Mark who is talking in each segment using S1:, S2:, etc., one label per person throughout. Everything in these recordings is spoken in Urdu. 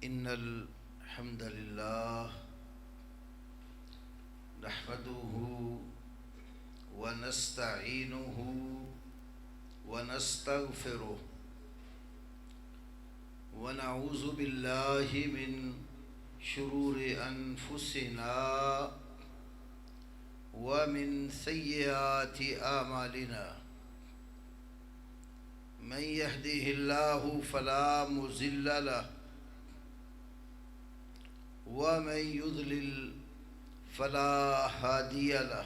S1: إن الحمد لله نحمده ونستعينه ونستغفره ونعوذ بالله من شرور أنفسنا ومن سيئات أعمالنا من يهده الله فلا مضل له ومن يضلل فلا هادي له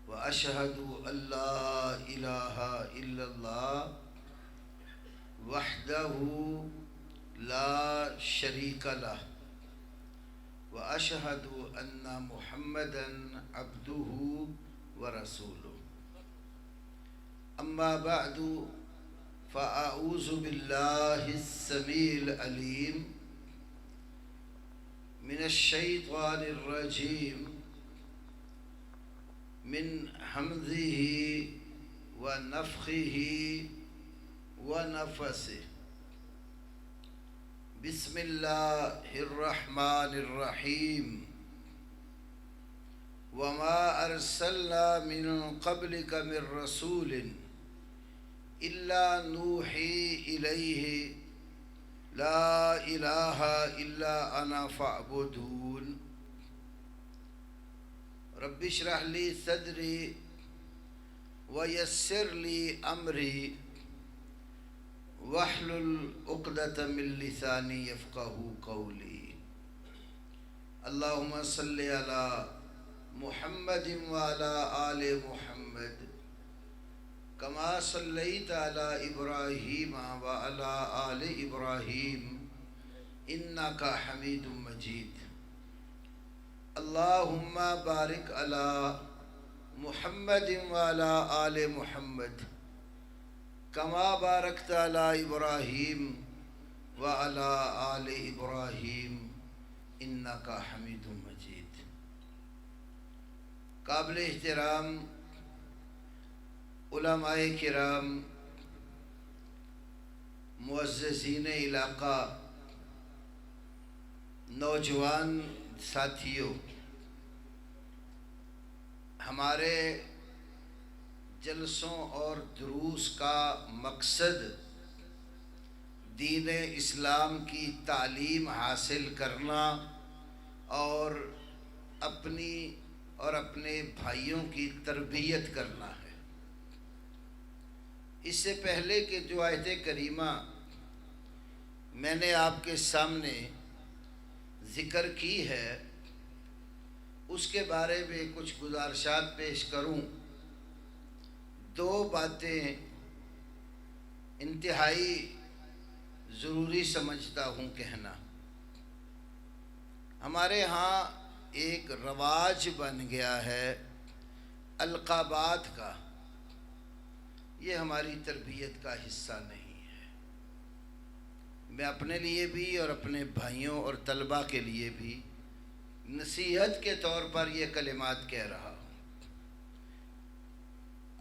S1: وأشهد أن لا إله إلا الله وحده لا شريك له وأشهد أن محمدًا عبده ورسوله أما بعد فأعوذ بالله السميع العليم من الشيطان الرجيم من همزه ونفخه ونفسه بسم الله الرحمن الرحيم وما أرسلنا من قبلك من رسول إلا نوحي إليه لا إله إلا أنا فاعبدون رب اشرح لي صدري ويسر لي أمري واحلل عقدة من لساني يفقهوا قولي اللهم صل على محمد وعلى آل محمد كما صليت على إبراهيم وعلى آل إبراهيم إنك حميد مجيد اللهم بارك على محمد وعلى آل محمد كما باركت على إبراهيم وعلى آل إبراهيم إنك حميد مجيد قابل احترام علماء کرام، معززین علاقہ، نوجوان ساتھیوں، ہمارے جلسوں اور دروس کا مقصد دین اسلام کی تعلیم حاصل کرنا اور اپنی اور اپنے بھائیوں کی تربیت کرنا ہے۔ اس سے پہلے کہ جو آیت کریمہ میں نے آپ کے سامنے ذکر کی ہے اس کے بارے میں کچھ گزارشات پیش کروں۔ دو باتیں انتہائی ضروری سمجھتا ہوں کہنا۔ ہمارے ہاں ایک رواج بن گیا ہے القابات کا، یہ ہماری تربیت کا حصہ نہیں ہے۔ میں اپنے لیے بھی اور اپنے بھائیوں اور طلباء کے لیے بھی نصیحت کے طور پر یہ کلمات کہہ رہا ہوں۔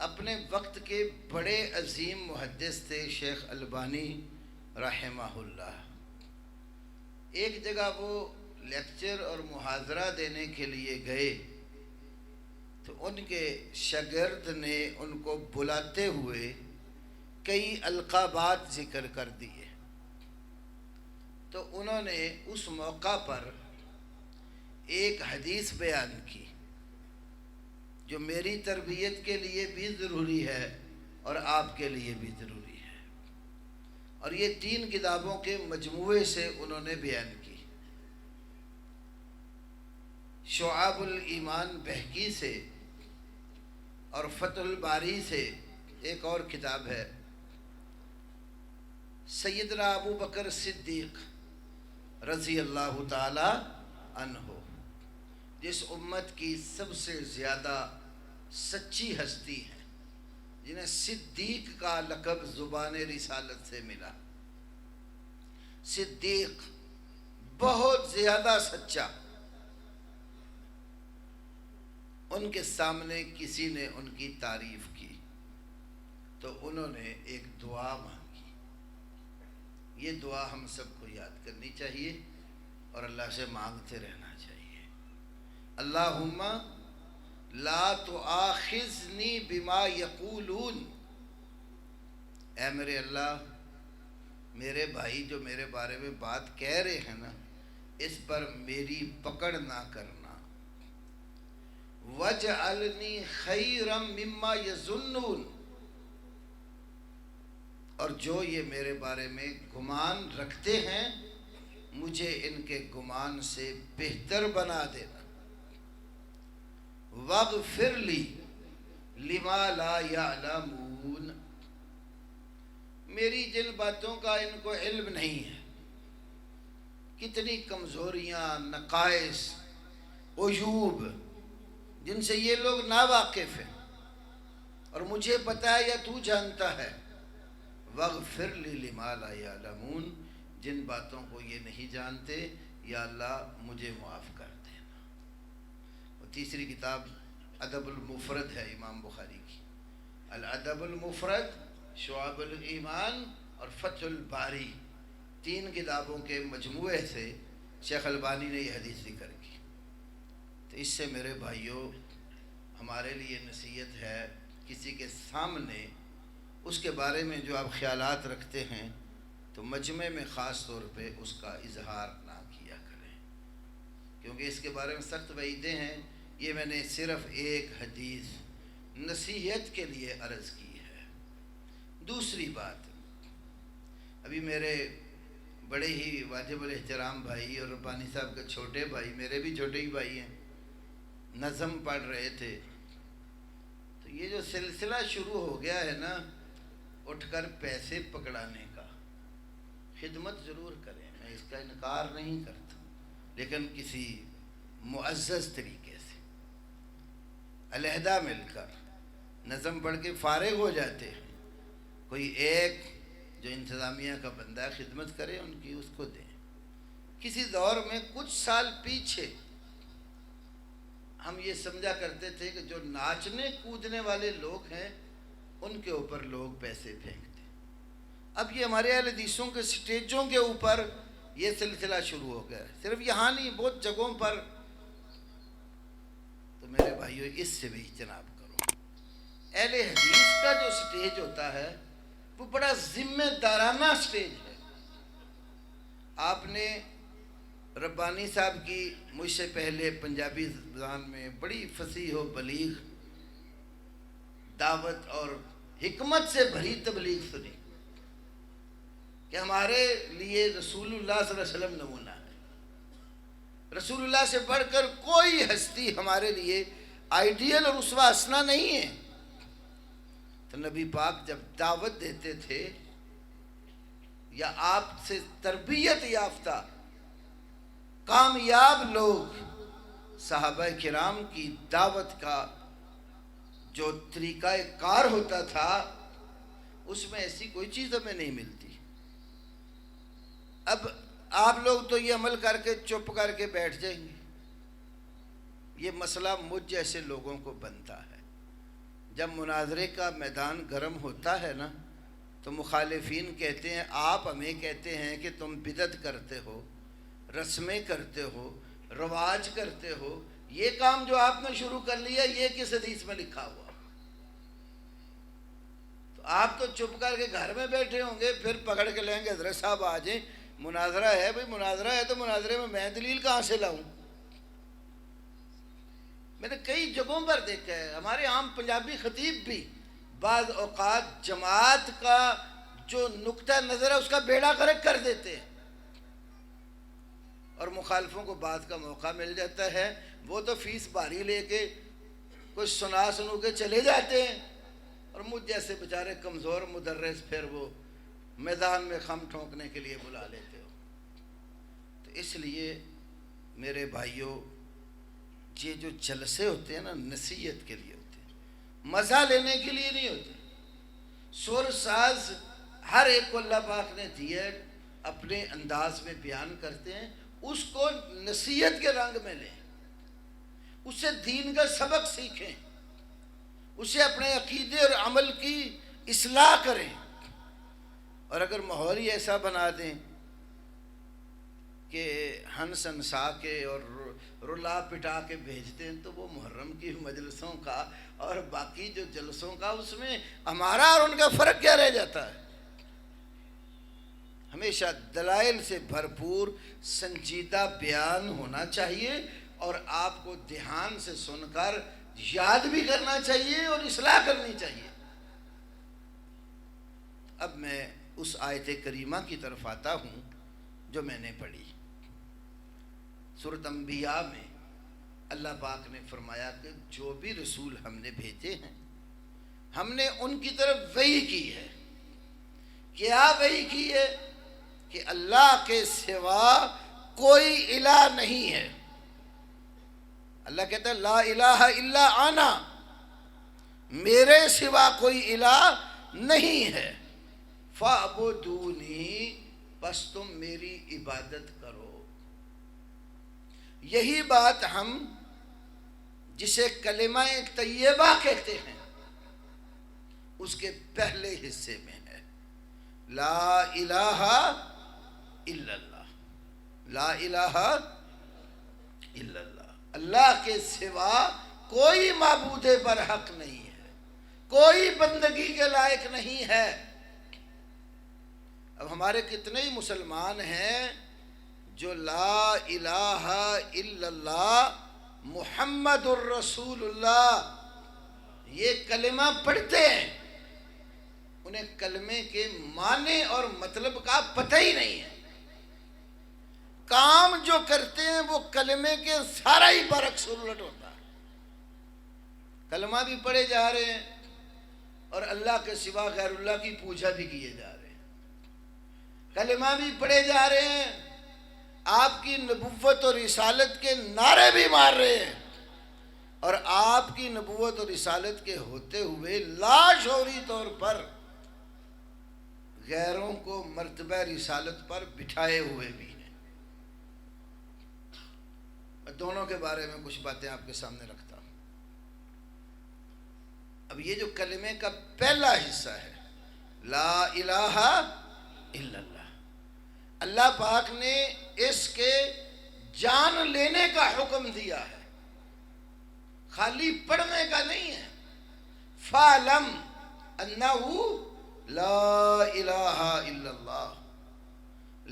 S1: اپنے وقت کے بڑے عظیم محدث تھے شیخ البانی رحمہ اللہ۔ ایک جگہ وہ لیکچر اور محاضرہ دینے کے لیے گئے تو ان کے شاگرد نے ان کو بلاتے ہوئے کئی القابات ذکر کر دیے، تو انہوں نے اس موقع پر ایک حدیث بیان کی جو میری تربیت کے لیے بھی ضروری ہے اور آپ کے لیے بھی ضروری ہے، اور یہ 3 کتابوں کے مجموعے سے انہوں نے بیان کی۔ شعاب الایمان بہقی سے اور فتح الباری سے ایک اور کتاب ہے، سیدنا ابو بکر صدیق رضی اللہ تعالی عنہ، جس امت کی سب سے زیادہ سچی ہستی ہے، جنہیں صدیق کا لقب زبان رسالت سے ملا۔ صدیق بہت زیادہ سچا۔ ان کے سامنے کسی نے ان کی تعریف کی تو انہوں نے ایک دعا مانگی، یہ دعا ہم سب کو یاد کرنی چاہیے اور اللہ سے مانگتے رہنا چاہیے. اللہم لا تؤاخذنی بما یقولون. اے میرے اللہ، میرے بھائی جو میرے بارے میں بات کہہ رہے ہیں نا، اس پر میری پکڑ نہ کرنا. وَاجْعَلْنِي خَيْرًا مِمَّا يَظُنُّونَ. اور جو یہ میرے بارے میں گمان رکھتے ہیں، مجھے ان کے گمان سے بہتر بنا دینا. وَاغْفِرْ لِي لِمَا لَا يَعْلَمُونَ. میری جن باتوں کا ان کو علم نہیں ہے، کتنی کمزوریاں، نقائص، عیوب جن سے یہ لوگ ناواقف ہیں، اور مجھے پتہ ہے یا تو جانتا ہے. وَاغْفِرْ لِي لِمَا لَا يَعْلَمُونَ. جن باتوں کو یہ نہیں جانتے، یا اللہ مجھے معاف کر دینا. اور تیسری کتاب ادب المفرد ہے امام بخاری کی. الادب المفرد، شعب الایمان اور فتح الباری، 3 کتابوں کے مجموعے سے شیخ البانی نے یہ حدیث ذکر کی. تو اس سے میرے بھائیوں ہمارے لیے نصیحت ہے، کسی کے سامنے اس کے بارے میں جو آپ خیالات رکھتے ہیں تو مجمع میں خاص طور پہ اس کا اظہار نہ کیا کریں، کیونکہ اس کے بارے میں سخت وعیدیں ہیں. یہ میں نے صرف ایک حدیث نصیحت کے لیے عرض کی ہے. دوسری بات، ابھی میرے بڑے ہی واجب الاحترام بھائی اور ربانی صاحب کے چھوٹے بھائی، میرے بھی چھوٹے ہی بھائی ہیں، نظم پڑھ رہے تھے. تو یہ جو سلسلہ شروع ہو گیا ہے نا اٹھ کر پیسے پکڑانے کا، خدمت ضرور کریں، میں اس کا انکار نہیں کرتا، لیکن کسی معزز طریقے سے علیحدہ مل کر. نظم پڑھ کے فارغ ہو جاتے ہیں، کوئی ایک جو انتظامیہ کا بندہ ہے خدمت کرے ان کی، اس کو دیں. کسی دور میں کچھ سال پیچھے ہم یہ سمجھا کرتے تھے کہ جو ناچنے کودنے والے لوگ ہیں ان کے اوپر لوگ پیسے پھینکتے. اب یہ ہمارے اہل حدیثوں کے سٹیجوں کے اوپر یہ سلسلہ شروع ہو گیا ہے، صرف یہاں نہیں، بہت جگہوں پر. تو میرے بھائیوں اس سے بھی اجتناب کرو. اہل حدیث کا جو سٹیج ہوتا ہے وہ بڑا ذمہ دارانہ سٹیج ہے. آپ نے ربانی صاحب کی مجھ سے پہلے پنجابی زبان میں بڑی فصیح و بلیغ دعوت اور حکمت سے بھری تبلیغ سنی کہ ہمارے لیے رسول اللہ صلی اللہ علیہ وسلم نمونہ ہے. رسول اللہ سے بڑھ کر کوئی ہستی ہمارے لیے آئیڈیل اور اسوہ حسنہ نہیں ہے. تو نبی پاک جب دعوت دیتے تھے یا آپ سے تربیت یافتہ کامیاب لوگ، صحابہ کرام کی دعوت کا جو طریقہ کار ہوتا تھا اس میں ایسی کوئی چیز ہمیں نہیں ملتی. اب آپ لوگ تو یہ عمل کر کے چپ کر کے بیٹھ جائیں گے. یہ مسئلہ مجھ جیسے لوگوں کو بنتا ہے. جب مناظرے کا میدان گرم ہوتا ہے نا تو مخالفین کہتے ہیں، آپ ہمیں کہتے ہیں کہ تم بدعت کرتے ہو، رسمیں کرتے ہو، رواج کرتے ہو، یہ کام جو آپ نے شروع کر لیا یہ کس حدیث میں لکھا ہوا؟ تو آپ تو چپ کر کے گھر میں بیٹھے ہوں گے، پھر پکڑ کے لیں گے حضرت صاحب آ جائیں، مناظرہ ہے. بھئی مناظرہ ہے تو مناظرے میں دلیل کہاں سے لاؤں؟ میں نے کئی جگہوں پر دیکھا ہے، ہمارے عام پنجابی خطیب بھی بعض اوقات جماعت کا جو نقطہ نظر ہے اس کا بیڑا غرق کر دیتے ہیں، اور مخالفوں کو بات کا موقع مل جاتا ہے، وہ تو فیس بھاری لے کے کچھ سنو کے چلے جاتے ہیں، اور مجھ جیسے بیچارے کمزور مدرس پھر وہ میدان میں خم ٹھونکنے کے لیے بلا لیتے ہو. تو اس لیے میرے بھائیوں یہ جو جلسے ہوتے ہیں نا نصیحت کے لیے ہوتے ہیں، مزہ لینے کے لیے نہیں ہوتے. سر ساز ہر ایک کو اللہ پاک نے دیا ہے، اپنے انداز میں بیان کرتے ہیں، اس کو نصیحت کے رنگ میں لیں، اس سے دین کا سبق سیکھیں، اسے اپنے عقیدے اور عمل کی اصلاح کریں. اور اگر ماحول ہی ایسا بنا دیں کہ ہنس ہنسا کے اور رلا پٹا کے بھیجتے ہیں، تو وہ محرم کی مجلسوں کا اور باقی جو جلسوں کا، اس میں ہمارا اور ان کا فرق کیا رہ جاتا ہے؟ ہمیشہ دلائل سے بھرپور سنجیدہ بیان ہونا چاہیے، اور آپ کو دھیان سے سن کر یاد بھی کرنا چاہیے اور اصلاح کرنی چاہیے۔ اب میں اس آیت کریمہ کی طرف آتا ہوں جو میں نے پڑھی۔ سورۃ انبیاء میں اللہ پاک نے فرمایا کہ جو بھی رسول ہم نے بھیجے ہیں، ہم نے ان کی طرف وحی کی ہے۔ کیا وحی کی ہے؟ کہ اللہ کے سوا کوئی الہ نہیں ہے۔ اللہ کہتا ہے لا الہ الا انا، میرے سوا کوئی الہ نہیں ہے، فاعبدونی، بس تم میری عبادت کرو۔ یہی بات ہم جسے کلمہ طیبہ کہتے ہیں اس کے پہلے حصے میں ہے، لا الہ الا اللہ، لا الہ الا اللہ، اللہ کے سوا کوئی معبود برحق نہیں ہے، کوئی بندگی کے لائق نہیں ہے۔ اب ہمارے کتنے ہی مسلمان ہیں جو لا الہ الا اللہ محمد الرسول اللہ یہ کلمہ پڑھتے ہیں، انہیں کلمے کے معنی اور مطلب کا پتہ ہی نہیں ہے، کام جو کرتے ہیں وہ کلمے کے سارا ہی برعکس الٹ ہوتا ہے۔ کلمہ بھی پڑھے جا رہے ہیں اور اللہ کے سوا غیر اللہ کی پوجا بھی کیے جا رہے ہیں، کلمہ بھی پڑھے جا رہے ہیں، آپ کی نبوت اور رسالت کے نعرے بھی مار رہے ہیں، اور آپ کی نبوت اور رسالت کے ہوتے ہوئے لاشعوری طور پر غیروں کو مرتبہ رسالت پر بٹھائے ہوئے بھی ہیں۔ میں دونوں کے بارے میں کچھ باتیں آپ کے سامنے رکھتا ہوں۔ اب یہ جو کلمے کا پہلا حصہ ہے لا الہ الا اللہ، اللہ پاک نے اس کے جان لینے کا حکم دیا ہے، خالی پڑھنے کا نہیں ہے۔ فَعْلَمْ أَنَّهُ لا الہ الا اللہ،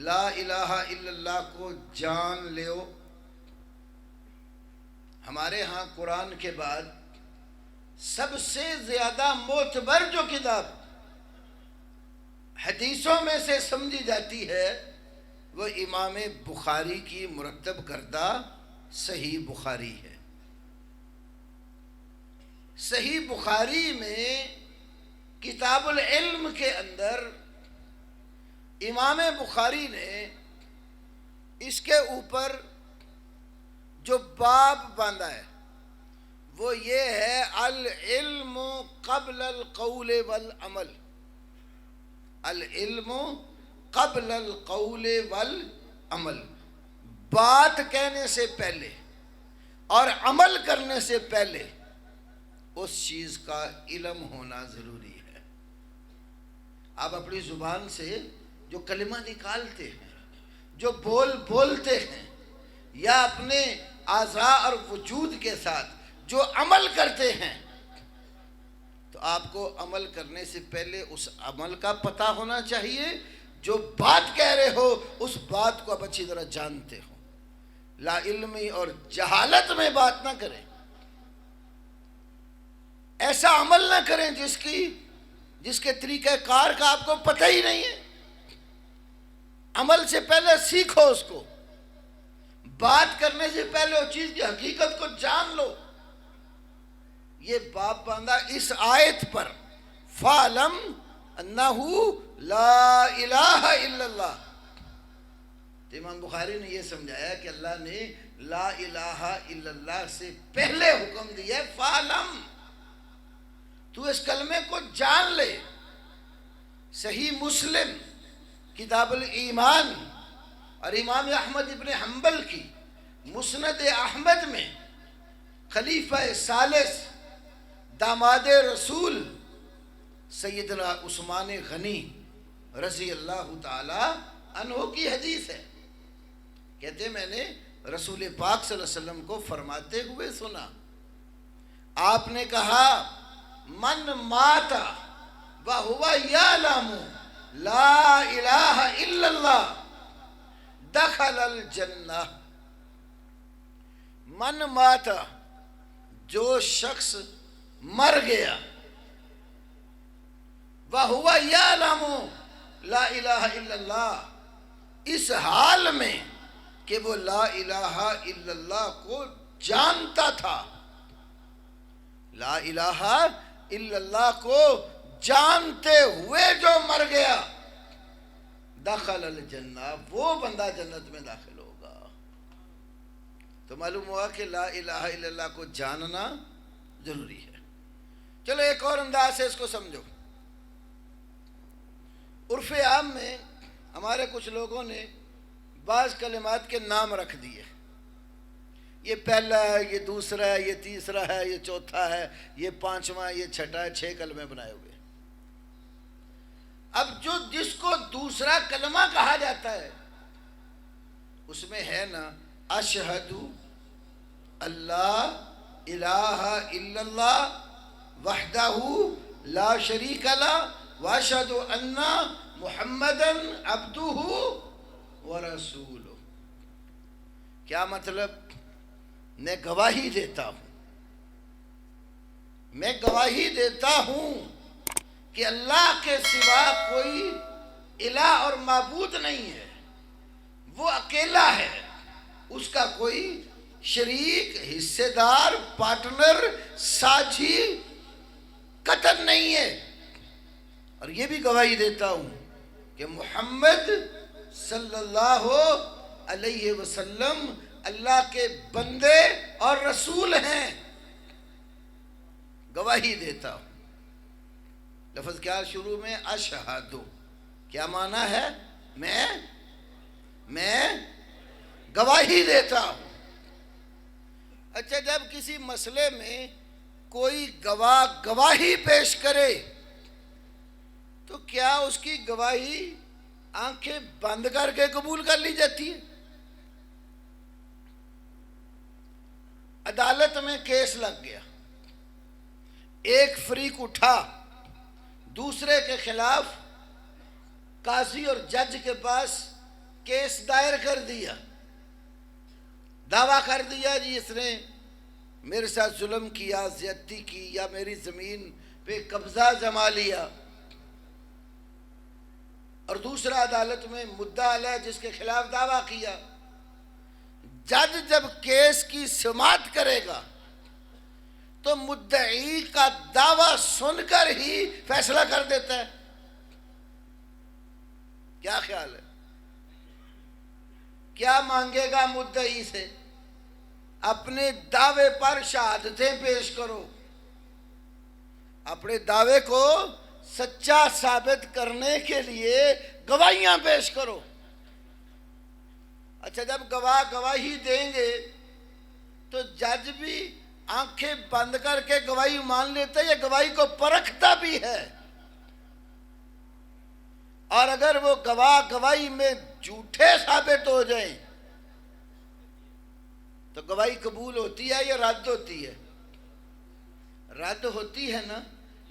S1: لا الہ الا اللہ کو جان لیو۔ ہمارے ہاں قرآن کے بعد سب سے زیادہ معتبر جو کتاب حدیثوں میں سے سمجھی جاتی ہے وہ امام بخاری کی مرتب کردہ صحیح بخاری ہے۔ صحیح بخاری میں کتاب العلم کے اندر امام بخاری نے اس کے اوپر جو باب باندھا ہے وہ یہ ہے العلم قبل القول والعمل، العلم قبل القول والعمل، بات کہنے سے پہلے اور عمل کرنے سے پہلے اس چیز کا علم ہونا ضروری ہے۔ آپ اپنی زبان سے جو کلمہ نکالتے ہیں، جو بولتے ہیں، یا اپنے اعضاء اور وجود کے ساتھ جو عمل کرتے ہیں، تو آپ کو عمل کرنے سے پہلے اس عمل کا پتہ ہونا چاہیے، جو بات کہہ رہے ہو اس بات کو آپ اچھی طرح جانتے ہو، لا علمی اور جہالت میں بات نہ کریں، ایسا عمل نہ کریں جس کے طریقہ کار کا آپ کو پتہ ہی نہیں ہے۔ عمل سے پہلے سیکھو اس کو، بات کرنے سے پہلے اس چیز کی حقیقت کو جان لو۔ یہ باب باندھا اس آیت پر، فَعْلَمْ أَنَّهُ لَا إِلَهَ إِلَّا اللَّهُ۔ تو امام بخاری نے یہ سمجھایا کہ اللہ نے لا الہ الا اللہ سے پہلے حکم دیا ہے فَعْلَمْ، تو اس کلمے کو جان لے۔ صحیح مسلم کتاب الایمان اور امام احمد ابن حنبل کی مسند احمد میں خلیفہ ثالث داماد رسول سیدنا عثمان غنی رضی اللہ تعالی عنہ کی حدیث ہے. کہتے میں نے رسول پاک صلی اللہ علیہ وسلم کو فرماتے ہوئے سنا. آپ نے کہا من مات وہو یعلم لا الہ الا اللہ دخل الجنہ. من مات جو شخص مر گیا وہو یعلم لا الہ الا اللہ اس حال میں کہ وہ لا الہ الا اللہ کو جانتا تھا. لا الہ الا اللہ کو جانتے ہوئے جو مر گیا دخل الجنہ وہ بندہ جنت میں داخل ہوگا. تو معلوم ہوا کہ لا الہ الا اللہ کو جاننا ضروری ہے. چلو ایک اور انداز سے اس کو سمجھو. عرف عام میں ہمارے کچھ لوگوں نے بعض کلمات کے نام رکھ دیے. یہ پہلا ہے، یہ دوسرا ہے، یہ تیسرا ہے، یہ چوتھا ہے، یہ پانچواں، یہ چھٹا ہے. 6 کلمے بنائے ہوئے. اب جس کو دوسرا کلمہ کہا جاتا ہے اس میں ہے نا اشہد اللہ الہ الا اللہ وحدہ لا شریک لہ واشہد ان محمدً عبدہ ورسولہ. کیا مطلب؟ میں گواہی دیتا ہوں، میں گواہی دیتا ہوں کہ اللہ کے سوا کوئی الہ اور معبود نہیں ہے. وہ اکیلا ہے، اس کا کوئی شریک، حصے دار، پارٹنر، ساتھی قطعاً نہیں ہے. اور یہ بھی گواہی دیتا ہوں کہ محمد صلی اللہ علیہ وسلم اللہ کے بندے اور رسول ہیں. گواہی دیتا ہوں. لفظ کیا شروع میں؟ اشہدو. کیا معنی ہے؟ میں گواہی دیتا ہوں. اچھا، جب کسی مسئلے میں کوئی گواہی پیش کرے تو کیا اس کی گواہی آنکھیں بند کر کے قبول کر لی جاتی ہے؟ عدالت میں کیس لگ گیا، ایک فریق اٹھا دوسرے کے خلاف قاضی اور جج کے پاس کیس دائر کر دیا، دعویٰ کر دیا جی اس نے میرے ساتھ ظلم کیا، زیادتی کی، یا میری زمین پہ قبضہ جما لیا. اور دوسرا عدالت میں مدعا علیہ جس کے خلاف دعویٰ کیا. جج جب کیس کی سماعت کرے گا تو مدعی کا دعویٰ سن کر ہی فیصلہ کر دیتا ہے. کیا خیال ہے؟ کیا مانگے گا مدعی سے؟ اپنے دعوے پر شہادتیں پیش کرو، اپنے دعوے کو سچا ثابت کرنے کے لیے گواہیاں پیش کرو. اچھا، جب گواہ گواہی دیں گے تو جج بھی آنکھیں بند کر کے گواہی مان لیتا ہے یا گواہی کو پرکھتا بھی ہے؟ اور اگر وہ گواہی میں جھوٹے ثابت ہو جائیں تو گواہی قبول ہوتی ہے یا رد ہوتی ہے؟ رد ہوتی ہے نا.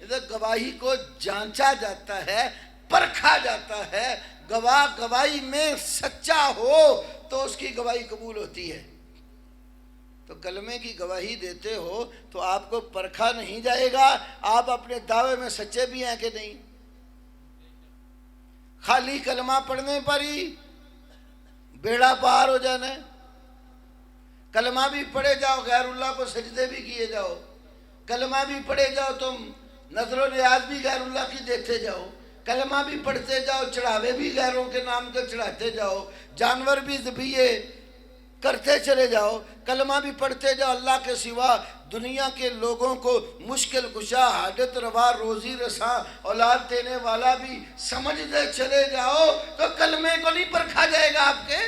S1: ادھر گواہی کو جانچا جاتا ہے، پرکھا جاتا ہے. گواہی میں سچا ہو تو اس کی گواہی قبول ہوتی ہے. تو کلمے کی گواہی دیتے ہو تو آپ کو پرکھا نہیں جائے گا آپ اپنے دعوے میں سچے بھی ہیں کہ نہیں. خالی کلمہ پڑھنے پر ہی بیڑا پار ہو جانا ہے. کلمہ بھی پڑھے جاؤ، غیر اللہ کو سجدے بھی کیے جاؤ. کلمہ بھی پڑھے جاؤ، تم نظر و نیاز بھی غیر اللہ کی دیتے جاؤ. کلمہ بھی پڑھتے جاؤ، چڑھاوے بھی غیروں کے نام کے چڑھاتے جاؤ. جانور بھی ذبیحے کرتے چلے جاؤ. کلمہ بھی پڑھتے جاؤ. اللہ کے سوا دنیا کے لوگوں کو مشکل کشا، حاجت روا، روزی رساں، اولاد دینے والا بھی سمجھتے چلے جاؤ تو کلمے کو نہیں پرکھا جائے گا آپ کے.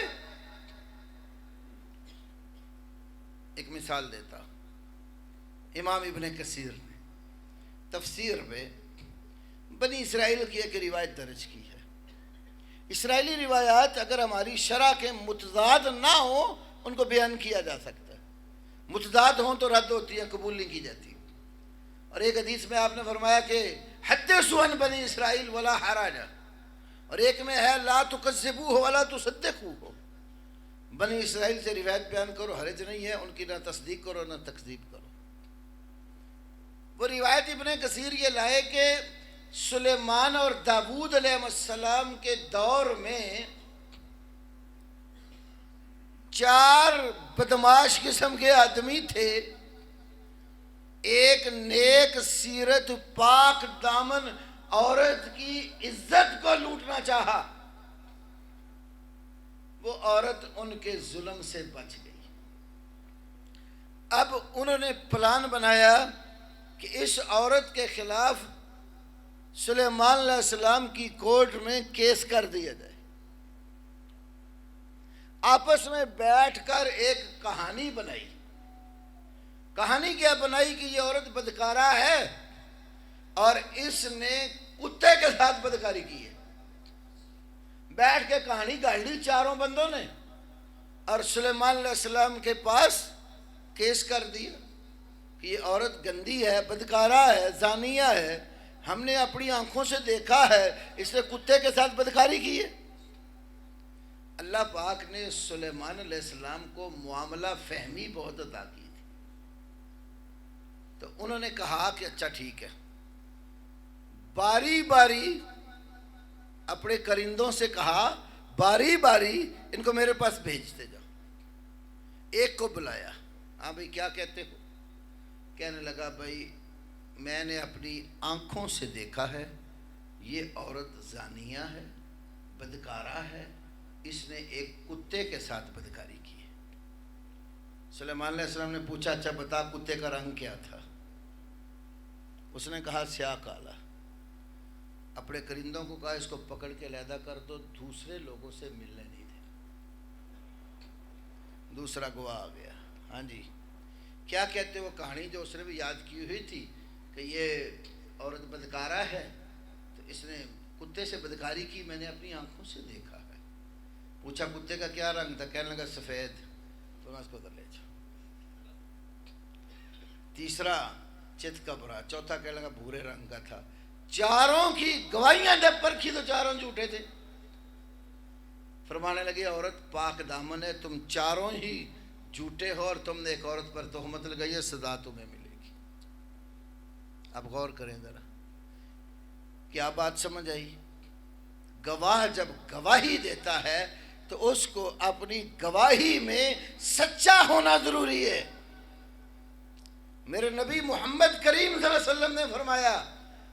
S1: ایک مثال دیتا ہوں. امام ابن کثیر نے تفسیر میں بنی اسرائیل کی ایک روایت درج کی ہے. اسرائیلی روایات اگر ہماری شرع کے متضاد نہ ہوں ان کو بیان کیا جا سکتا ہے، متضاد ہوں تو رد ہوتی ہے، قبول نہیں کی جاتی۔ اور ایک حدیث میں آپ نے فرمایا کہ حدثوا عن بنی اسرائیل ولا حرج، اور ایک میں ہے لا تکذبوہ ولا تصدقوہ، بنی اسرائیل سے روایت بیان کرو، حرج نہیں ہے، ان کی نہ تصدیق کرو نہ تکذیب کرو۔ وہ روایت ابن کثیر یہ لائے کہ سلیمان اور داود علیہ السلام کے دور میں 4 بدماش قسم کے آدمی تھے۔ ایک نیک سیرت پاک دامن عورت کی عزت کو لوٹنا چاہا، وہ عورت ان کے ظلم سے بچ گئی۔ اب انہوں نے پلان بنایا کہ اس عورت کے خلاف سلیمان علیہ السلام کی کورٹ میں کیس کر دیا جائے۔ آپس میں بیٹھ کر ایک کہانی بنائی۔ کہانی کیا بنائی کہ یہ عورت بدکارہ ہے اور اس نے کتے کے ساتھ بدکاری کی ہے۔ بیٹھ کے کہانی گاڑ لی چاروں بندوں نے اور سلیمان علیہ السلام کے پاس کیس کر دیا کہ یہ عورت گندی ہے، بدکارہ ہے، زانیہ ہے، ہم نے اپنی آنکھوں سے دیکھا ہے، اس نے کتے کے ساتھ بدکاری کی ہے۔ اللہ پاک نے سلیمان علیہ السلام کو معاملہ فہمی بہت عطا کی تھی، تو انہوں نے کہا کہ اچھا ٹھیک ہے، باری باری اپنے کرندوں سے کہا باری باری ان کو میرے پاس بھیجتے جاؤ۔ ایک کو بلایا، ہاں بھائی کیا کہتے ہو؟ کہنے لگا بھائی میں نے اپنی آنکھوں سے دیکھا ہے، یہ عورت زانیہ ہے، بدکارہ ہے، اس نے ایک کتے کے ساتھ بدکاری کی ہے۔ سلیمان علیہ السلام نے پوچھا اچھا بتا کتے کا رنگ کیا تھا؟ اس نے کہا سیاہ کالا۔ اپنے کرندوں کو کہا اس کو پکڑ کے علیحدہ کر دو، دوسرے لوگوں سے ملنے نہیں دے۔ دوسرا گواہ آ گیا، ہاں جی کیا کہتے؟ وہ کہانی جو اس نے بھی یاد کی ہوئی تھی کہ یہ عورت بدکارہ ہے تو اس نے کتے سے بدکاری کی، میں نے اپنی آنکھوں سے دیکھا ہے۔ پوچھا کتے کا کیا رنگ تھا؟ کہنے لگا سفید۔ تو نہ اس کو ادھر لے جاؤ۔ تیسرا چت کا برا، چوتھا کہنے لگا بھورے رنگ کا تھا۔ چاروں کی گواہیاں جب پرکھی تو چاروں جھوٹے تھے۔ فرمانے لگے عورت پاک دامن ہے، تم چاروں ہی جھوٹے ہو اور تم نے ایک عورت پر تہمت لگائی ہے، سزا تمہیں ملے گی۔ اب غور کریں ذرا، کیا بات سمجھ آئی؟ گواہ جب گواہی دیتا ہے تو اس کو اپنی گواہی میں سچا ہونا ضروری ہے۔ میرے نبی محمد کریم صلی اللہ علیہ وسلم نے فرمایا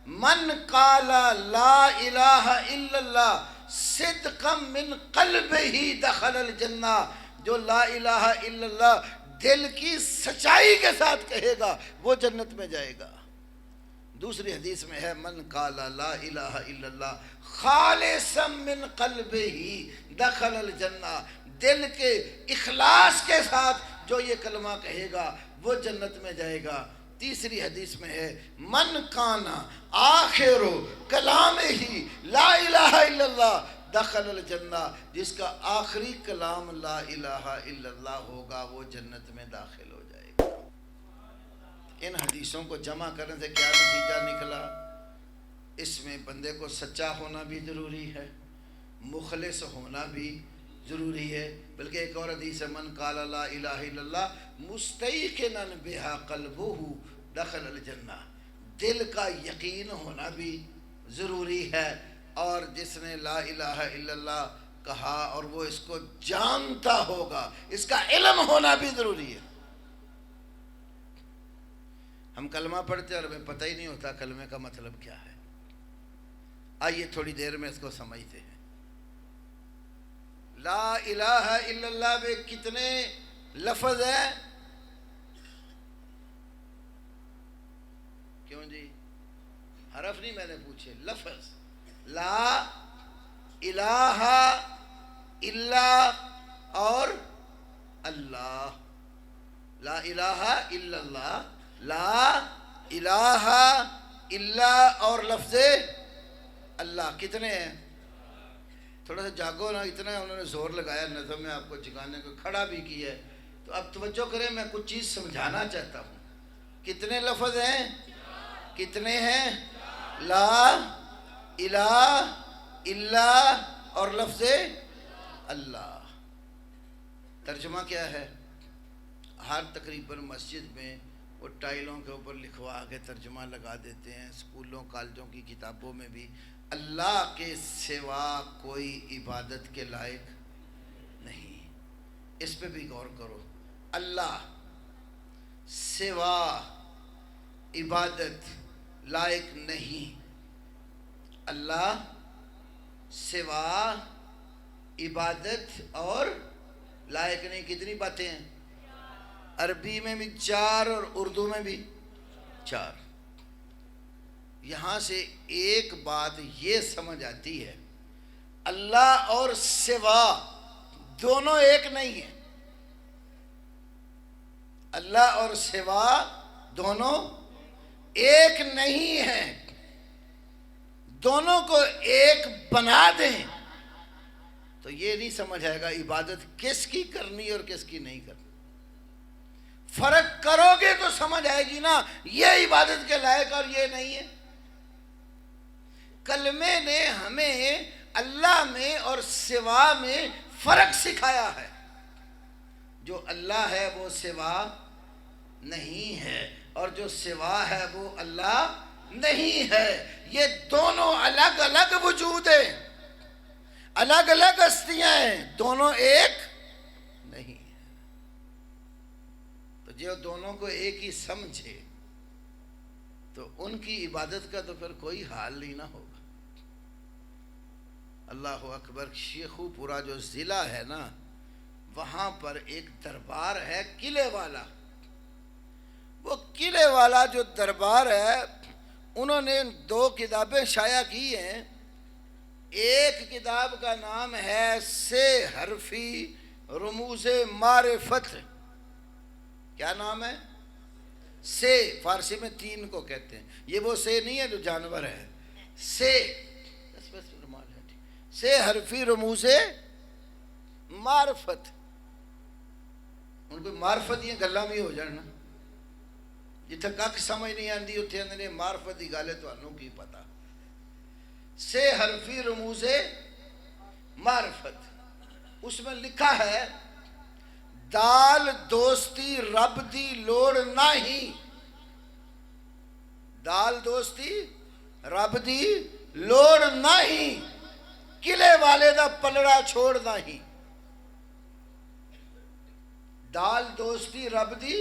S1: من قال لا الہ الا اللہ صدقا من قلبہ دخل الجنہ، جو لا الہ الا اللہ دل کی سچائی کے ساتھ کہے گا وہ جنت میں جائے گا۔ دوسری حدیث میں ہے من قال لا الہ الا اللہ خالصا من قلبہ دخل الجنہ، دل کے اخلاص کے ساتھ جو یہ کلمہ کہے گا وہ جنت میں جائے گا۔ تیسری حدیث میں ہے من کانا آخر کلامہ لا الہ الا اللہ دخل الجنہ، جس کا آخری کلام لا الہ الا اللہ ہوگا وہ جنت میں داخل ہو جائے گا۔ ان حدیثوں کو جمع کرنے سے کیا نتیجہ نکلا؟ اس میں بندے کو سچا ہونا بھی ضروری ہے، مخلص ہونا بھی ضروری ہے۔ بلکہ ایک اور حدیث ہے من قال لا الہ الا اللہ مستیقنا بہا قلبہ دخل الجنہ، دل کا یقین ہونا بھی ضروری ہے، اور جس نے لا الہ الا اللہ کہا اور وہ اس کو جانتا ہوگا، اس کا علم ہونا بھی ضروری ہے۔ ہم کلمہ پڑھتے اور ہمیں پتہ ہی نہیں ہوتا کلمے کا مطلب کیا ہے۔ آئیے تھوڑی دیر میں اس کو سمجھتے ہیں۔ لا الہ الا اللہ میں کتنے لفظ ہیں؟ کیوں جی؟ حرف نہیں میں نے پوچھے، لفظ۔ لا الہ الا اور اللہ، لا الہ الا اللہ، لا الہ الا اور لفظ اللہ، کتنے ہیں؟ تھوڑا سا جاگو نا، اتنا انہوں نے زور لگایا نظم میں آپ کو جگانے کو، کھڑا بھی کیا ہے. تو اب توجہ کریں، میں کچھ چیز سمجھانا چاہتا ہوں. کتنے لفظ ہیں؟ کتنے ہیں؟ لا الہ الا اور لفظ اللہ. ترجمہ کیا ہے؟ ہر تقریباً مسجد میں وہ ٹائلوں کے اوپر لکھوا کے ترجمہ لگا دیتے ہیں، اسکولوں کالجوں کی کتابوں میں بھی. اللہ کے سوا کوئی عبادت کے لائق نہیں. اس پہ بھی غور کرو. اللہ سوا عبادت لائق نہیں. اللہ سوا عبادت اور لائق نہیں. کتنی باتیں ہیں؟ عربی میں بھی 4 اور اردو میں بھی 4. یہاں سے ایک بات یہ سمجھ آتی ہے، اللہ اور سوا دونوں ایک نہیں ہیں. اللہ اور سوا دونوں ایک نہیں ہیں. دونوں کو ایک بنا دیں تو یہ نہیں سمجھ آئے گا عبادت کس کی کرنی اور کس کی نہیں کرنی. فرق کرو گے تو سمجھ آئے گی نا، یہ عبادت کے لائق اور یہ نہیں ہے. کلمے نے ہمیں اللہ میں اور سوا میں فرق سکھایا ہے. جو اللہ ہے وہ سوا نہیں ہے، اور جو سوا ہے وہ اللہ نہیں ہے. یہ دونوں الگ الگ وجود ہیں، الگ الگ ہستیاں ہیں، دونوں ایک نہیں. تو جو دونوں کو ایک ہی سمجھے تو ان کی عبادت کا تو پھر کوئی حال نہیں نہ ہوگا. اللہ اکبر. شیخو پورا جو ضلع ہے نا، وہاں پر ایک دربار ہے قلعے والا. وہ قلعے والا جو دربار ہے، انہوں نے 2 کتابیں شائع کی ہیں. ایک کتاب کا نام ہے سے حرفی رموز معرفت. کیا نام ہے؟ سے. فارسی میں 3 کو کہتے ہیں. یہ وہ سے نہیں ہے جو جانور ہے. سے حرفی رموز معرفت. ان کو معرفت یہ گلا بھی ہو جانا. جتھے کک سمجھ نہیں آتی اتنے اندر معرفت کی گل ہے، تمہوں کی پتا. سے حرفی رموز معرفت. اس میں لکھا ہے دال دوستی رب دی لوڑ نہیں. دال دوستی رب دی لوڑ نہیں، قلعے والے دا پلڑا چھوڑ نہیں. دال دوستی رب دی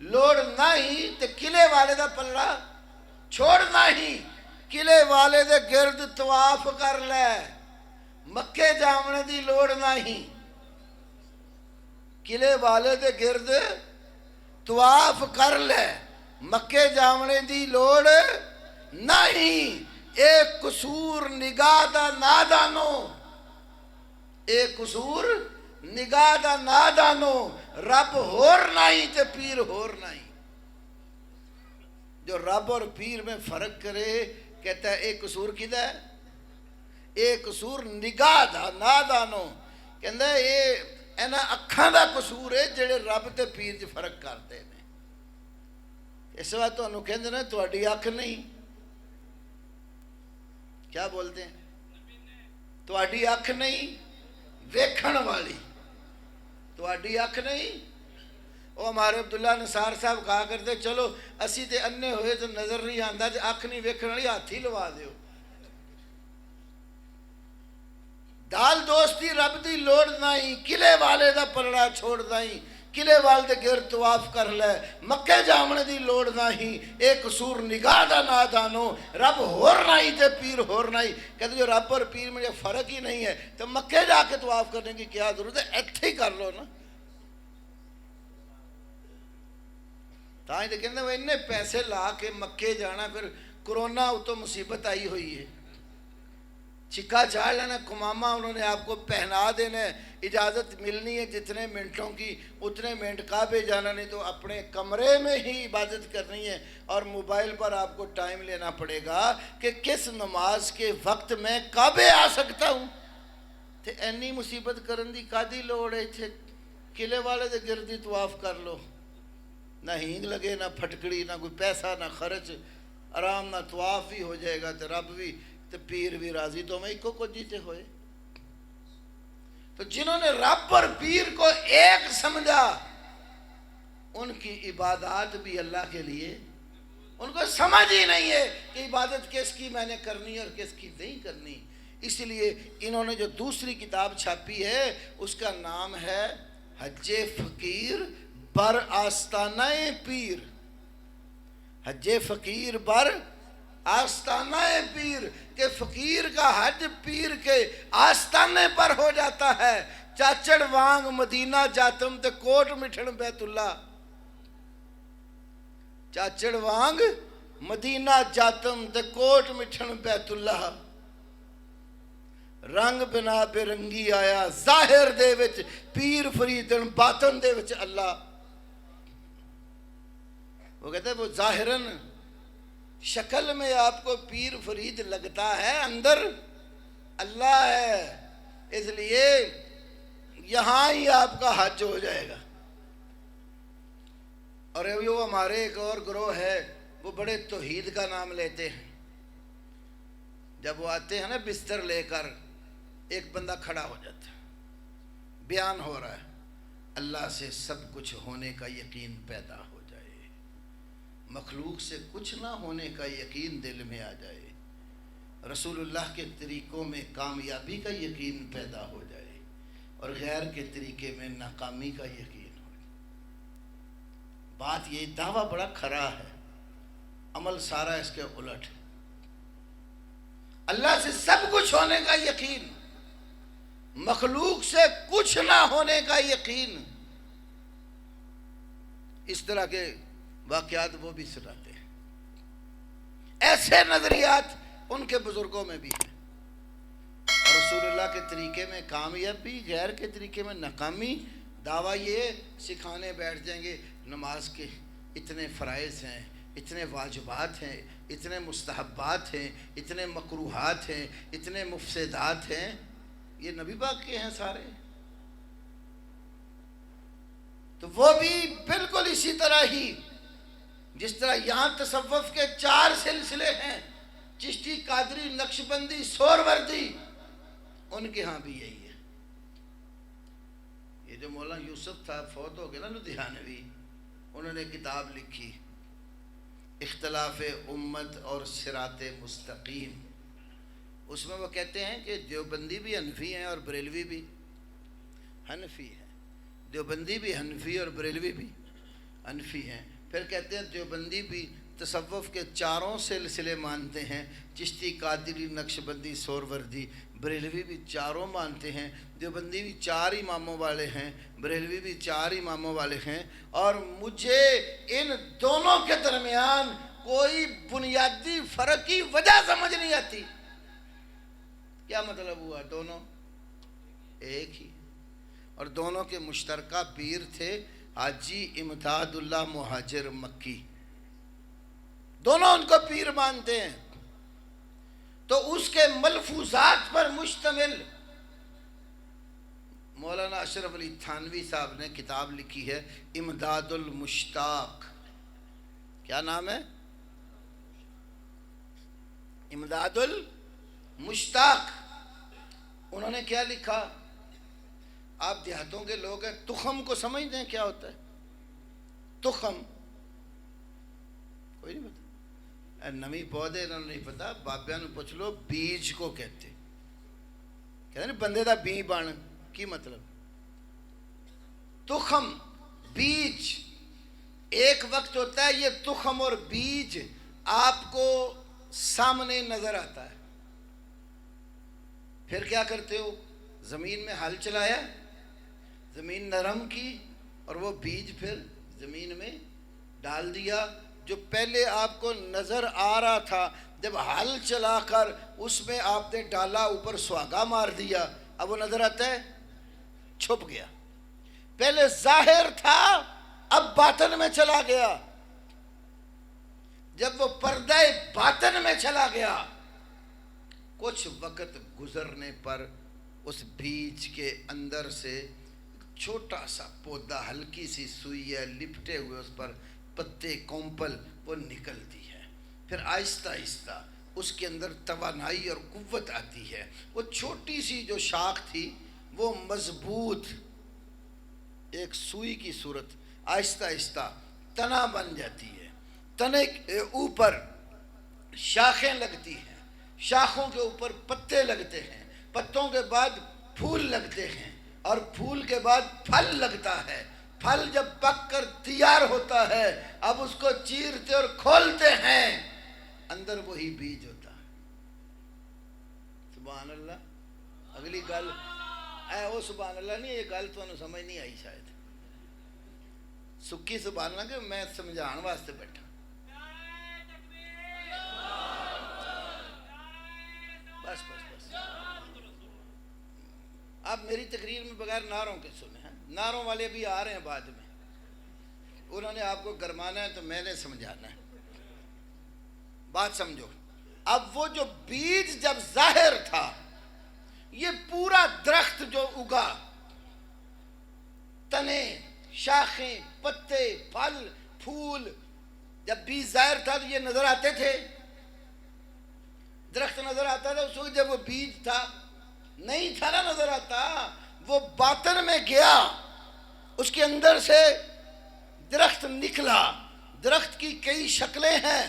S1: لوڑ نہیں تے قلعے والے دا پلڑا چھوڑ نہیں. قلعے والے دے گرد طواف کر لے، مکے جاونے دی لوڑ نہیں. قلعے والے دے گرد طواف کر لے، مکے جاونے دی لوڑ نہیں. ایک قصور نگاہ دا نادانو، ایک قصور نگاہ دا نادانو. رب ہور نہیں تے پیر ہور نہیں. جو رب اور پیر میں فرق کرے کہتا ہے ایک قصور کدھا ہے؟ ایک قصور نگاہ دا نادانو. کہتا ہے یہ اینا اکھاں دا قصور ہے جڑے رب تے پیر جو فرق کرتے ہیں. اس وقت تو انہوں کہتے ہیں تواڈی اکھ نہیں. کیا بولتے ہیں؟ تواڈی اکھ نہیں ویکھن والی. تواڈی اکھ نہیں. وہ ہمارے عبداللہ نثار صاحب کہا کرتے چلو اسی تے انے ہوئے تو نظر نہیں آندا، جے اکھ نہیں ویکھن والی ہاتھ ہی لوا دیو. دال دوستی رب دی لوڑ نہیں، قلعے والے دا پلڑا چھوڑ نہیں. قلعے والے دے گرد طواف کر لے، مکے جامنے دی لوڑ نہیں. ایک قصور نگاہ دا نادانو، رب ہور نہیں تے پیر ہور نہیں. کہتے جو رب اور پیر میں فرق ہی نہیں ہے تو مکے جا کے طواف کرنے کی کیا ضرورت ہے؟ ایتھے ہی کر لو نا. تاں تے کہندے وہ انہیں پیسے لا کے مکے جانا، پھر کرونا اتوں مصیبت آئی ہوئی ہے. چکا چاڑ لینا، کمامہ انہوں نے آپ کو پہنا دینا ہے. اجازت ملنی ہے جتنے منٹوں کی اتنے منٹ کعبے جانا، نہیں تو اپنے کمرے میں ہی عبادت کرنی ہے. اور موبائل پر آپ کو ٹائم لینا پڑے گا کہ کس نماز کے وقت میں کعبے آ سکتا ہوں. تے اینی مصیبت کرن دی کادی لوڑ ہے؟ اتھے قلعے والے دے گردی طواف کر لو، نہ ہینگ لگے، نہ پھٹکڑی، نہ کوئی پیسہ، نہ خرچ، آرام نہ طواف بھی ہو جائے گا، تے رب بھی تے پیر بھی راضی، تو میں ایک کو جیتے ہوئے۔ تو جنہوں نے رب اور پیر کو ایک سمجھا، ان کی عبادات بھی اللہ کے لیے، ان کو سمجھ ہی نہیں ہے کہ عبادت کس کی میں نے کرنی اور کس کی نہیں کرنی۔ اس لیے انہوں نے جو دوسری کتاب چھاپی ہے اس کا نام ہے حج فقیر بر آستانہ پیر۔ حج فقیر بر آستانہ پیر، کہ فقیر کا حج پیر کے آستانے پر ہو جاتا ہے۔ چاچڑ وانگ مدینہ جاتم تے کوٹ مٹھن بیت اللہ، چاچڑ وانگ مدینہ جاتم تے کوٹ مٹھن بیت اللہ، رنگ بنا بے رنگی آیا، ظاہر دے وچ پیر فریدن، باطن دے وچ اللہ۔ وہ کہتے ہیں وہ ظاہراً شکل میں آپ کو پیر فرید لگتا ہے، اندر اللہ ہے، اس لیے یہاں ہی آپ کا حج ہو جائے گا۔ اور وہ ہمارے ایک اور گروہ ہے، وہ بڑے توحید کا نام لیتے ہیں۔ جب وہ آتے ہیں نا بستر لے کر، ایک بندہ کھڑا ہو جاتا ہے، بیان ہو رہا ہے، اللہ سے سب کچھ ہونے کا یقین پیدا ہو جائے، مخلوق سے کچھ نہ ہونے کا یقین دل میں آ جائے، رسول اللہ کے طریقوں میں کامیابی کا یقین پیدا ہو جائے، اور غیر کے طریقے میں ناکامی کا یقین ہو جائے۔ بات یہ دعویٰ بڑا کھرا ہے، عمل سارا اس کے الٹ ہے۔ اللہ سے سب کچھ ہونے کا یقین، مخلوق سے کچھ نہ ہونے کا یقین، اس طرح کے واقعات وہ بھی سناتے ہیں۔ ایسے نظریات ان کے بزرگوں میں بھی ہیں، اور رسول اللہ کے طریقے میں کامیابی، غیر کے طریقے میں ناکامی۔ دعویٰ یہ سکھانے بیٹھ جائیں گے نماز کے اتنے فرائض ہیں، اتنے واجبات ہیں، اتنے مستحبات ہیں، اتنے مکروہات ہیں، اتنے مفسدات ہیں، یہ نبی پاک کے ہیں سارے۔ تو وہ بھی بالکل اسی طرح ہی، جس طرح یہاں تصوف کے 4 سلسلے ہیں، چشتی، قادری، نقشبندی، سہروردی، ان کے ہاں بھی یہی ہے۔ یہ جو مولانا یوسف تھا، فوت ہو گیا نا لدھیانوی، انہوں نے کتاب لکھی اختلاف امت اور صراط مستقیم۔ اس میں وہ کہتے ہیں کہ دیوبندی بھی حنفی ہیں اور بریلوی بھی حنفی ہیں، دیوبندی بھی حنفی اور بریلوی بھی حنفی ہیں۔ پھر کہتے ہیں دیوبندی بھی تصوف کے 4 سلسلے مانتے ہیں، چشتی، قادری، نقشبندی، سہروردی۔ بریلوی بھی 4 مانتے ہیں، دیوبندی بھی 4 اماموں والے ہیں، بریلوی بھی 4 اماموں والے ہیں۔ اور مجھے ان دونوں کے درمیان کوئی بنیادی فرق کی وجہ سمجھ نہیں آتی۔ کیا مطلب ہوا؟ دونوں ایک ہی، اور دونوں کے مشترکہ پیر تھے حاجی امداد اللہ مہاجر مکی، دونوں ان کو پیر مانتے ہیں۔ تو اس کے ملفوظات پر مشتمل مولانا اشرف علی تھانوی صاحب نے کتاب لکھی ہے امداد المشتاق۔ کیا نام ہے؟ امداد المشتاق۔ انہوں نے کیا لکھا؟ آپ دیہاتوں کے لوگ ہیں، تخم کو سمجھتے ہیں کیا ہوتا ہے؟ تخم کوئی نہیں پتا؟ نمی پودے انہوں نے نہیں پتا، بابیاں نو پوچھ لو، بیج کو کہتے ہیں نا، بندے دا بی بن کی مطلب؟ تخم، بیج۔ ایک وقت ہوتا ہے یہ تخم اور بیج آپ کو سامنے نظر آتا ہے، پھر کیا کرتے ہو؟ زمین میں ہل چلایا، زمین نرم کی، اور وہ بیج پھر زمین میں ڈال دیا۔ جو پہلے آپ کو نظر آ رہا تھا، جب ہل چلا کر اس میں آپ نے ڈالا، اوپر سہاگا مار دیا، اب وہ نظر آتا ہے، چھپ گیا۔ پہلے ظاہر تھا، اب باطن میں چلا گیا۔ جب وہ پردہ باطن میں چلا گیا، کچھ وقت گزرنے پر اس بیج کے اندر سے چھوٹا سا پودا، ہلکی سی سوئی ہے، لپٹے ہوئے اس پر پتے کومپل، وہ نکلتی ہے. پھر آہستہ آہستہ اس کے اندر توانائی اور قوت آتی ہے. وہ چھوٹی سی جو شاخ تھی وہ مضبوط ایک سوئی کی صورت آہستہ آہستہ تنا بن جاتی ہے. تنے کے اوپر شاخیں لگتی ہیں، شاخوں کے اوپر پتے لگتے ہیں، پتوں کے بعد پھول لگتے ہیں، اور پھول کے بعد پھل لگتا ہے. پھل جب پک کر تیار ہوتا ہے اب اس کو چیرتے اور کھولتے ہیں، اندر وہی بیج ہوتا ہے. سبحان اللہ. اگلی گل وہ سبحان اللہ نہیں، یہ گل تو سمجھ نہیں آئی شاید. سکی سبحان اللہ کہ میں سمجھان واسطے بیٹھا. بس بس بس اب میری تقریر میں بغیر نعروں کے سنے ہیں. نعروں والے بھی آ رہے ہیں بعد میں، انہوں نے آپ کو گرمانا ہے تو میں نے سمجھانا ہے. بات سمجھو. اب وہ جو بیج جب ظاہر تھا، یہ پورا درخت جو اگا، تنے، شاخیں، پتے، پھل، پھول، جب بیج ظاہر تھا تو یہ نظر آتے تھے. درخت نظر آتا تھا اس وقت جب وہ بیج تھا؟ نہیں تھا نا نظر آتا. وہ باطن میں گیا، اس کے اندر سے درخت نکلا. درخت کی کئی شکلیں ہیں،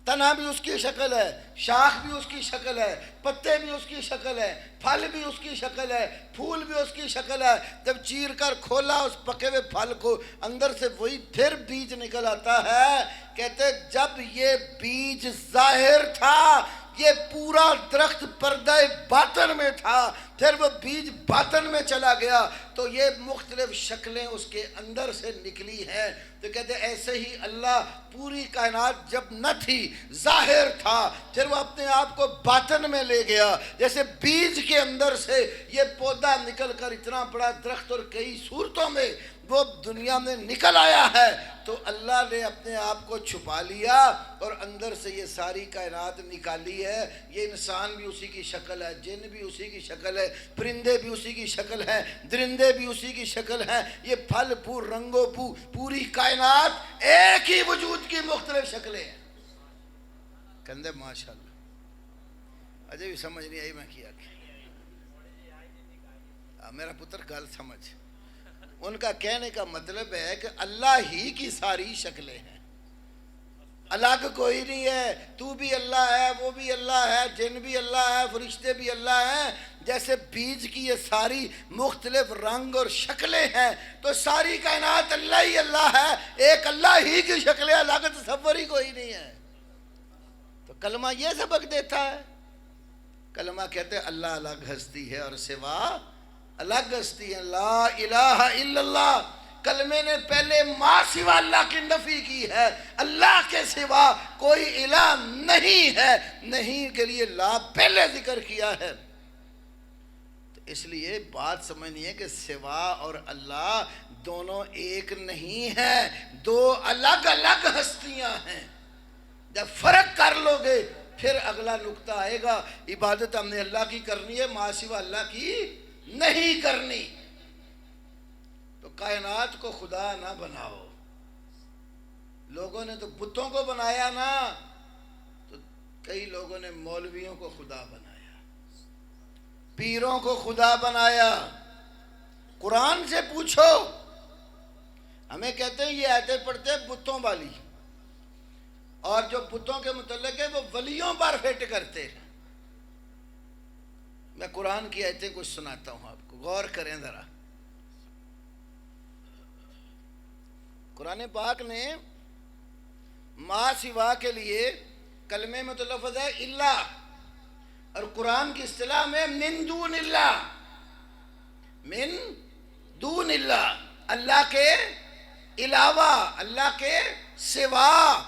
S1: تنا بھی اس کی شکل ہے، شاخ بھی اس کی شکل ہے، پتے بھی اس کی شکل ہے، پھل بھی اس کی شکل ہے، پھول بھی اس کی شکل ہے. جب چیر کر کھولا اس پکے ہوئے پھل کو، اندر سے وہی پھر بیج نکل آتا ہے. کہتے جب یہ بیج ظاہر تھا، یہ پورا درخت پردہ باطن میں تھا، پھر وہ بیج باطن میں چلا گیا تو یہ مختلف شکلیں اس کے اندر سے نکلی ہیں. تو کہتے ایسے ہی اللہ پوری کائنات جب نہ تھی، ظاہر تھا، پھر وہ اپنے آپ کو باطن میں لے گیا. جیسے بیج کے اندر سے یہ پودا نکل کر اتنا بڑا درخت اور کئی صورتوں میں وہ دنیا میں نکل آیا ہے، تو اللہ نے اپنے آپ کو چھپا لیا اور اندر سے یہ ساری کائنات نکالی ہے. یہ انسان بھی اسی کی شکل ہے، جن بھی اسی کی شکل ہے، پرندے بھی اسی کی شکل ہے، درندے بھی اسی کی شکل ہیں. یہ پھل پھول، رنگ و بو، پوری کائنات ایک ہی وجود کی مختلف شکلیں ہیں. کندے ماشاءاللہ اجے بھی سمجھ نہیں آئی میں کیا کہ میرا پتر گل سمجھ. ان کا کہنے کا مطلب ہے کہ اللہ ہی کی ساری شکلیں ہیں، الگ کوئی نہیں ہے. تو بھی اللہ ہے، وہ بھی اللہ ہے، جن بھی اللہ ہے، فرشتے بھی اللہ ہیں. جیسے بیج کی یہ ساری مختلف رنگ اور شکلیں ہیں تو ساری کائنات اللہ ہی اللہ ہے. ایک اللہ ہی کی شکلیں، الگ تصور ہی کوئی نہیں ہے. تو کلمہ یہ سبق دیتا ہے. کلمہ کہتے ہیں اللہ الگ ہستی ہے اور سوا الگ ہستی ہے. لا الہ الا اللہ. کلمے نے پہلے ما سوا اللہ کی نفی کی ہے. اللہ کے سوا کوئی الہ نہیں ہے، نہیں کے لیے لا پہلے ذکر کیا ہے. تو اس لیے بات سمجھنی ہے کہ سوا اور اللہ دونوں ایک نہیں ہیں، دو الگ الگ ہستیاں ہیں. جب فرق کر لو گے پھر اگلا نقطہ آئے گا، عبادت ہم نے اللہ کی کرنی ہے، ما سوا اللہ کی نہیں کرنی. تو کائنات کو خدا نہ بناؤ. لوگوں نے تو بتوں کو بنایا نا، تو کئی لوگوں نے مولویوں کو خدا بنایا، پیروں کو خدا بنایا. قرآن سے پوچھو. ہمیں کہتے ہیں یہ آیتیں پڑھتے ہیں بتوں والی، اور جو بتوں کے متعلق ہے وہ ولیوں پر فٹ کرتے ہیں. میں قرآن کی آیتیں کچھ سناتا ہوں آپ کو، غور کریں ذرا. قرآن پاک نے ما سوا کے لیے کلمے میں تو لفظ ہے اللہ، اور قرآن کی اصطلاح میں من دون اللہ. من دون اللہ، اللہ کے علاوہ، اللہ کے سوا.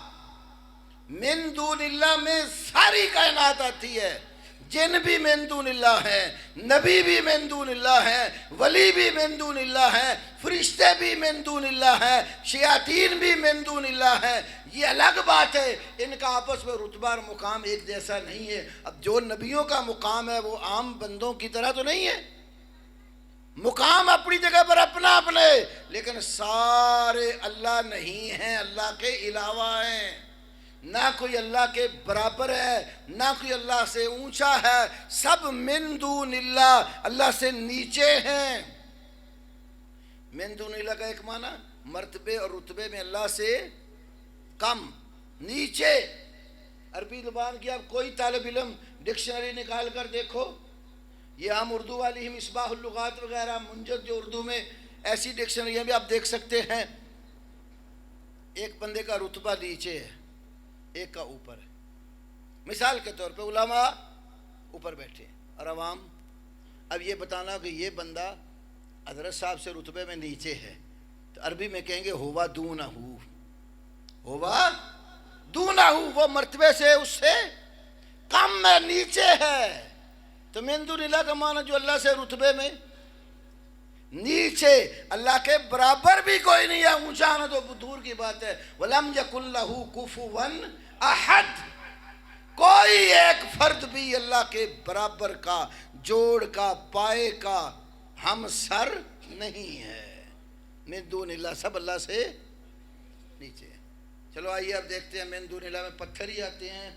S1: من دون اللہ میں ساری کائنات آتی ہے. جن بھی من دون اللہ ہیں، نبی بھی من دون اللہ ہیں، ولی بھی من دون اللہ ہیں، فرشتے بھی من دون اللہ ہیں، شیاطین بھی من دون اللہ ہیں، یہ الگ بات ہے، ان کا آپس میں رتبہ اور مقام ایک جیسا نہیں ہے۔ اب جو نبیوں کا مقام ہے وہ عام بندوں کی طرح تو نہیں ہے، مقام اپنی جگہ پر اپنا اپنے، لیکن سارے اللہ نہیں ہیں، اللہ کے علاوہ ہیں، نہ کوئی اللہ کے برابر ہے، نہ کوئی اللہ سے اونچا ہے، سب من دون اللہ، اللہ سے نیچے ہیں۔ من دون اللہ کا ایک معنی مرتبے اور رتبے میں اللہ سے کم، نیچے۔ عربی زبان کی آپ کوئی طالب علم ڈکشنری نکال کر دیکھو، یہ عام اردو والی ہی مصباح اللغات وغیرہ منجد جو اردو میں ایسی ڈکشنریاں بھی آپ دیکھ سکتے ہیں، ایک بندے کا رتبہ نیچے ہے، ایک کا اوپر ہے۔ مثال کے طور پہ علماء اوپر بیٹھے اور عوام، اب یہ بتانا کہ یہ بندہ حضرت صاحب سے رتبے میں نیچے ہے تو عربی میں کہیں گے ہوا دونہ، ہوا دونہ، وہ مرتبے سے اس سے کم میں نیچے ہے۔ تو من دون اللہ کا معنی جو اللہ سے رتبے میں نیچے، اللہ کے برابر بھی کوئی نہیں ہے، اونچا نہ تو دور کی بات ہے۔ وَلَمْ يَكُنْ لَهُ كُفُوًا أَحَدٌ، کوئی ایک فرد بھی اللہ کے برابر کا، جوڑ کا، پائے کا ہم سر نہیں ہے۔ من دون اللہ، سب اللہ سے نیچے۔ چلو آئیے اب دیکھتے ہیں، من دون اللہ میں پتھر ہی آتے ہیں،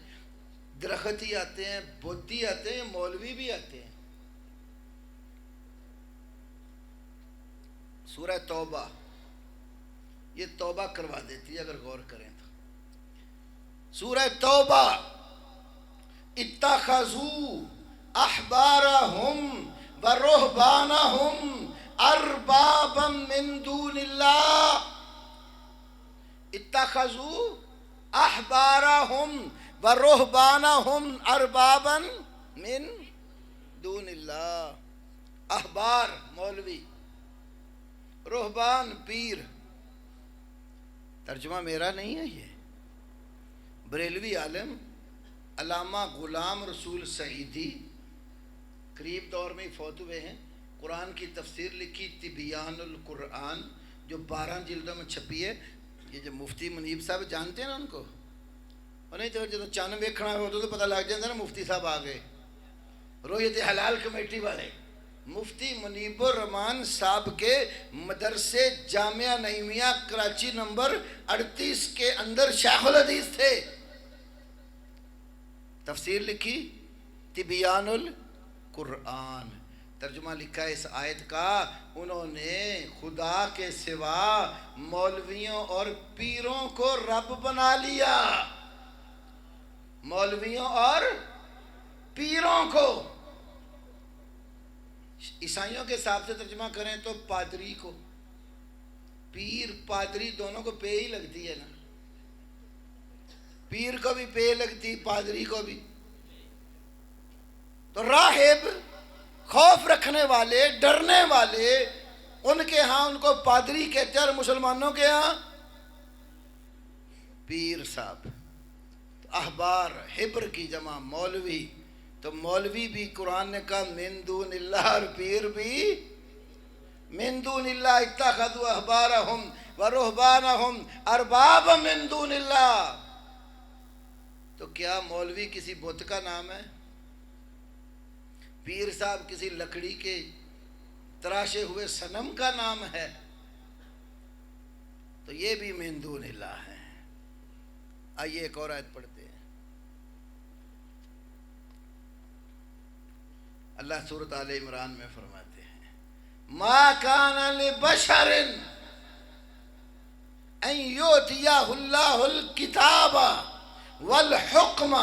S1: درخت ہی آتے ہیں، بت ہی آتے ہیں، مولوی بھی آتے ہیں۔ سورہ توبہ یہ توبہ کروا دیتی ہے اگر غور کریں تو۔ سورہ توبہ، اتخذوا احبارہم ورہبانہم اربابا من دون اللہ، اتخذوا احبارہم ورہبانہم اربابا من دون اللہ۔ احبار مولوی، رہبان پیر، ترجمہ میرا نہیں ہے، یہ بریلوی عالم علامہ غلام رسول سعیدی قریب دور میں ہی فوت ہوئے ہیں، قرآن کی تفسیر لکھی تبیان القرآن جو 12 جلدوں میں چھپی ہے۔ یہ جو مفتی منیب صاحب جانتے ہیں نا ان کو، اور نہیں تو جب چن ویکھنا ہو تو پتہ لگ جاتا نا مفتی صاحب آ گئے، رویت حلال کمیٹی والے۔ مفتی منیب الرحمان صاحب کے مدرسے جامعہ نعیمیہ کراچی نمبر 38 کے اندر شیخ الحدیث تھے۔ تفسیر لکھی تبیان القرآن، ترجمہ لکھا ہے اس آیت کا، انہوں نے خدا کے سوا مولویوں اور پیروں کو رب بنا لیا، مولویوں اور پیروں کو۔ عیسائیوں کے حساب سے ترجمہ کریں تو پادری کو، پیر پادری دونوں کو پے ہی لگتی ہے نا، پیر کو بھی پے لگتی، پادری کو بھی۔ تو راہب خوف رکھنے والے، ڈرنے والے، ان کے ہاں ان کو پادری کہتے ہیں، اور مسلمانوں کے ہاں پیر صاحب۔ احبار حبر کی جمع مولوی، تو مولوی بھی قرآن نے کہا من دون اللہ، اور پیر بھی من دون اللہ۔ اتخذوا احبارہم ورہبانہم اربابا من دون اللہ۔ تو کیا مولوی کسی بت کا نام ہے؟ پیر صاحب کسی لکڑی کے تراشے ہوئے صنم کا نام ہے؟ تو یہ بھی من دون اللہ ہے۔ آئیے ایک اور آیت پڑھتے ہیں۔ اللہ سورۃ آل عمران میں فرماتے ہیں ما کان لبشر ان یؤتیہ اللہ الکتاب والحکم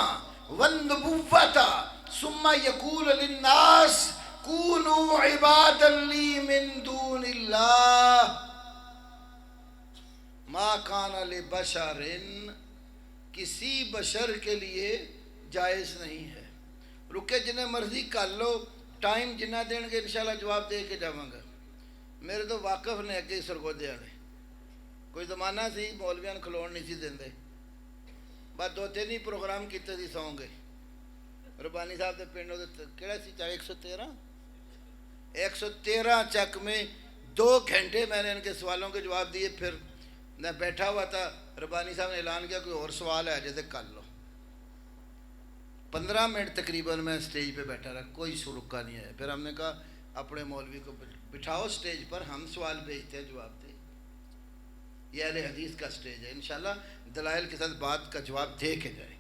S1: والنبوۃ ثم یقول للناس کونوا عبادا لی من دون اللہ۔ ما کان لبشر، کسی بشر کے لیے جائز نہیں ہے۔ رکے جنہیں مرضی کر لو، ٹائم جنہ دیں گے انشاءاللہ جواب دے کے جاؤں گا۔ میرے تو واقف نے اگے سرگودے والے، کوئی زمانہ سی مولویاں کھلوڑ نہیں سی دیں، بس 2-3 ہی پروگرام کیتے سی سو گئے، ربانی صاحب دے پنڈ کہڑا سی 113 چک میں 2 گھنٹے میں نے ان کے سوالوں کے جواب دیے. پھر میں بیٹھا ہوا تھا, ربانی صاحب نے اعلان کیا کوئی اور سوال ہے جیسے کر لو. 15 منٹ تقریباً میں سٹیج پہ بیٹھا رہا, کوئی رکا نہیں آیا. پھر ہم نے کہا اپنے مولوی کو بٹھاؤ سٹیج پر, ہم سوال بھیجتے ہیں جواب دے. یہ اہل حدیث کا سٹیج ہے, انشاءاللہ دلائل کے ساتھ بات کا جواب دے کے جائیں گے.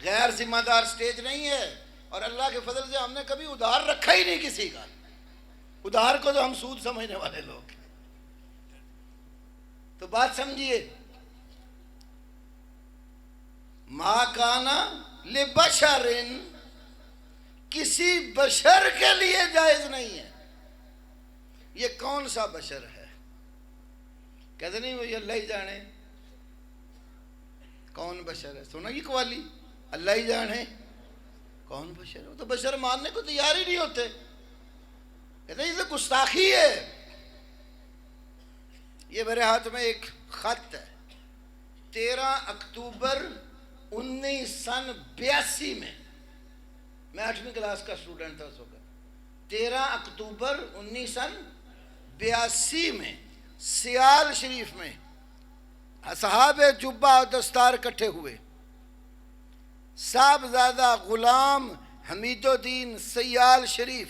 S1: غیر ذمہ دار سٹیج نہیں ہے. اور اللہ کے فضل سے ہم نے کبھی ادھار رکھا ہی نہیں کسی کا. ادھار کو تو ہم سود سمجھنے والے لوگ ہیں. تو بات سمجھیے, ما کانا لبشر, کسی بشر کے لیے جائز نہیں ہے. یہ کون سا بشر ہے؟ کہتے نہیں وہ اللہ ہی جانے کون بشر ہے. سنا یہ قوالی, اللہ ہی جانے کون بشر ہے. وہ تو بشر ماننے کو تیار ہی نہیں ہوتے. کہتے ہیں یہ تو گستاخی ہے. یہ میرے ہاتھ میں ایک خط ہے, 13 اکتوبر 1982 میں 8ویں کلاس کا اسٹوڈنٹ تھا اس وقت. 13 اکتوبر 1982 میں سیال شریف میں اصحاب جبہ و دستار اکٹھے ہوئے. صاحبزادہ غلام حمید الدین سیال شریف,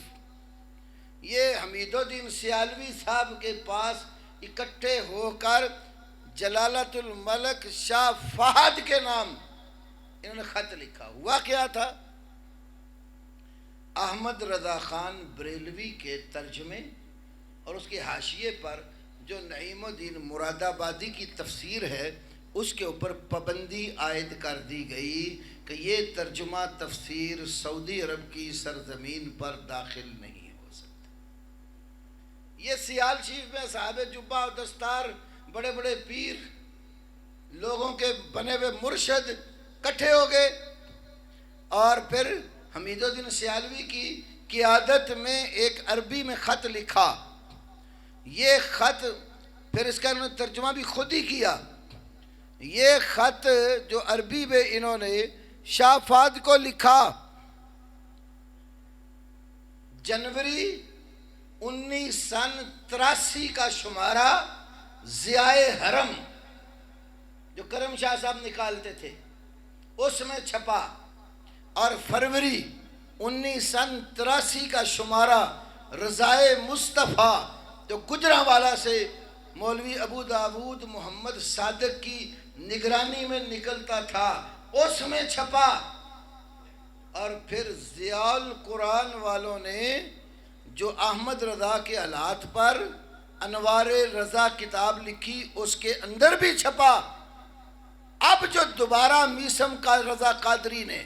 S1: یہ حمید الدین سیالوی صاحب کے پاس اکٹھے ہو کر جلالت الملک شاہ فہد کے نام انہوں نے خط لکھا. ہوا کیا تھا, احمد رضا خان بریلوی کے ترجمے اور اس کے حاشیے پر جو نعیم الدین مراد آبادی کی تفسیر ہے اس کے اوپر پابندی عائد کر دی گئی کہ یہ ترجمہ تفسیر سعودی عرب کی سرزمین پر داخل نہیں ہو سکتا. یہ سیال شریف میں صاحب جبہ و دستار, بڑے بڑے پیر, لوگوں کے بنے ہوئے مرشد اکٹھے ہو گئے اور پھر حمید الدین سیالوی کی قیادت میں ایک عربی میں خط لکھا. یہ خط پھر اس کا انہوں نے ترجمہ بھی خود ہی کیا. یہ خط جو عربی میں انہوں نے شاہ فہد کو لکھا جنوری 1983 کا شمارہ ضیاء حرم جو کرم شاہ صاحب نکالتے تھے اس میں چھپا, اور فروری 1983 کا شمارہ رضائے مصطفیٰ جو گجرانوالہ سے مولوی ابو داود محمد صادق کی نگرانی میں نکلتا تھا اس میں چھپا. اور پھر ضیاء القرآن والوں نے جو احمد رضا کے حالات پر انوار رضا کتاب لکھی اس کے اندر بھی چھپا. اب جو دوبارہ میسم کا رضا قادری نے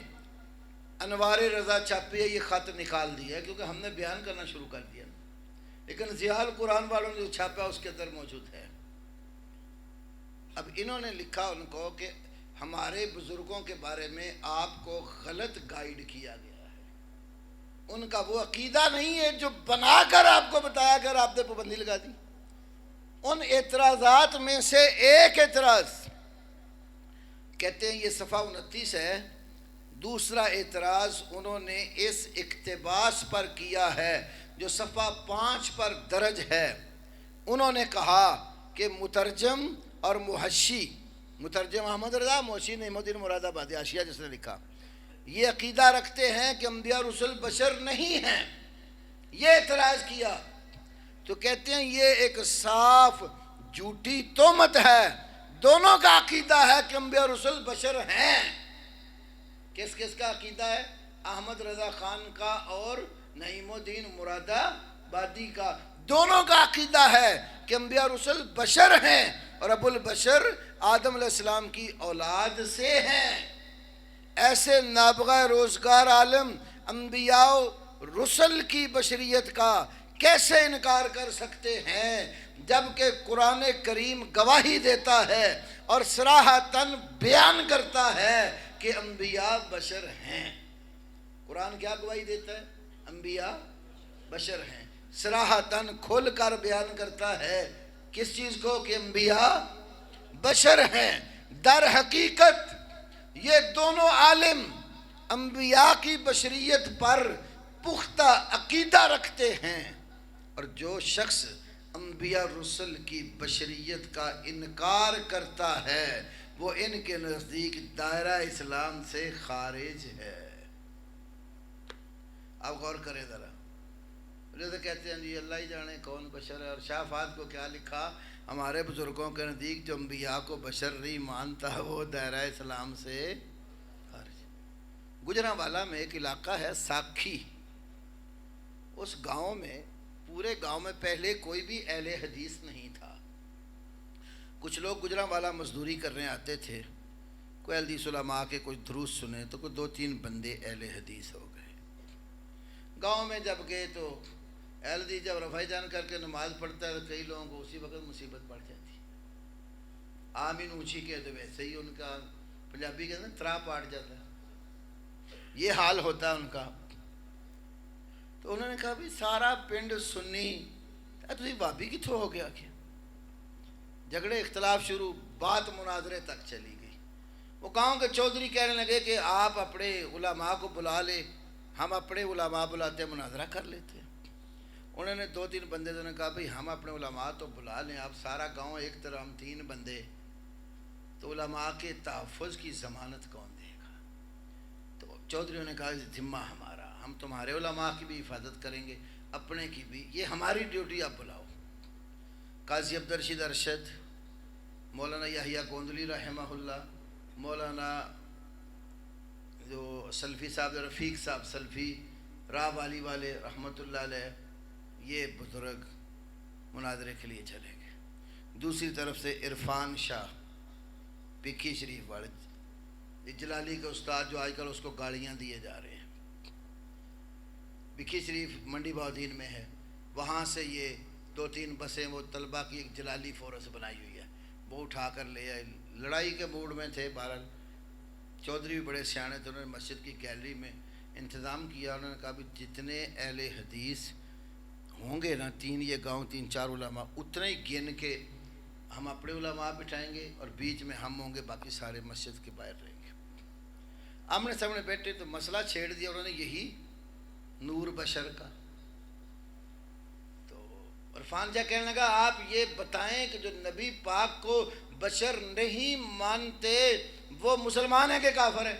S1: انوار رضا چھاپی ہے, یہ خط نکال دیا ہے کیونکہ ہم نے بیان کرنا شروع کر دیا, لیکن ضیاء القرآن والوں نے جو چھاپا اس کے اندر موجود ہے. اب انہوں نے لکھا ان کو کہ ہمارے بزرگوں کے بارے میں آپ کو غلط گائیڈ کیا گیا ہے. ان کا وہ عقیدہ نہیں ہے جو بنا کر آپ کو بتایا کر آپ نے پابندی لگا دی. ان اعتراضات میں سے ایک اعتراض کہتے ہیں یہ صفحہ 29 ہے. دوسرا اعتراض انہوں نے اس اقتباس پر کیا ہے جو صفحہ 5 پر درج ہے. انہوں نے کہا کہ مترجم اور محشی, مترجم احمد رضا, محشی نعیم الدین مراد آبادی حاشیہ جس نے لکھا, یہ عقیدہ رکھتے ہیں کہ انبیاء رسول بشر نہیں ہیں. یہ اعتراض کیا تو کہتے ہیں یہ ایک صاف جھوٹی تہمت ہے. دونوں کا عقیدہ ہے کہ انبیاء رسول بشر ہیں. کس کس کا عقیدہ ہے؟ احمد رضا خان کا اور نعیم الدین مراد آبادی کا. دونوں کا عقیدہ ہے کہ انبیاء رسول بشر ہیں اور ابو البشر آدم علیہ السلام کی اولاد سے ہیں. ایسے نابغہ روزگار عالم انبیاء رسل کی بشریت کا کیسے انکار کر سکتے ہیں جبکہ قرآن کریم گواہی دیتا ہے اور صراحتاً بیان کرتا ہے کہ انبیاء بشر ہیں. قرآن کیا گواہی دیتا ہے؟ انبیاء بشر ہیں. صراحتاً کھل کر بیان کرتا ہے کس چیز کو؟ کہ انبیاء بشر ہیں. در حقیقت یہ دونوں عالم انبیاء کی بشریت پر پختہ عقیدہ رکھتے ہیں، اور جو شخص انبیاء رسل کی بشریت کا انکار کرتا ہے وہ ان کے نزدیک دائرہ اسلام سے خارج ہے۔ آپ غور کریں ذرا، جیسے کہتے ہیں جی اللہ ہی جانے کون بشر ہے، اور شاہ فات کو کیا لکھا، ہمارے بزرگوں کے نزدیک جو انبیاء کو بشر نہیں مانتا وہ دائرہ اسلام سے خارج۔ گجرانوالہ میں ایک علاقہ ہے ساکھی، اس گاؤں میں پورے گاؤں میں پہلے کوئی بھی اہل حدیث نہیں تھا۔ کچھ لوگ گجرانوالہ مزدوری کرنے آتے تھے، کوئی حدیث علماء کے کچھ دروس سنے تو کوئی 2-3 بندے اہل حدیث ہو گئے۔ گاؤں میں جب گئے تو اہل حدیث جب رفع جان کر کے نماز پڑھتا ہے تو کئی لوگوں کو اسی وقت مصیبت پڑ جاتی، آمین اونچی کے تو ویسے ہی ان کا پنجابی کہتے ہیں ترا پاٹ جاتا ہے، یہ حال ہوتا ہے ان کا۔ تو انہوں نے کہا بھی سارا پنڈ سنی تھی بھابی کتوں ہو گیا کیا، جھگڑے اختلاف شروع، بات مناظرے تک چلی گئی۔ وہ گاؤں کے چودھری کہنے لگے کہ آپ اپنے علماء کو بلا لے، ہم اپنے علماء بلاتے مناظرہ کر لیتے ہیں۔ انہوں نے 2-3 بندے نے کہا بھئی ہم اپنے علماء تو بلا لیں، آپ سارا گاؤں ایک طرح ہم 3 بندے، تو علماء کے تحفظ کی ضمانت کون دے گا؟ تو چودھریوں نے کہا ذمہ ہمارا، ہم تمہارے علماء کی بھی حفاظت کریں گے، اپنے کی بھی، یہ ہماری ڈیوٹی، آپ بلاؤ۔ قاضی عبدالرشید ارشد، مولانا یحییٰ گوندلی رحمہ اللہ، مولانا جو سلفی صاحب رفیق صاحب سلفی راہ والی والے رحمۃ اللہ علیہ، یہ بزرگ مناظرے کے لیے چلے گئے۔ دوسری طرف سے عرفان شاہ پکی شریف والے، جلالی کے استاد جو آج کل اس کو گاڑیاں دیے جا رہے ہیں، پکی شریف منڈی بہودین میں ہے، وہاں سے یہ 2-3 بسیں وہ طلبہ کی ایک جلالی فورس بنائی ہوئی ہے، وہ اٹھا کر لے آئے۔ لڑائی کے موڈ میں تھے، بہرحال چودھری بھی بڑے سیانے تھے، انہوں نے مسجد کی گیلری میں انتظام کیا، انہوں نے کہا بھی جتنے اہل حدیث ہوں گے نا، 3 یہ گاؤں 3-4 علماء، اتنے ہی گن کے ہم اپنے علماء بٹھائیں گے اور بیچ میں ہم ہوں گے، باقی سارے مسجد کے باہر رہیں گے۔ آمنے سامنے بیٹھے تو مسئلہ چھیڑ دیا انہوں نے، یہی نور بشر کا۔ تو عرفان جا کہنے لگا آپ یہ بتائیں کہ جو نبی پاک کو بشر نہیں مانتے وہ مسلمان ہیں کہ کافر ہیں؟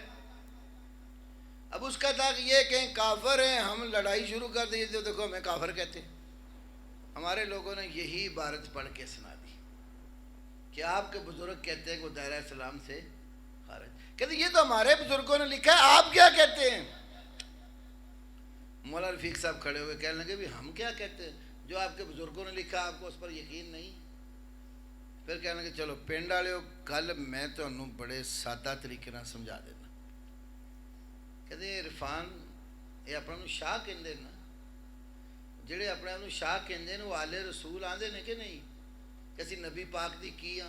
S1: اب اس کا تھا کہ یہ کہیں کافر ہیں، ہم لڑائی شروع کر دی تو دیکھو ہمیں کافر کہتے ہیں۔ ہمارے لوگوں نے یہی عبارت پڑھ کے سنا دی کہ آپ کے بزرگ کہتے ہیں کہ وہ دائرہ اسلام سے خارج، کہتے یہ تو ہمارے بزرگوں نے لکھا ہے، آپ کیا کہتے ہیں؟ مولانا رفیق صاحب کھڑے ہوئے کہنے لگے بھی ہم کیا کہتے ہیں، جو آپ کے بزرگوں نے لکھا آپ کو اس پر یقین نہیں؟ پھر کہنے لگے چلو پنڈ والے کل میں تو انہوں بڑے سادہ طریقے نہ سمجھا دینا۔ کہتے عرفان یہ اپنا شاہ کہندے نا، جڑے اپنے انہوں شاہ کہندے نا وہ آل رسول آندے نے کہ نہیں، کسی نبی پاک دی کی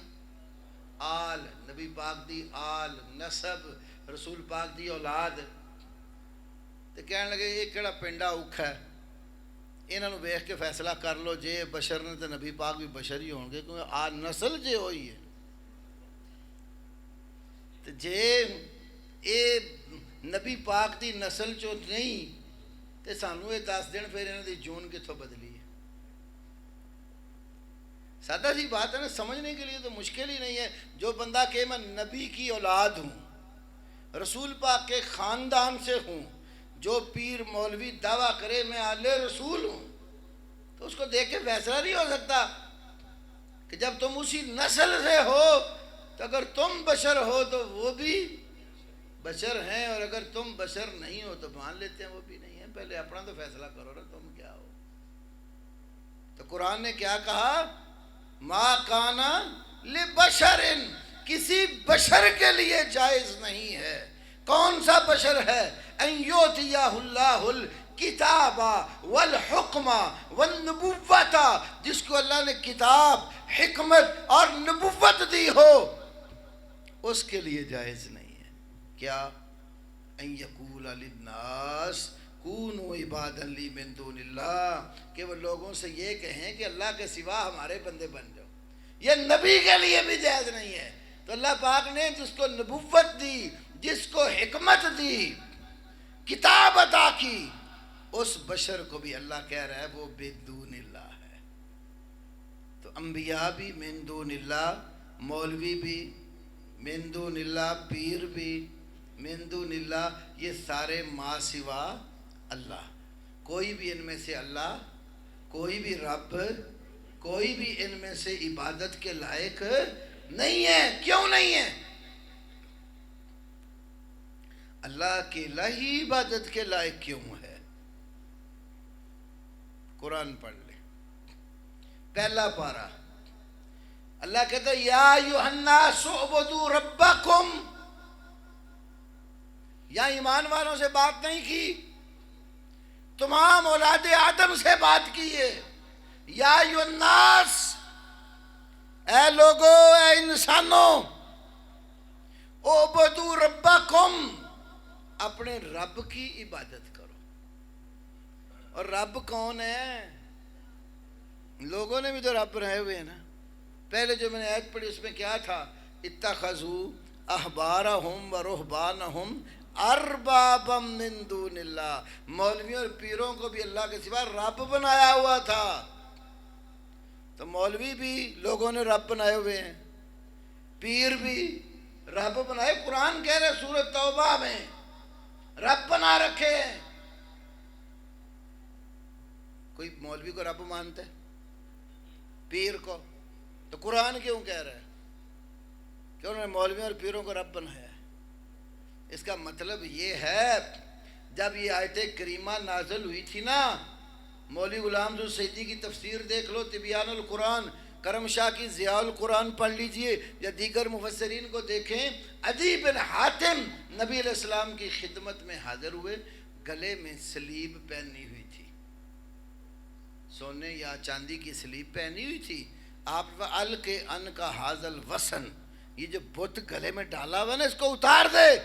S1: آل، نبی پاک دی آل نسب، رسول پاک دی اولاد۔ تو کہنے لگے یہ کہڑا پنڈا اوکھا ہے، انہوں ویخ کے فیصلہ کر لو، جے بشر نے تو نبی پاک بھی بشر ہی ہوں گے، کیونکہ آ نسل جے ہوئی ہے، تو جے اے نبی پاک دی نسل چو نہیں تو سانو یہ 10 دن پھر انہوں دی جون کتوں بدلی ہے۔ سادہ سی بات ہے نا، سمجھنے کے لیے تو مشکل ہی نہیں ہے۔ جو بندہ کہ میں نبی کی اولاد ہوں، رسول پاک کے خاندان سے ہوں، جو پیر مولوی دعویٰ کرے میں آل رسول ہوں، تو اس کو دیکھ کے فیصلہ نہیں ہو سکتا کہ جب تم اسی نسل سے ہو تو اگر تم بشر ہو تو وہ بھی بشر ہیں، اور اگر تم بشر نہیں ہو تو مان لیتے ہیں وہ بھی نہیں ہیں۔ پہلے اپنا تو فیصلہ کرو نا تم کیا ہو۔ تو قرآن نے کیا کہا، ما کانا لبشر، کسی بشر کے لیے جائز نہیں ہے۔ کون سا بشر ہے؟ ان یؤتیہ اللہ الکتاب والحکم والنبوۃ، جس کو اللہ نے کتاب، حکمت اور نبوت دی ہو، اس کے لیے جائز نہیں ہے۔ کیا؟ ان یقول للناس کونوا عبادا لی من دون اللہ، کہ وہ لوگوں سے یہ کہیں کہ اللہ کے سوا ہمارے بندے بن جاؤ، یہ نبی کے لیے بھی جائز نہیں ہے۔ تو اللہ پاک نے جس کو نبوت دی، جس کو حکمت دی، کتاب عطا کی، اس بشر کو بھی اللہ کہہ رہا ہے وہ بدون اللہ ہے۔ تو انبیاء بھی من دون اللہ، مولوی بھی من دون اللہ، پیر بھی من دون اللہ، یہ سارے ما سوا اللہ۔ کوئی بھی ان میں سے اللہ، کوئی بھی رب، کوئی بھی ان میں سے عبادت کے لائق نہیں ہے۔ کیوں نہیں ہے؟ اللہ کی الہی عبادت کے لائق کیوں ہے؟ قرآن پڑھ لیں، پہلا پارہ، اللہ کہتا ہے یا ایھا الناس اعبدوا ربکم۔ یا ایمان والوں سے بات نہیں کی، تمام اولاد آدم سے بات کی ہے۔ یا ایھا الناس، اے لوگو، اے انسانوں، اعبدوا ربکم، اپنے رب کی عبادت کرو۔ اور رب کون ہے؟ لوگوں نے بھی تو رب بنائے ہوئے ہیں نا۔ پہلے جو میں نے آیت پڑھی اس میں کیا تھا؟ اتخذوا احبارہم و رہبانہم اربابا من دون اللہ، مولویوں اور پیروں کو بھی اللہ کے سوا رب بنایا ہوا تھا۔ تو مولوی بھی لوگوں نے رب بنائے ہوئے ہیں، پیر بھی رب بنائے۔ قرآن کہہ رہے سورۃ توبہ میں رب بنا رکھے ہیں۔ کوئی مولوی کو رب مانتا ہے، پیر کو؟ تو قرآن کیوں کہہ رہا ہے کہ انہوں نے مولویوں اور پیروں کو رب بنایا ہے؟ اس کا مطلب یہ ہے، جب یہ آیت کریمہ نازل ہوئی تھی نا، مولوی غلام ذو سیدی کی تفسیر دیکھ لو، تبیان القرآن، کرم شاہ کی ضیاء القرآن پڑھ لیجئے، یا دیگر مفسرین کو دیکھیں۔ عدی بن حاتم نبی علیہ السلام کی خدمت میں حاضر ہوئے، گلے میں سلیب پہنی ہوئی تھی، سونے یا چاندی کی سلیب پہنی ہوئی تھی۔ آپ ال کے ان کا حاضل وسن، یہ جو بت گلے میں ڈالا ہوا نا، اس کو اتار دے۔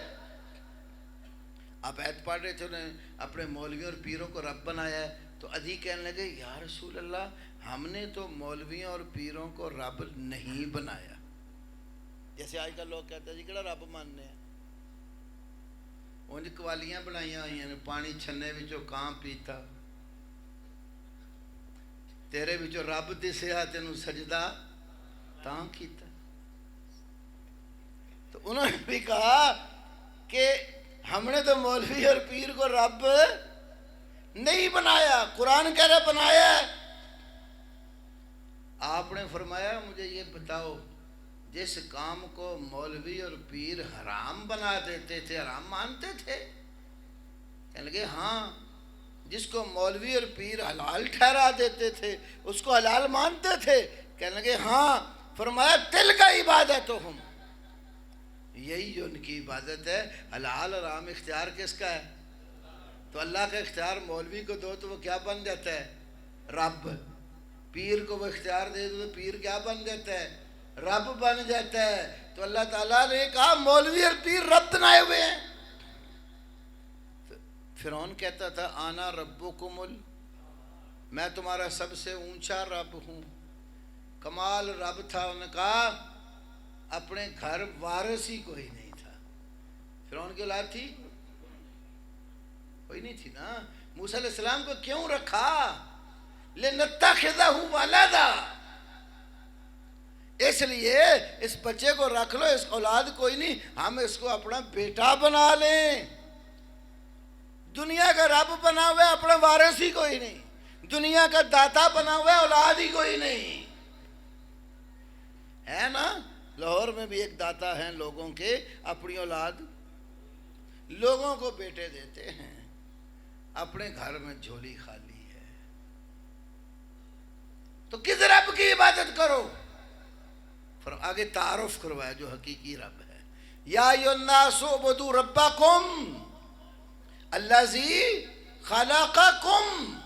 S1: آپ آیت پڑھ رہے تھے، انہوں نے اپنے مولویوں اور پیروں کو رب بنایا ہے، تو عدی کہنے لگے یا رسول اللہ، ہم نے تو مولویوں اور پیروں کو رب نہیں بنایا۔ جیسے آج کل لوگ کہتے ہیں جی کہڑا رب ماننے ہیں، انج قوالیاں بنائیاں ہوئی ہیں، پانی چھنے وچوں کان پیتا، تیرے وچوں رب دسیا تینوں سجدہ تاں کیتا۔ تو انہوں نے بھی کہا کہ ہم نے تو مولوی اور پیر کو رب نہیں بنایا، قرآن کہہ رہا بنایا ہے۔ آپ نے فرمایا مجھے یہ بتاؤ، جس کام کو مولوی اور پیر حرام بنا دیتے تھے، حرام مانتے تھے؟ کہنے لگے ہاں۔ جس کو مولوی اور پیر حلال ٹھہرا دیتے تھے، اس کو حلال مانتے تھے؟ کہنے لگے ہاں۔ فرمایا تلک عبادتہم، یہی جو ان کی عبادت ہے۔ حلال اور حرام اختیار کس کا ہے؟ تو اللہ کا اختیار مولوی کو دو تو وہ کیا بن جاتا ہے؟ رب۔ پیر کو وہ اختیار دے دو تو پیر کیا بن جاتا ہے؟ رب بن جاتا ہے۔ تو اللہ تعالیٰ نے کہا مولوی اور پیر رب بنائے ہوئے ہیں۔ فرعون کہتا تھا آنا ربکم میں تمہارا سب سے اونچا رب ہوں۔ کمال رب تھا، انہوں نے کہا اپنے گھر وارث ہی کوئی نہیں تھا۔ فرعون کی اولاد تھی؟ کوئی نہیں تھی نا۔ موسیٰ علیہ السلام کو کیوں رکھا؟ لِنَتَّخِذَهُ وَلَدًا، اس لیے اس بچے کو رکھ لو، اس اولاد کوئی نہیں، ہم اس کو اپنا بیٹا بنا لیں۔ دنیا کا رب بنا ہوا ہے، اپنا وارث ہی کوئی نہیں۔ دنیا کا داتا بنا ہوا ہے، اولاد ہی کوئی نہیں ہے نا۔ لاہور میں بھی ایک داتا ہیں لوگوں کے، اپنی اولاد لوگوں کو بیٹے دیتے ہیں، اپنے گھر میں جھولی خالی ہے۔ تو کس رب کی عبادت کرو؟ آگے تعارف کروایا جو حقیقی رب ہے۔ یا ایھا الناس اعبدوا ربکم الذی خلقکم،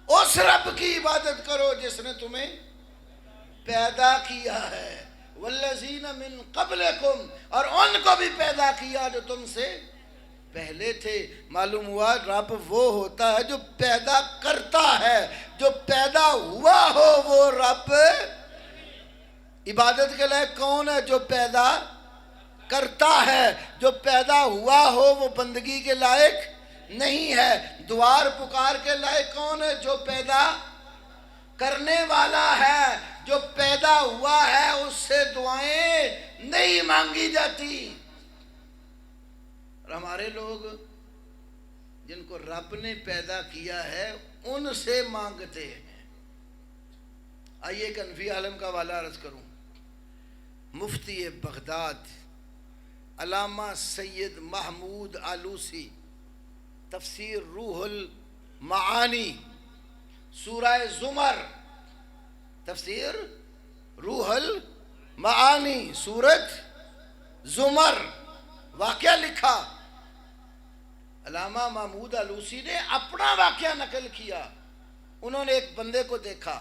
S1: اس رب کی عبادت کرو جس نے تمہیں پیدا کیا ہے، والذین من قبلکم، اور ان کو بھی پیدا کیا جو تم سے پہلے تھے۔ معلوم ہوا رب وہ ہوتا ہے جو پیدا کرتا ہے، جو پیدا ہوا ہو وہ رب۔ عبادت کے لائق کون ہے؟ جو پیدا کرتا ہے۔ جو پیدا ہوا ہو وہ بندگی کے لائق نہیں ہے۔ دوار پکار کے لائے کون ہے؟ جو پیدا کرنے والا ہے، جو پیدا ہوا ہے اس سے دعائیں نہیں مانگی جاتی۔ اور ہمارے لوگ جن کو رب نے پیدا کیا ہے ان سے مانگتے ہیں۔ آئیے ایک حنفی عالم کا حوالہ عرض کروں۔ مفتی بغداد علامہ سید محمود آلوسی، تفسیر روح المعانی، سورہ زمر، تفسیر روح المعانی، سورۃ زمر، واقعہ لکھا۔ علامہ محمود آلوسی نے اپنا واقعہ نقل کیا۔ انہوں نے ایک بندے کو دیکھا،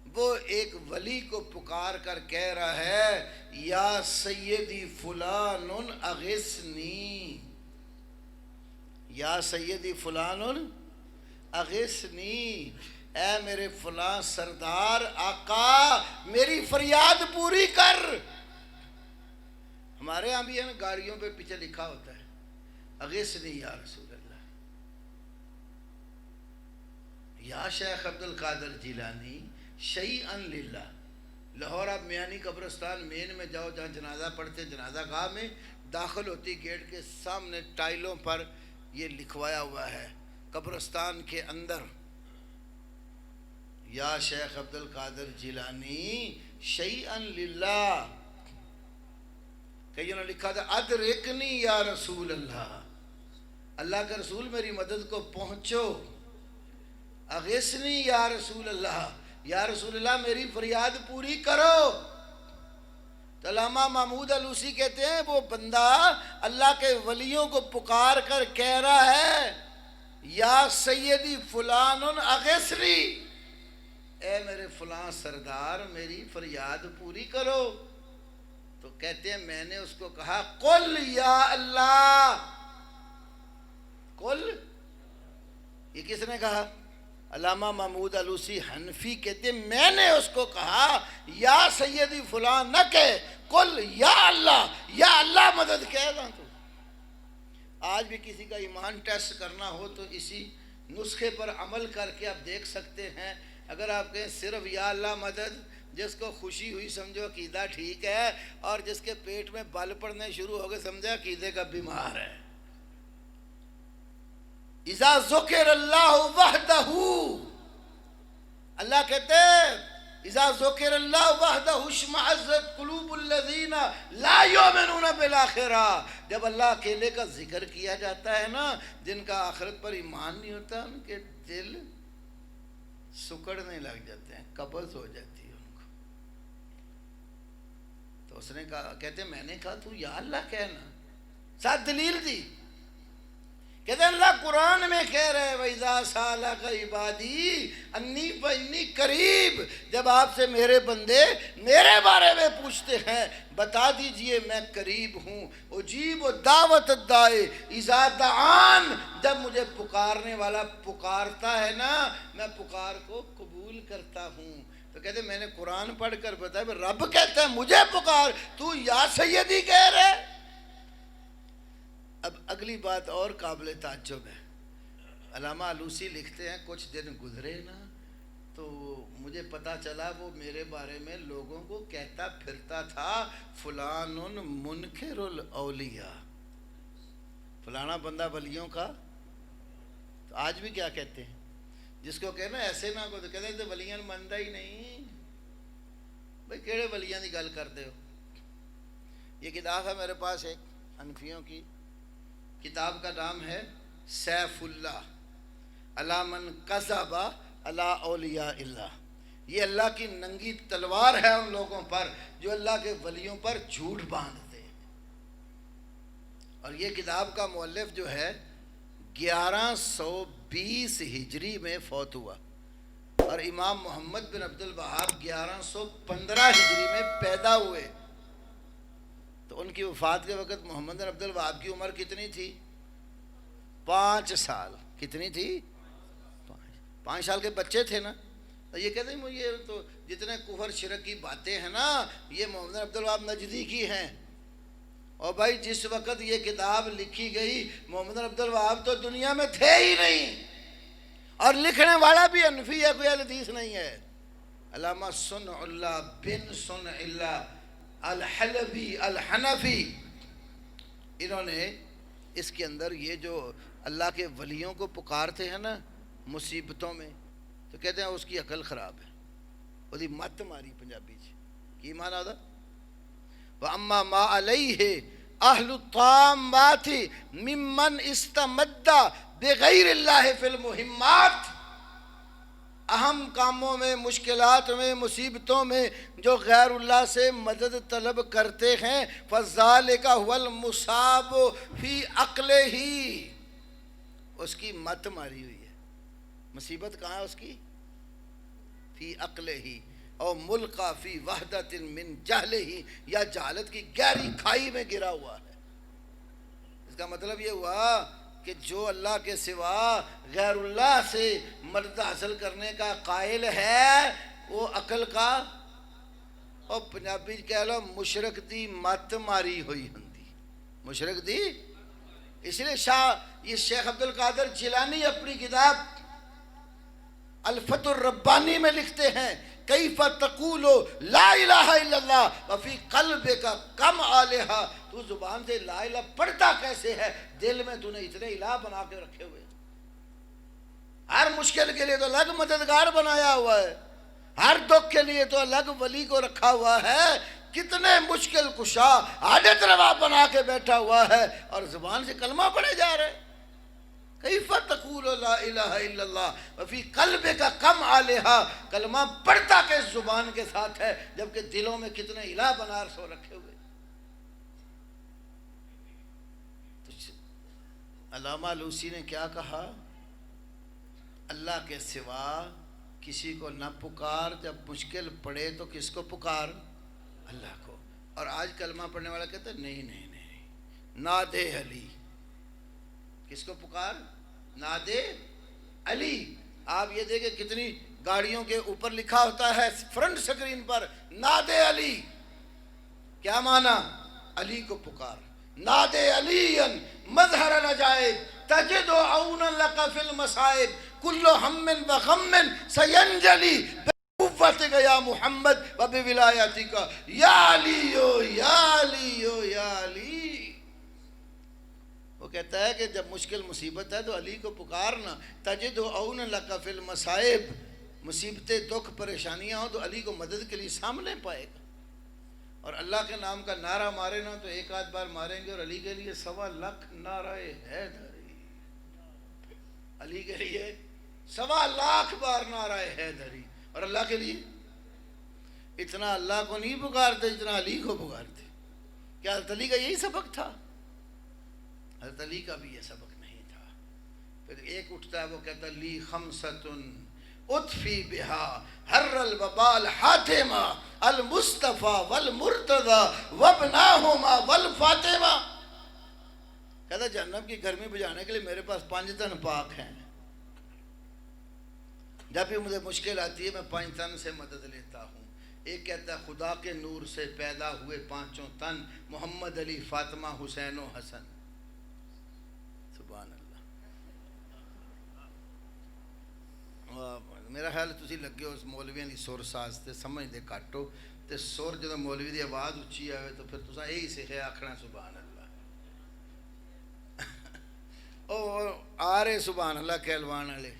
S1: وہ ایک ولی کو پکار کر کہہ رہا ہے یا سیدی فلان اغثنی، یا سیدی فلان اغثنی، اے میرے فلاں سردار آقا میری فریاد پوری کر۔ ہمارے ہاں بھی ہے نا، گاڑیوں پہ پیچھے لکھا ہوتا ہے اغثنی یا رسول اللہ، یا شیخ عبد القادر جیلانی شیئا للہ۔ لاہور آپ میانی قبرستان مین میں جاؤ، جہاں جنازہ پڑھتے، جنازہ گاہ میں داخل ہوتی گیٹ کے سامنے ٹائلوں پر یہ لکھوایا ہوا ہے قبرستان کے اندر، یا شیخ عبد القادر جیلانی شیئا للہ۔ کئیوں نے لکھا تھا ادرکنی یا رسول اللہ، اللہ کے رسول میری مدد کو پہنچو۔ اغثنی یا رسول اللہ، یا رسول اللہ میری فریاد پوری کرو۔ تو علامہ محمود آلوسی کہتے ہیں وہ بندہ اللہ کے ولیوں کو پکار کر کہہ رہا ہے یا سیدی فلان اغثنی، اے میرے فلاں سردار میری فریاد پوری کرو۔ تو کہتے ہیں میں نے اس کو کہا قل یا اللہ، قل، یہ کس نے کہا؟ علامہ محمود آلوسی حنفی کہتے ہیں میں نے اس کو کہا یا سیدی فلان نہ کہے، قل یا اللہ، یا اللہ مدد کہہ رہا تو۔ آج بھی کسی کا ایمان ٹیسٹ کرنا ہو تو اسی نسخے پر عمل کر کے آپ دیکھ سکتے ہیں۔ اگر آپ کہیں صرف یا اللہ مدد، جس کو خوشی ہوئی سمجھو عقیدہ ٹھیک ہے، اور جس کے پیٹ میں بال پڑنے شروع ہو گئے سمجھا عقیدے کا بیمار ہے۔ اذا ذکر اللہ وحدہ، اللہ کہتے ہیں اذا ذکر اللہ وحدہ اشمئزت قلوب الذین لا یؤمنون بالآخرہ، جب اللہ اکیلے کا ذکر کیا جاتا ہے نا، جن کا آخرت پر ایمان نہیں ہوتا ان کے دل سکڑنے لگ جاتے ہیں، قبض ہو جاتی ہے ان کو۔ تو اس نے کہا، کہتے ہیں میں نے کہا تو یا اللہ کہنا، ساتھ دلیل دی۔ کہتے ہیں اللہ قرآن میں کہہ رہے ہیں وَإِذَا سَأَلَكَ عِبَادِي أَنِّي فَإِنِّي قَرِيب، جب آپ سے میرے بندے میرے بارے میں پوچھتے ہیں بتا دیجئے میں قریب ہوں، اجیب دعوت الداعی اذا دعان، جب مجھے پکارنے والا پکارتا ہے نا میں پکار کو قبول کرتا ہوں۔ تو کہتے ہیں میں نے قرآن پڑھ کر بتایا، رب کہتا ہے مجھے پکار، تو یا سیدی کہہ رہے۔ اب اگلی بات اور قابل تعجب ہے، علامہ آلوسی لکھتے ہیں کچھ دن گزرے نا تو مجھے پتا چلا وہ میرے بارے میں لوگوں کو کہتا پھرتا تھا فلان منکر الاولیاء، فلانا بندہ ولیوں کا۔ تو آج بھی کیا کہتے ہیں جس کو کہنا ایسے نہ کو، تو کہتے ہیں تو ولیاں منتا ہی نہیں، بھئی کیڑے ولیاں دی گل کرتے ہو۔ یہ کتاب ہے میرے پاس ایک حنفیوں کی، کتاب کا نام ہے سیف اللہ علی من کذب علی اولیاء اللہ۔ یہ اللہ کی ننگی تلوار ہے ان لوگوں پر جو اللہ کے ولیوں پر جھوٹ باندھتے ہیں۔ اور یہ کتاب کا مؤلف جو ہے 1120 ہجری میں فوت ہوا، اور امام محمد بن عبد الوہاب 1115 ہجری میں پیدا ہوئے۔ تو ان کی وفات کے وقت محمد بن عبد الوہاب کی عمر کتنی تھی؟ 5 سال۔ کتنی تھی؟ 5 سال کے بچے تھے نا۔ تو یہ کہتے ہیں یہ تو جتنے کفر شرک کی باتیں ہیں نا یہ محمد بن عبد الوہاب نجدی کی ہیں، اور بھائی جس وقت یہ کتاب لکھی گئی محمد عبد الوہاب تو دنیا میں تھے ہی نہیں، اور لکھنے والا بھی حنفی ہے، کوئی اہل حدیث نہیں ہے۔ علامہ صنع اللہ بن صنع اللہ الحلبی الحنفی، انہوں نے اس کے اندر یہ جو اللہ کے ولیوں کو پکارتے ہیں نا مصیبتوں میں، تو کہتے ہیں اس کی عقل خراب ہے، وہ دی مت ماری پنجابی کی معنی ہوتا وَأَمَّا مَا عَلَيْهِ أَهْلُ الطَّامَّاتِ مِمَّنْ اسْتَمَدَّ بِغَيْرِ اللَّهِ فِي الْمُهِمَّاتِ، اہم کاموں میں، مشکلات میں، مصیبتوں میں جو غیر اللہ سے مدد طلب کرتے ہیں فَذَلِكَ هُوَ الْمُصَابُ فِي عَقْلِهِ، اس کی مت ماری ہوئی ہے۔ مصیبت کہاں ہے اس کی؟ فی عقلہ او ملقا فی وحدت من جہلہ، یا جہالت کی گہری کھائی میں گرا ہوا ہے۔ اس کا مطلب یہ ہوا کہ جو اللہ کے سوا غیر اللہ سے مدد حاصل کرنے کا قائل ہے وہ عقل کا، اور پنجابی کہہ لو مشرک دی مت ماری ہوئی ہندی، مشرک دی۔ اس لیے یہ شیخ عبد القادر جیلانی اپنی کتاب الفتح الربانی میں لکھتے ہیں کیف تقول لا الہ الا اللہ وفی قلبک کم الہا، تو زبان سے لا الہ پڑھتا کیسے ہے، دل میں تو نے اتنے الہ بنا کے رکھے ہوئے، ہر مشکل کے لیے تو الگ مددگار بنایا ہوا ہے، ہر دکھ کے لیے تو الگ ولی کو رکھا ہوا ہے، کتنے مشکل کشا حاجت روا بنا کے بیٹھا ہوا ہے، اور زبان سے کلمہ پڑھے جا رہے۔ کیف تقول لا الہ الا اللہ وفی قلبک کم الہا، کلمہ پڑھتا کے زبان کے ساتھ ہے جبکہ دلوں میں کتنے الہ بنا سو رکھے ہوئے۔ علامہ لوسی نے کیا کہا؟ اللہ کے سوا کسی کو نہ پکار، جب مشکل پڑے تو کس کو پکار؟ اللہ کو۔ اور آج کلمہ پڑھنے والا کہتا ہے نہیں نہیں نہیں، نادے علی، کس کو پکار؟ نادے علی۔ آپ یہ دیکھیں کتنی گاڑیوں کے اوپر لکھا ہوتا ہے فرنٹ سکرین پر نادے علی، کیا معنی؟ علی کو پکار۔ نادے علی مظہر العجائب تجد عونا لک فی المصائب کل ہم وغم سینجلی بقوتک یا محمد وبولایتک یا علی یا علی یا علی۔ وہ کہتا ہے کہ جب مشکل مصیبت ہے تو علی کو پکارنا، تجد عونا لک فی المصائب، مصیبتیں دکھ پریشانیاں ہوں تو علی کو مدد کے لیے سامنے پائے گا۔ اور اللہ کے نام کا نعرہ مارے نا تو ایک آدھ بار ماریں گے، اور علی کے لیے 1.25 لاکھ نعرہ حیدری، علی کے لیے 1.25 لاکھ بار نعرہ حیدری، اور اللہ کے لیے اتنا اللہ کو نہیں پکارتے جتنا علی کو پکارتے۔ کیا حضرت علی کا یہی سبق تھا؟ حضرت علی کا بھی یہ سبق نہیں تھا۔ پھر ایک اٹھتا ہے وہ کہتا لی خمسۃ اطفی بہا حر الوباء الحاتمہ المصطفیٰ والمرتضی وابناہما والفاطمہ، کہتا جہنم کی گرمی بجھانے کے لیے میرے پاس 5 تن پاک ہیں، جب بھی مجھے مشکل آتی ہے میں 5 تن سے مدد لیتا ہوں۔ ایک کہتا ہے خدا کے نور سے پیدا ہوئے 5 تن، محمد علی، فاطمہ، حسین و حسن۔ سبحان اللہ۔ میرا خیال ہے تسی لگے ہو مولویاں دی سر ساز تے سمجھ دے کٹ ہو، تے سر جدوں مولوی دی آواز اچھی آئے تو پھر تساں یہی سکھیا آکھنا سبحان اللہ۔ او آ رہے سبحان اللہ کہلوان والے،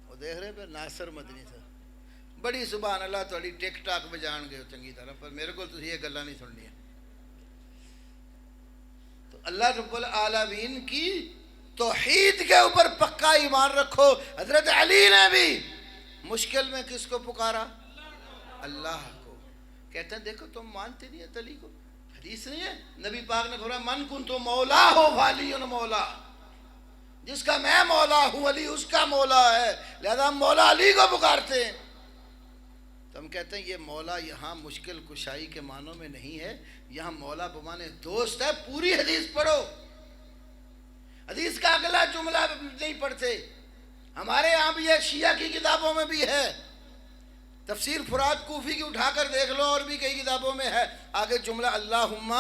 S1: وہ دیکھ رہے پہ ناصر مدنی صاحب بڑی سبحان اللہ تھوڑی ٹک ٹاک بجان گئے چنگی طرح، پر میرے کو تسی یہ گلاں نہیں سننی ہے۔ تو اللہ رب العالمین کی توحید کے اوپر پکا ایمان رکھو۔ حضرت علی نے بھی مشکل میں کس کو پکارا؟ اللہ کو۔ کہتے ہیں دیکھو تم مانتے نہیں ہیں علی کو، حدیث نہیں ہے نبی پاک نے فرمایا من کنتو مولا ہو والی مولا، جس کا میں مولا ہوں علی اس کا مولا ہے، لہذا ہم مولا علی کو پکارتے ہیں۔ تو ہم کہتے ہیں یہ مولا یہاں مشکل کشائی کے معنوں میں نہیں ہے، یہاں مولا بمانے دوست ہے۔ پوری حدیث پڑھو، حدیث کا اگلا جملہ نہیں پڑھتے، ہمارے یہاں بھی ہے، شیعہ کی کتابوں میں بھی ہے، تفسیر فرات کوفی کی اٹھا کر دیکھ لو، اور بھی کئی کتابوں میں ہے. آگے جملہ اللہم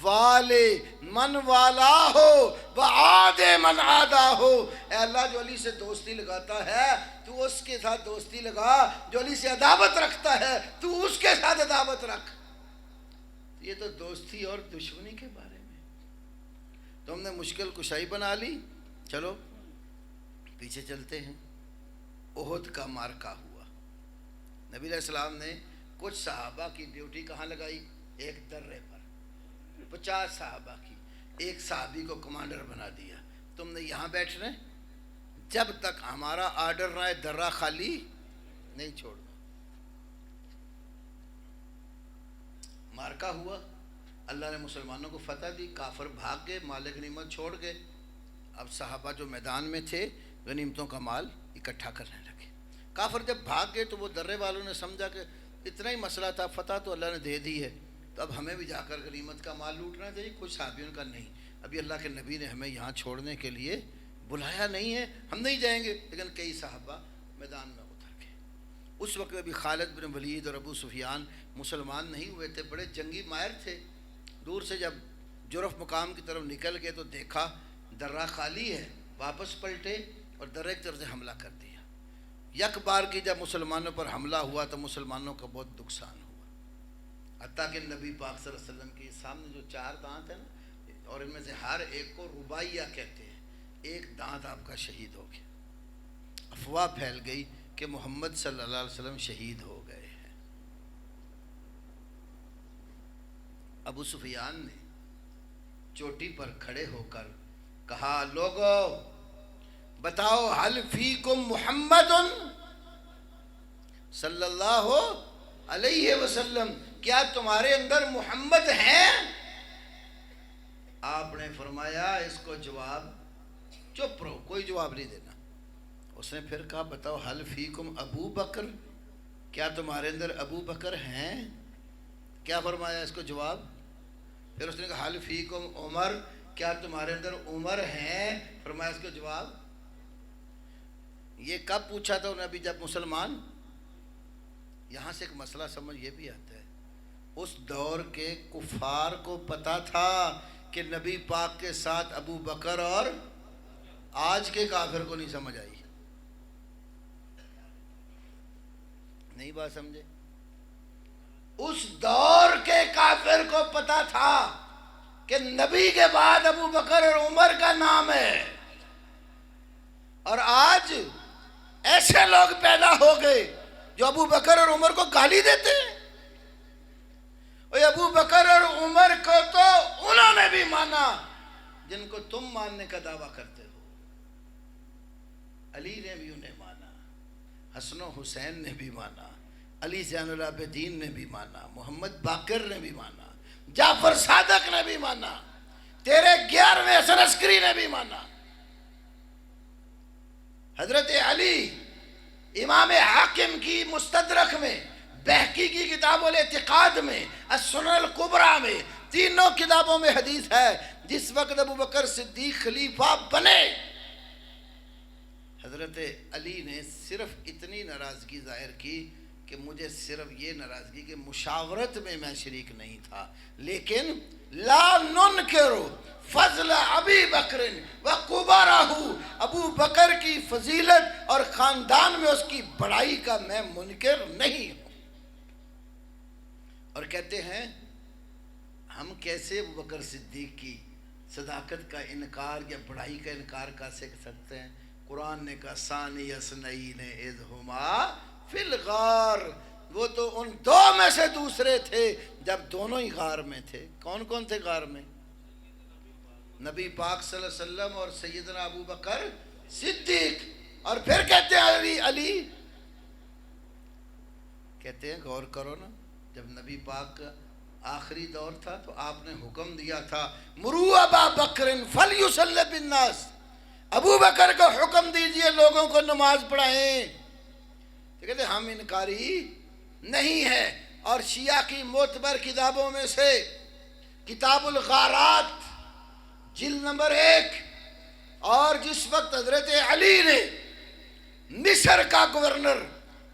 S1: والے من والا ہو وعاد من عادا ہو. اے اللہ جو علی سے دوستی لگاتا ہے تو اس کے ساتھ دوستی لگا، جو علی سے عداوت رکھتا ہے تو اس کے ساتھ عداوت رکھ. یہ تو دوستی اور دشمنی کے بارے میں. تو ہم نے مشکل کشائی بنا لی. چلو پیچھے چلتے ہیں. احد کا مارکہ ہوا. نبی علیہ السلام نے کچھ صحابہ کی ڈیوٹی کہاں لگائی؟ ایک درے پر. 50 صحابہ کی. ایک صحابی کو کمانڈر بنا دیا. تم نے یہاں بیٹھنا ہے، جب تک ہمارا آرڈر نہ آئے درہ خالی نہیں چھوڑنا. مارکہ ہوا. اللہ نے مسلمانوں کو فتح دی. کافر بھاگ گئے، مال غنیمت چھوڑ گئے. اب صحابہ جو میدان میں تھے غنیمتوں کا مال اکٹھا کرنے لگے. کافر جب بھاگ گئے تو وہ درے والوں نے سمجھا کہ اتنا ہی مسئلہ تھا، فتح تو اللہ نے دے دی ہے، تو اب ہمیں بھی جا کر غنیمت کا مال لوٹنا چاہیے. کچھ صحابیوں کا نہیں، ابھی اللہ کے نبی نے ہمیں یہاں چھوڑنے کے لیے بلایا نہیں ہے، ہم نہیں جائیں گے. لیکن کئی صحابہ میدان میں اتر گئے. اس وقت ابھی خالد بن ولید اور ابو سفیان مسلمان نہیں ہوئے تھے، بڑے جنگی ماہر تھے. دور سے جب جرف مقام کی طرف نکل گئے تو دیکھا درہ خالی ہے. واپس پلٹے اور درے کی طرف سے حملہ کر دیا. یک بار کی جب مسلمانوں پر حملہ ہوا تو مسلمانوں کا بہت نقصان ہوا. حتیٰ کہ نبی پاک صلی اللہ علیہ وسلم کے سامنے جو 4 دانت ہیں نا، اور ان میں سے ہر ایک کو رباعیہ کہتے ہیں، ایک دانت آپ کا شہید ہو گیا. افواہ پھیل گئی کہ محمد صلی اللہ علیہ وسلم شہید ہو گئے ہیں. ابو سفیان نے چوٹی پر کھڑے ہو کر کہا، لوگو بتاؤ حل فیکم محمد صلی اللہ علیہ وسلم، کیا تمہارے اندر محمد ہیں؟ آپ نے فرمایا اس کو جواب، چپ رہو، کوئی جواب نہیں دینا. اس نے پھر کہا بتاؤ حل فیکم ابو بکر، کیا تمہارے اندر ابو بکر ہیں؟ کیا فرمایا اس کو جواب. پھر اس نے کہا حل فیکم عمر، کیا تمہارے اندر عمر ہیں؟ فرمایا اس کو جواب. یہ کب پوچھا تھا انہیں؟ ابھی جب مسلمان. یہاں سے ایک مسئلہ سمجھ یہ بھی آتا ہے، اس دور کے کفار کو پتا تھا کہ نبی پاک کے ساتھ ابو بکر، اور آج کے کافر کو نہیں سمجھ آئی. نہیں بات سمجھے؟ اس دور کے کافر کو پتا تھا کہ نبی کے بعد ابو بکر اور عمر کا نام ہے. اور آج ایسے لوگ پیدا ہو گئے جو ابو بکر اور عمر کو گالی دیتے ہیں. ابو بکر اور عمر کو تو انہوں نے بھی مانا جن کو تم ماننے کا دعویٰ کرتے ہو. علی نے بھی انہیں مانا، حسن و حسین نے بھی مانا، علی زین العابدین نے بھی مانا، محمد باقر نے بھی مانا، جعفر صادق نے بھی مانا، تیرے 11ویں حسن عسکری نے بھی مانا. حضرت علی امام حاکم کی مستدرک میں، بہقی کی کتاب الاعتقاد میں، السنن الکبریٰ میں، تینوں کتابوں میں حدیث ہے جس وقت ابو بکر صدیق خلیفہ بنے، حضرت علی نے صرف اتنی ناراضگی ظاہر کی کہ مجھے صرف یہ ناراضگی کہ مشاورت میں میں شریک نہیں تھا، لیکن لا ننکر فضل ابی بکر وکبرہ، ابو بکر کی فضیلت اور خاندان میں اس کی بڑائی کا میں منکر نہیں ہوں. اور کہتے ہیں ہم کیسے ابو بکر صدیق کی صداقت کا انکار یا بڑائی کا انکار کر سکتے ہیں؟ قرآن نے کہا ثانی اثنین اذ ہما فی الغار، وہ تو ان 2 میں سے دوسرے تھے جب دونوں ہی غار میں تھے. کون کون تھے غار میں؟ نبی پاک صلی اللہ علیہ وسلم اور سیدنا ابو بکر صدیق. اور پھر کہتے ہیں علی کہتے ہیں غور کرو نا، جب نبی پاک کا آخری دور تھا تو آپ نے حکم دیا تھا مرو ابا بکر فلیصلی بالناس، ابو بکر کو حکم دیجئے لوگوں کو نماز پڑھائیں. تو کہتے ہم انکاری نہیں ہے. اور شیعہ کی معتبر کتابوں میں سے کتاب الغارات جلد نمبر 1، اور جس وقت حضرت علی نے مصر کا گورنر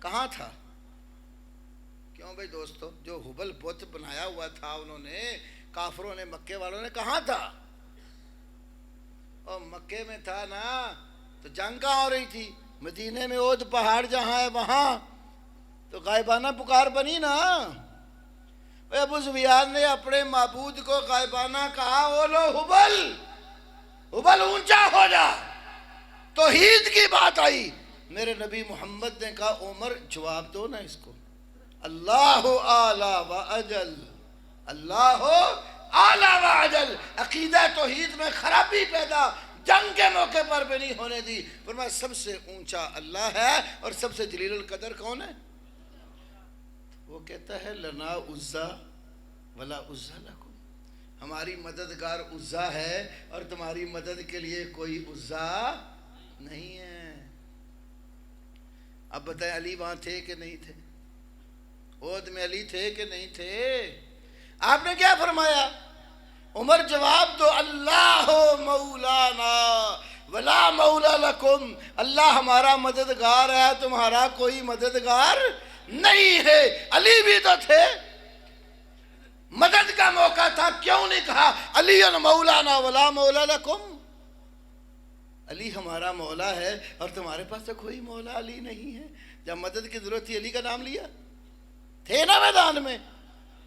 S1: کہاں تھا؟ کیوں بھائی دوستو؟ جو ہبل بت بنایا ہوا تھا انہوں نے، کافروں نے، مکے والوں نے، کہاں تھا؟ اور مکے میں تھا نا تو جنگ کہاں ہو رہی تھی؟ مدینے میں اود پہاڑ جہاں ہے وہاں تو غائبانہ پکار بنی نا۔ ابو سفیان نے اپنے معبود کو غائبانہ کہا، اولو ہبل، ہبل اونچا ہو جا۔ توحید کی بات آئی، میرے نبی محمد نے کہا عمر جواب دو نا اس کو، اللہ اعلیٰ و اجل، اللہ اعلیٰ و اجل۔ عقیدہ توحید میں خرابی پیدا جنگ کے موقع پر بھی نہیں ہونے دی۔ فرمایا سب سے اونچا اللہ ہے اور سب سے جلیل القدر کون ہے؟ وہ کہتا ہے لنا عزا ولا عزا لکم، ہماری مددگار عزا ہے اور تمہاری مدد کے لیے کوئی عزا نہیں ہے۔ اب بتائیں علی وہاں تھے کہ نہیں تھے؟ عہد میں علی تھے کہ نہیں تھے؟ آپ نے کیا فرمایا؟ عمر جواب دو، اللہ مولانا ولا مولا لکم، اللہ ہمارا مددگار ہے، تمہارا کوئی مددگار نہیں ہے۔ علی بھی تو تھے، مدد کا موقع تھا، کیوں نہیں کہا علی مولانا ولا مولا لکم؟ علی ہمارا مولا ہے اور تمہارے پاس تو کوئی مولا علی نہیں ہے۔ جب مدد کی ضرورت تھی علی کا نام لیا، تھے نا میدان میں۔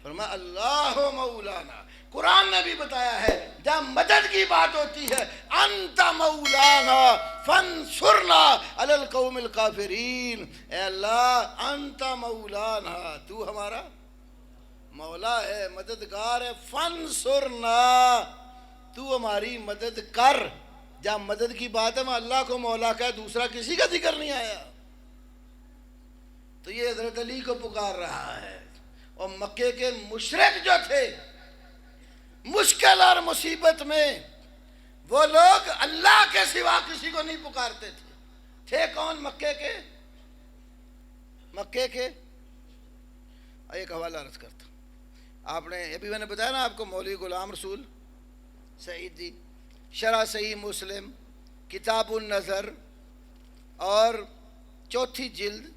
S1: فرمایا اللہ مولانا، قرآن نے بھی بتایا ہے جب مدد کی بات ہوتی ہے انت مولانا فانصرنا علی القوم الکافرین، اے اللہ انت مولانا، تو ہمارا مولا ہے، مددگار ہے، فانصرنا، تو ہماری مدد کر۔ جب مدد کی بات ہے میں اللہ کو مولا کا، دوسرا کسی کا ذکر نہیں آیا۔ تو یہ حضرت علی کو پکار رہا ہے۔ اور مکے کے مشرک جو تھے مشکل اور مصیبت میں، وہ لوگ اللہ کے سوا کسی کو نہیں پکارتے تھے۔ تھے کون مکے کے؟ مکے کے ایک حوالہ عرض کرتا ہوں۔ آپ نے ابھی میں نے بتایا نا آپ کو، مولوی غلام رسول سعید جی، شرح صحیح مسلم، کتاب النظر اور چوتھی جلد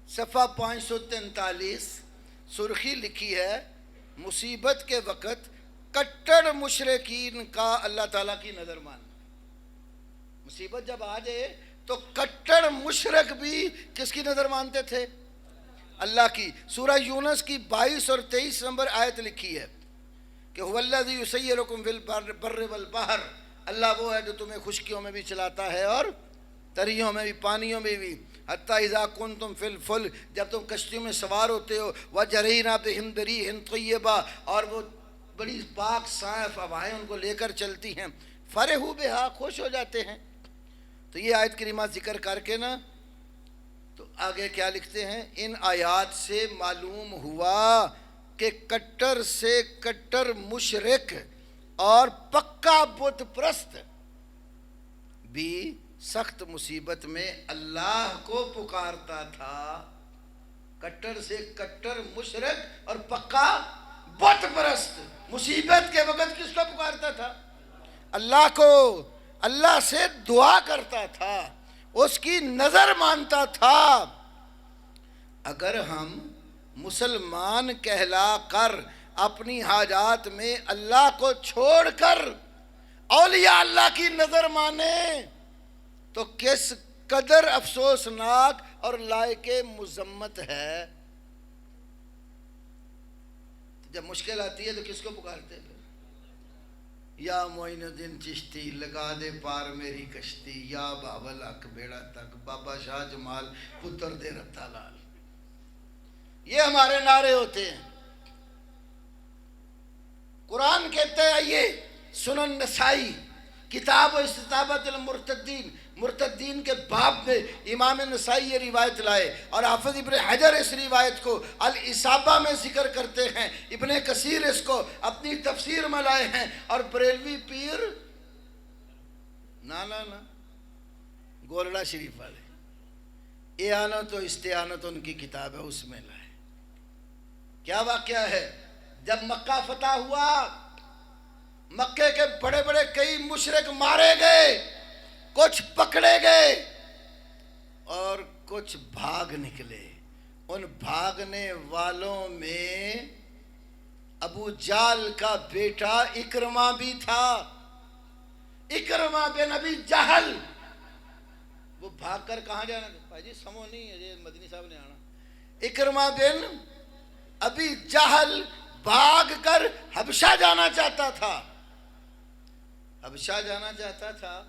S1: صفحہ 543 سرخی لکھی ہے، مصیبت کے وقت کٹڑ مشرکین کا اللہ تعالیٰ کی نظر ماننا۔ مصیبت جب آ جائے تو کٹڑ مشرک بھی کس کی نظر مانتے تھے؟ اللہ کی۔ سورہ یونس کی 22 اور 23 نمبر آیت لکھی ہے کہ هو الذی یسیرکم فی البر والبحر، اللہ وہ ہے جو تمہیں خشکیوں میں بھی چلاتا ہے اور تریوں میں بھی، پانیوں میں بھی، حتیٰ اذا کنتم فی الفلک، جب تم کشتیوں میں سوار ہوتے ہو، وجرینا بہم بریح طیبہ، اور وہ بڑی پاک صاف ہوائیں ان کو لے کر چلتی ہیں، فرحوا بہا، خوش ہو جاتے ہیں۔ تو یہ آیت کریمہ ذکر کر کے نا تو آگے کیا لکھتے ہیں، ان آیات سے معلوم ہوا کہ کٹر سے کٹر مشرک اور پکا بت پرست بھی سخت مصیبت میں اللہ کو پکارتا تھا۔ کٹر سے کٹر مشرک اور پکا بت پرست مصیبت کے وقت کس کو پکارتا تھا؟ اللہ کو، اللہ سے دعا کرتا تھا، اس کی نظر مانتا تھا۔ اگر ہم مسلمان کہلا کر اپنی حاجات میں اللہ کو چھوڑ کر اولیاء اللہ کی نظر مانے تو کس قدر افسوسناک اور لائق مذمت ہے۔ جب مشکل آتی ہے تو کس کو پکارتے ہیں؟ یا معین الدین چشتی لگا دے پار میری کشتی، یا بابل حق بیڑا تک، بابا شاہ جمال پتر دے رتا لال، یہ ہمارے نعرے ہوتے ہیں۔ قرآن کہتا ہے آئیے سنن نسائی کتاب و استطابت المرتدین، مرتدین کے باب میں امام نسائی یہ روایت لائے، اور حافظ ابن حجر اس روایت کو الاصابہ میں ذکر کرتے ہیں، ابن کثیر اس کو اپنی تفسیر میں لائے ہیں، اور بریلوی پیر نا گولڑا شریف والے اعانت و استعانت ان کی کتاب ہے، اس میں لائے۔ کیا واقعہ ہے؟ جب مکہ فتح ہوا، مکے کے بڑے بڑے کئی مشرک مارے گئے، کچھ پکڑے گئے اور کچھ بھاگ نکلے۔ ان بھاگنے والوں میں ابو جال کا بیٹا اکرمہ بھی تھا، اکرمہ بن ابی جہل۔ وہ بھاگ کر کہاں جانا تھا؟ بھائی جی سمو نہیں ہے، یہ مدنی صاحب نے آنا۔ اکرمہ بن ابی جہل بھاگ کر حبشہ جانا چاہتا تھا، حبشہ جانا چاہتا تھا۔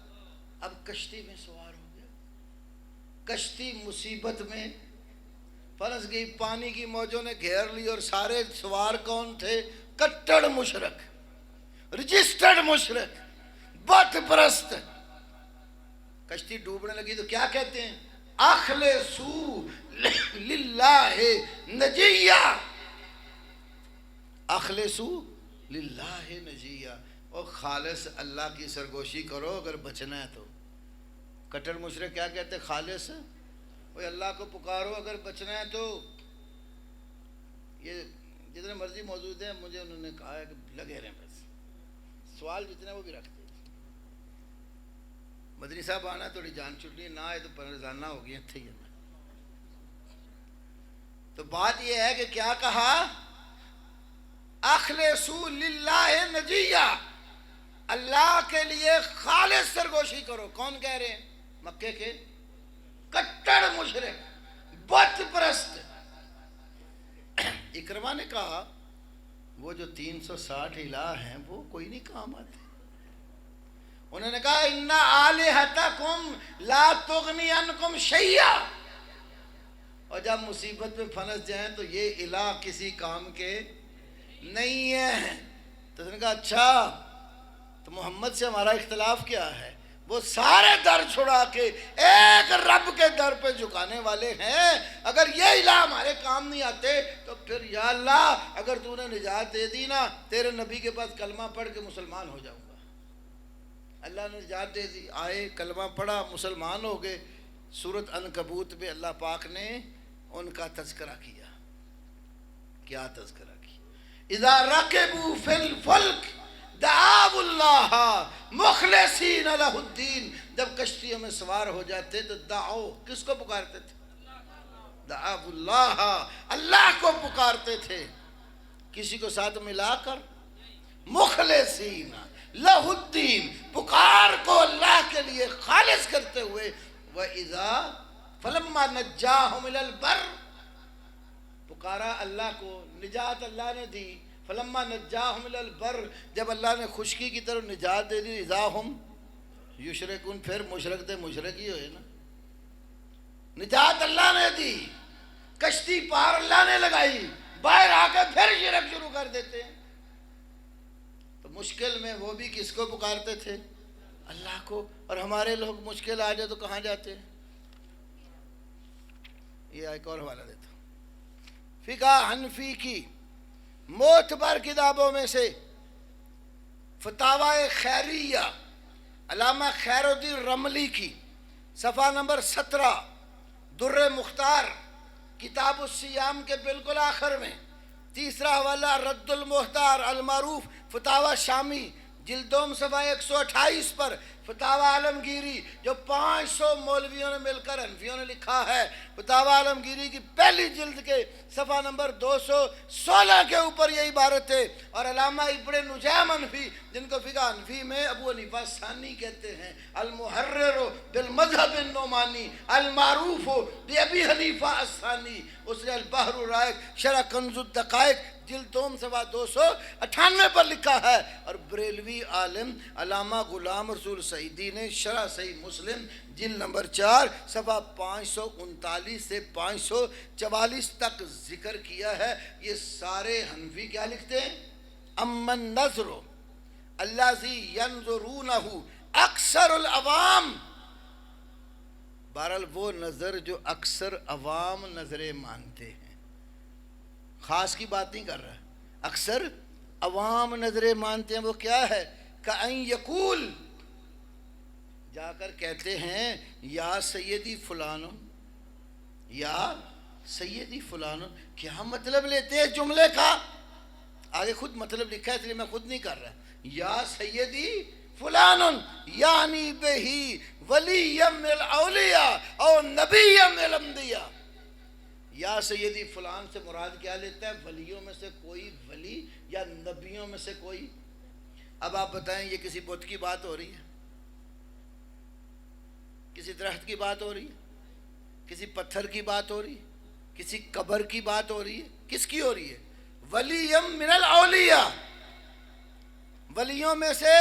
S1: اب کشتی میں سوار ہو گیا، کشتی مصیبت میں پھنس گئی، پانی کی موجوں نے گھیر لی، اور سارے سوار کون تھے؟ کٹڑ مشرک، رجسٹرڈ مشرک، بت پرست۔ کشتی ڈوبنے لگی تو کیا کہتے ہیں؟ اخلصوا للہ نجیہ، اخلصوا للہ نجیہ، اور خالص اللہ کی سرگوشی کرو اگر بچنا ہے تو۔ کٹر مشرک کیا کہتے ہیں؟ خالص، وہ اللہ کو پکارو اگر بچنا ہے تو۔ یہ جتنے مرضی موجود ہیں، مجھے انہوں نے کہا ہے کہ لگے رہیں، بس سوال جتنے وہ بھی رکھتے ہیں۔ مدنی صاحب آنا تھوڑی جان چھٹنی، نہ آئے تو پرزانہ ہو گئی تھے۔ تو بات یہ ہے کہ کیا کہا؟ اخلصوا للہ نجیہ، اللہ کے لیے خالص سرگوشی کرو۔ کون کہہ رہے ہیں؟ مکے کے کٹڑ مشرک، بت پرست۔ اکرمہ نے کہا وہ جو 360 الہ ہیں وہ کوئی نہیں کام آتے۔ انہوں نے کہا اِنَّ آلِہَتَکُمْ لَا تُغْنِی عَنْکُمْ شَیْئًا، اور جب مصیبت میں پھنس جائیں تو یہ الہ کسی کام کے نہیں ہے۔ تو انہوں نے کہا اچھا تو محمد سے ہمارا اختلاف کیا ہے؟ وہ سارے در چھڑا کے ایک رب کے در پہ جھکانے والے ہیں۔ اگر یہ الہ ہمارے کام نہیں آتے تو پھر یا اللہ اگر تو نے نجات دے دی نا، تیرے نبی کے پاس کلمہ پڑھ کے مسلمان ہو جاؤں گا۔ اللہ نے نجات دے دی، آئے کلمہ پڑھا، مسلمان ہو گئے۔ سورۃ عنکبوت میں اللہ پاک نے ان کا تذکرہ کیا۔ کیا تذکرہ کیا؟ اذا رکبوا فی الفلک دعوا اللہ مخلصین لہ الدین، جب کشتیوں میں سوار ہو جاتے تو دعو، کس کو پکارتے تھے؟ دعوا اللہ، اللہ کو پکارتے تھے، کسی کو ساتھ ملا کر، مخلصین لہ الدین، پکار کو اللہ کے لیے خالص کرتے ہوئے۔ وَإِذَا فَلَمَّا نَجَّاهُمْ إِلَى الْبَرِّ، پکارا اللہ کو، نجات اللہ نے دی۔ فَلَمَّا نَجَّاهُمْ إِلَى الْبَرِّ، جب اللہ نے خشکی کی طرف نجات دے دی، اِذَا هُمْ یشرکون، پھر مشرک تھے، مشرک ہی ہوئے نا۔ نجات اللہ نے دی، کشتی پار اللہ نے لگائی، باہر آ کے پھر شرک شروع کر دیتے ہیں۔ تو مشکل میں وہ بھی کس کو پکارتے تھے؟ اللہ کو۔ اور ہمارے لوگ مشکل آ جائے تو کہاں جاتے ہیں؟ یہ ایک اور حوالہ دیتا ہوں، فقہ حنفی کی معتبر کتابوں میں سے فتاوی خیریہ، علامہ خیر الدین رملی کی، صفحہ نمبر 17، در مختار، کتاب الصیام کے بالکل آخر میں، تیسرا حوالہ رد المحتار المعروف فتاوی شامی، جلدوم صفحہ 128 پر، فتاوی عالمگیری جو 500 مولویوں نے مل کر حنفیوں نے لکھا ہے، فتاوی عالمگیری کی پہلی جلد کے صفحہ نمبر 216 کے اوپر یہ عبارت ہے۔ اور علامہ ابن نجیم حنفی، جن کو فقہ حنفی میں ابو حنیفہ ثانی کہتے ہیں، المحرر بالمذہب النعمانی المعروف بابی حنیفہ الثانی، اس نے البحر الرائق شرح کنز الدقائق جلد دوم صفحہ 298 پر لکھا ہے۔ اور بریلوی عالم علامہ غلام رسول سعیدی نے شرح صحیح مسلم جلد نمبر 4 صفحہ 539 سے 544 تک ذکر کیا ہے۔ یہ سارے حنفی کیا لکھتے ہیں؟ اما النظر الذی ینظرونہ اکثر العوام، بہرحال وہ نظر جو اکثر عوام نظریں مانتے ہیں، خاص کی بات نہیں کر رہا، اکثر عوام نظریں مانتے ہیں، وہ کیا ہے؟ کأن یقول، جا کر کہتے ہیں یا سیدی فلان، یا سیدی فلان، کیا مطلب لیتے ہیں جملے کا؟ آگے خود مطلب لکھا ہے اس لیے میں خود نہیں کر رہا۔ یا سیدی فلان یعنی بہی ولی من الاولیاء اور نبی من الانبیاء، یا سیدی فلان سے مراد کیا لیتا ہے؟ ولیوں میں سے کوئی ولی یا نبیوں میں سے کوئی. اب آپ بتائیں یہ کسی بت کی بات ہو رہی ہے؟ کسی درخت کی بات ہو رہی ہے؟ کسی پتھر کی بات ہو رہی ہے؟ کسی قبر کی بات ہو رہی ہے؟ کس کی ہو رہی ہے؟ ولیم من الاولیاء، ولیوں میں سے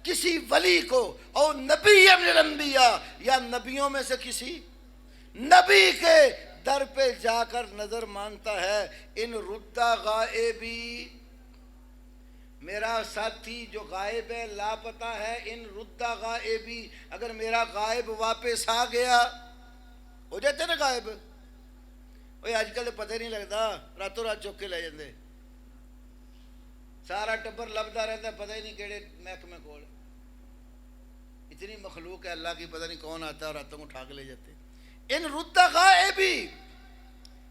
S1: کسی ولی کو، اور نبی من الانبیاء، یا نبیوں میں سے کسی نبی کے در پہ جا کر نظر مانتا ہے. ان ردہ غائبی، میرا ساتھی جو غائب ہے لاپتہ ہے، ان ردہ غائبی، اگر میرا غائب واپس آ گیا، ہو جاتے نا غائب. اوہ آج کل تو پتہ نہیں لگتا، راتوں رات چوک کے لے جاندے، سارا ٹبر لبدا رہتا ہے، پتہ ہی نہیں کیڑے محکمے کول. اتنی مخلوق ہے اللہ کی، پتہ نہیں کون آتا ہے اور راتوں کو اٹھا کے لے جاتے. ان ردہ غائبی،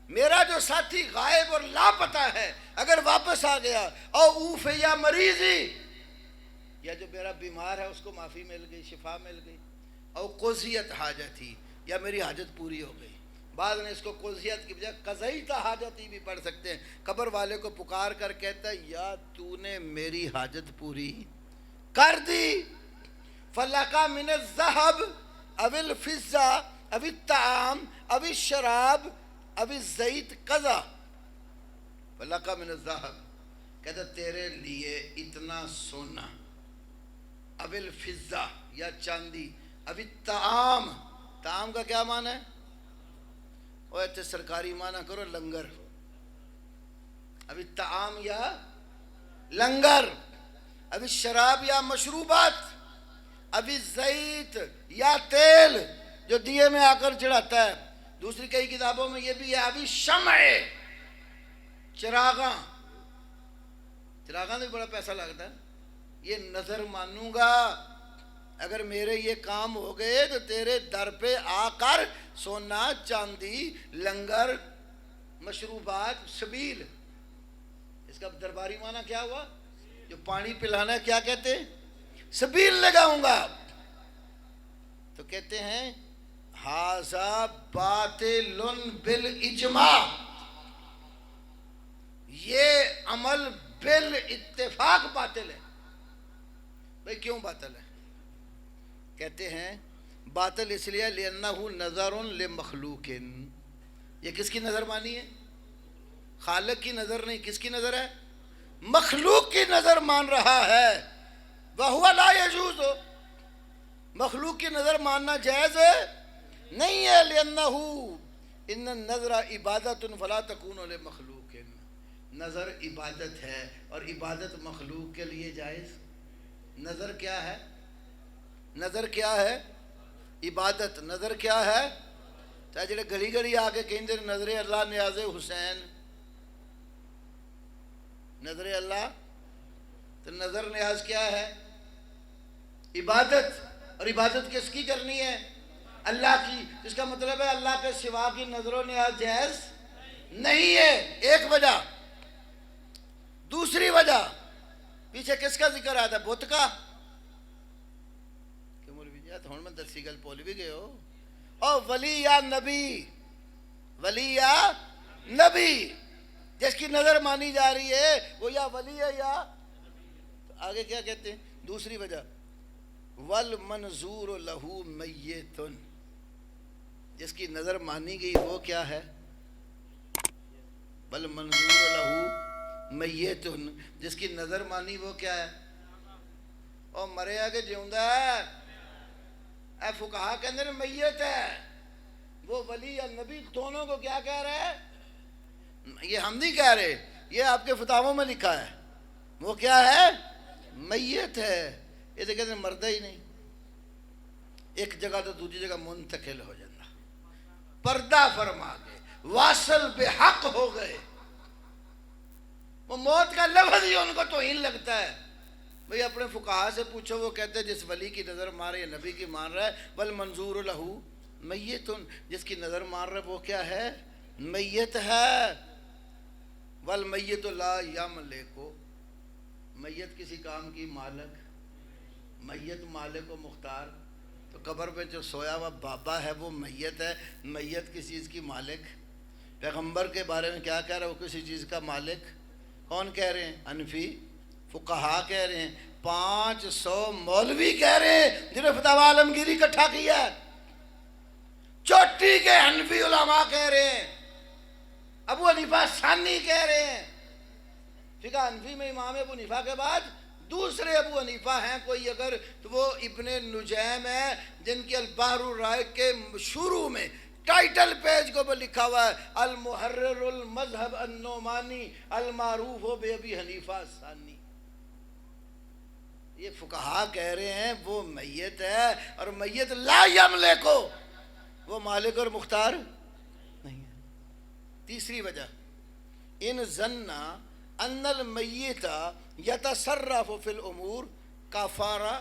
S1: میرا جو ساتھی غائب اور لاپتہ ہے اگر واپس آ گیا، اور اوف یا مریضی، یا جو میرا بیمار ہے اس کو معافی مل گئی، شفا مل گئی، اور قضیت حاجتی، یا میری حاجت پوری ہو گئی. بعض نے اس کو قضیت کی بجائے قضیت حاجتی بھی پڑھ سکتے ہیں. قبر والے کو پکار کر کہتا ہے یا تو نے میری حاجت پوری کر دی. فَلَقَ مِنَ الذَّهَبِ او الفضہ او الطعام او الشراب او الزیت قضا. فَلَقَ مِنَ الذَّهَبِ، کہتا تیرے لیے اتنا سونا، او الفضہ یا چاندی، او الطعام، طعام کا کیا معنی ہے؟ اور ایتے سرکاری معنی کرو لنگر. ابھی طعام یا لنگر، ابھی شراب یا مشروبات، ابھی زیت یا تیل جو دیے میں آ کر چڑھاتا ہے. دوسری کئی کتابوں میں یہ بھی ہے ابھی شمع، چراغاں. چراغاں سے بڑا پیسہ لگتا ہے. یہ نظر مانوں گا، اگر میرے یہ کام ہو گئے تو تیرے در پہ آ کر سونا، چاندی، لنگر، مشروبات، سبیل. اس کا درباری معنی کیا ہوا؟ جو پانی پلانا ہے کیا کہتے ہیں؟ سبیل لگاؤں گا. تو کہتے ہیں ھذا باطل بالاجماع، یہ عمل بالاتفاق باطل ہے. بھئی کیوں باطل ہے؟ کہتے ہیں باطل اس لیے لِأَنَّهُ نَظَرٌ لِمَخْلُوقٍ، یہ کس کی نظر مانی ہے؟ خالق کی نظر نہیں. کس کی نظر ہے؟ مخلوق کی نظر مان رہا ہے. وَهُوَ لَا يَجُوزُ، مخلوق کی نظر ماننا جائز نہیں ہے. لِأَنَّهُ إِنَّ النَّظْرَ عِبَادَةٌ فَلَا تَكُونُ لِمَخْلُوقٍ، نظر عبادت ہے اور عبادت مخلوق کے لیے جائز. نظر کیا ہے؟ نظر کیا ہے؟ عبادت. نظر کیا ہے؟ چاہے جڑے گھڑی گھڑی آ کے کہیں دے نظر اللہ نیاز حسین، نظر اللہ، تو نظر نیاز کیا ہے؟ عبادت. اور عبادت کس کی کرنی ہے؟ اللہ کی. اس کا مطلب ہے اللہ کے سوا کی نظر و نیاز جائز نہیں ہے. ایک وجہ. دوسری وجہ، پیچھے کس کا ذکر آیا تھا؟ بت کا. کہ مولوی جی ہن میں دسی گل بول بھی گئے ہو. اور ولی یا نبی، ولی یا نبی، جس کی نظر مانی جا رہی ہے وہ یا ولی ہے یا آگے کیا کہتے ہیں؟ دوسری وجہ والمنظور لہو میتن، جس کی نظر مانی گئی وہ کیا ہے؟ والمنظور لہو میتن، جس کی نظر مانی وہ کیا ہے؟ اور مریا کے جیوندا ہے. اے فقہا کے اندر میت ہے. وہ ولی یا نبی دونوں کو کیا کہہ رہے ہیں؟ یہ ہم نہیں کہہ رہے، یہ آپ کے فتاووں میں لکھا ہے. وہ کیا ہے؟ میت ہے. یہ تو کہتے ہیں مردہ ہی نہیں، ایک جگہ تو دوسری جگہ منتقل ہو جاتا، پردہ فرما گئے، واصل بے حق ہو گئے. وہ موت کا لفظ ہی ان کو توہین لگتا ہے. بھئی اپنے فقہا سے پوچھو، وہ کہتے ہیں جس ولی کی نظر مار رہے نبی کی مان رہا ہے، والمنظور لہو میتن، جس کی نظر مار رہا ہے وہ کیا ہے؟ میت ہے. والمیت لا یملک، میت کسی کام کی مالک، میت مالک و مختار. تو قبر پہ جو سویا ہوا بابا ہے وہ میت ہے. میت کسی چیز کی مالک پیغمبر کے بارے میں کیا کہہ رہا ہے؟ وہ کسی چیز کا مالک کون کہہ رہے ہیں؟ حنفی فقہا کہہ رہے ہیں، 500 مولوی کہہ رہے ہیں جنہوں نے فتاوی عالمگیری اکٹھا کیا ہے، چوٹی کے حنفی علماء کہہ رہے ہیں، ابو حنیفہ ثانی کہہ رہے ہیں، فقہ حنفی میں امام ابو حنیفہ کے بعد دوسرے ابو حنیفہ ہیں کوئی اگر تو وہ ابن نجیم ہے، جن کی البحر الرائق کے شروع میں ٹائٹل پیج کو لکھا ہوا ہے المحرر المذہب النعمانی المعروف بے ابی حنیفہ ثانی۔ یہ فقہا کہہ رہے ہیں وہ میت ہے، اور میت لا یملک کو، وہ مالک اور مختار نہیں ہے۔ تیسری وجہ، ان ظن ان المیت یتصرف فی الامور کفارہ،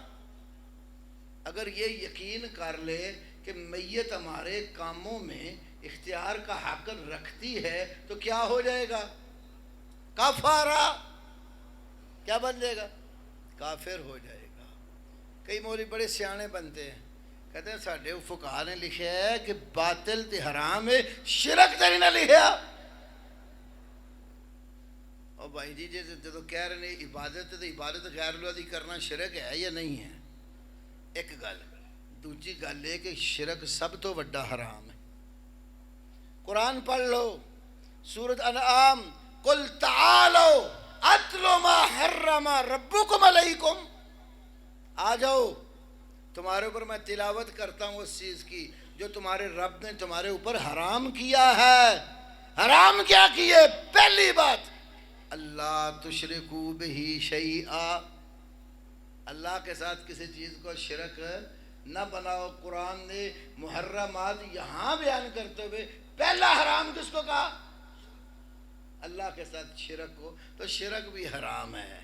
S1: اگر یہ یقین کر لے کہ میت ہمارے کاموں میں اختیار کا حق رکھتی ہے تو کیا ہو جائے گا؟ کفارہ، کیا بن جائے گا؟ کافر ہو جائے گا۔ کئی مولوی بڑے سیانے بنتے ہیں، کہتے ہیں ساڈے فقہا نے لکھا ہے کہ باطل تے حرام ہے، شرک تے نہیں لکھیا۔ اور بھائی جی جدو کہہ رہے ہیں عبادت تو عبادت غیر اللہ دی کرنا شرک ہے یا نہیں ہے؟ ایک گل، دوسری گل ہے کہ شرک سب تو بڑا حرام ہے۔ قرآن پڑھ لو، سورۃ انعام، قل تعالوا اتل ما حرم ربکم علیکم، آ جاؤ تمہارے اوپر میں تلاوت کرتا ہوں اس چیز کی جو تمہارے رب نے تمہارے اوپر حرام کیا ہے۔ حرام کیا کیے؟ پہلی بات، اللہ تشرکو بہ شیئا، اللہ کے ساتھ کسی چیز کو شرک نہ بناؤ۔ قرآن نے محرمات یہاں بیان کرتے ہوئے پہلا حرام کس کو کہا؟ اللہ کے ساتھ شرک کو، تو شرک بھی حرام ہے،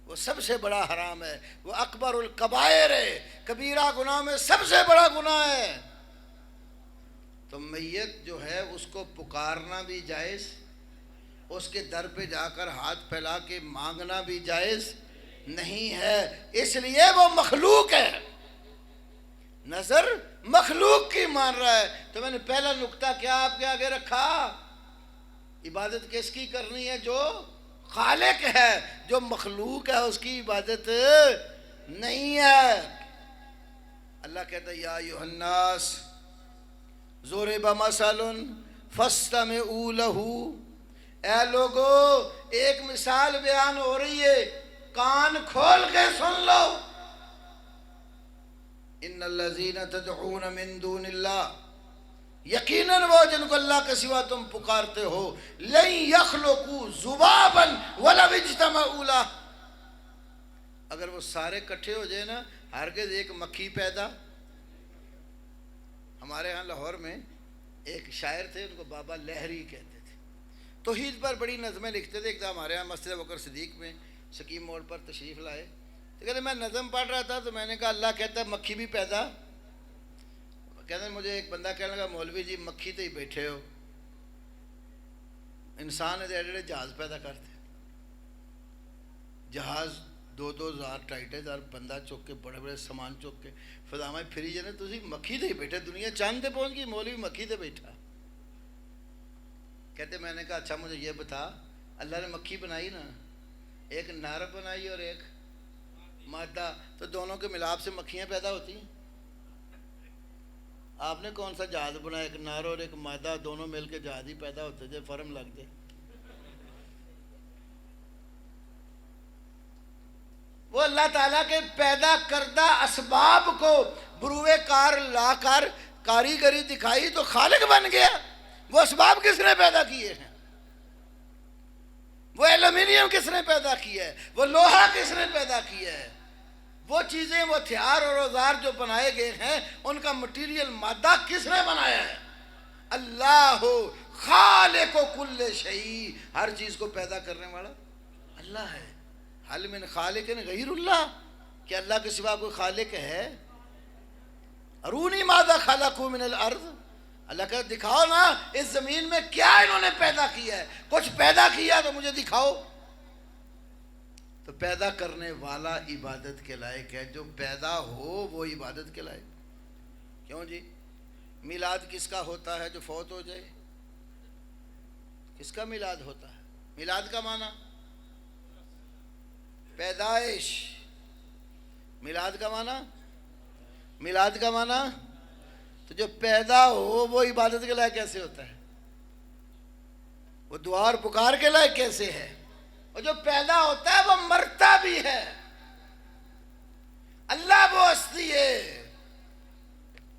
S1: وہ سب سے بڑا حرام ہے، وہ اکبر الکبائر ہے، کبیرہ گناہ میں سب سے بڑا گناہ ہے۔ تو میت جو ہے اس کو پکارنا بھی جائز، اس کے در پہ جا کر ہاتھ پھیلا کے مانگنا بھی جائز نہیں ہے، اس لیے وہ مخلوق ہے، نظر مخلوق کی مان رہا ہے۔ تو میں نے پہلا نقطہ کیا آپ کے آگے رکھا؟ عبادت کس کی کرنی ہے؟ جو خالق ہے، جو مخلوق ہے اس کی عبادت نہیں ہے۔ اللہ کہتا ہے یا ایھا الناس ضرب مثل فاستمعوا لہ، اے لوگو ایک مثال بیان ہو رہی ہے، کان کھول کے سن لو۔ ان الذین تدعون من دون اللہ، یقیناً وہ جن کو اللہ کے سوا تم پکارتے ہو، لن یخلقوا ذبابا ولو اجتمعوا لہ، اگر وہ سارے کٹھے ہو جائے نا ہرگز ایک مکھی پیدا۔ ہمارے ہاں لاہور میں ایک شاعر تھے، ان کو بابا لہری کہتے تھے، توحید پر بڑی نظمیں لکھتے تھے۔ ایک دم ہمارے ہاں مسجد ابوبکر صدیق میں سکیم موڑ پر تشریف لائے، تو کہتے میں نظم پڑھ رہا تھا تو میں نے کہا اللہ کہتا ہے مکھی بھی پیدا۔ کہتے ہیں مجھے ایک بندہ کہنے لگا مولوی جی مکھی تو ہی بیٹھے ہو، انسان ایڈے جہاز پیدا کرتے، جہاز 2,000 2,500 بندہ چک کے بڑے بڑے سامان چک کے فضا میں پھری جانے، تسی مکھی تے ہی بیٹھے، دنیا چاند تے پہنچ گئی، مولوی مکھی تے بیٹھا۔ کہتے میں نے کہا اچھا مجھے یہ بتا، اللہ نے مکھی بنائی نا، ایک نر بنائی اور ایک مادہ، تو دونوں کے ملاپ سے مکھیاں پیدا ہوتی ہیں؟ آپ نے کون سا جہاز بنایا؟ ایک نر اور ایک مادہ، دونوں مل کے جہاز ہی پیدا ہوتے تھے، فرم لگ جائے۔ وہ اللہ تعالیٰ کے پیدا کردہ اسباب کو بروئے کار لا کر کاریگری دکھائی تو خالق بن گیا۔ وہ اسباب کس نے پیدا کیے ہیں؟ وہ ایلومینیم کس نے پیدا کیا ہے؟ وہ لوہا کس نے پیدا کیا ہے؟ وہ چیزیں، وہ ہتھیار اور اوزار جو بنائے گئے ہیں ان کا مٹیریل مادہ کس نے بنایا ہے؟ اللہ خالق کل شیء، ہر چیز کو پیدا کرنے والا اللہ ہے۔ حل من خالق غیر اللہ، کہ اللہ کے سوا کوئی خالق ہے؟ ارونی ماذا خلقوا من الارض، اللہ کا دکھاؤ نا اس زمین میں کیا انہوں نے پیدا کیا ہے، کچھ پیدا کیا تو مجھے دکھاؤ۔ تو پیدا کرنے والا عبادت کے لائق ہے، جو پیدا ہو وہ عبادت کے لائق۔ کیوں جی؟ میلاد کس کا ہوتا ہے؟ جو فوت ہو جائے، کس کا میلاد ہوتا ہے؟ میلاد کا معنی پیدائش، میلاد کا معنی، میلاد کا معنی تو جو پیدا ہو وہ عبادت کے لائق کیسے ہوتا ہے؟ وہ دعا اور پکار کے لائق کیسے ہے؟ اور جو پیدا ہوتا ہے وہ مرتا بھی ہے۔ اللہ وہ ہستی ہے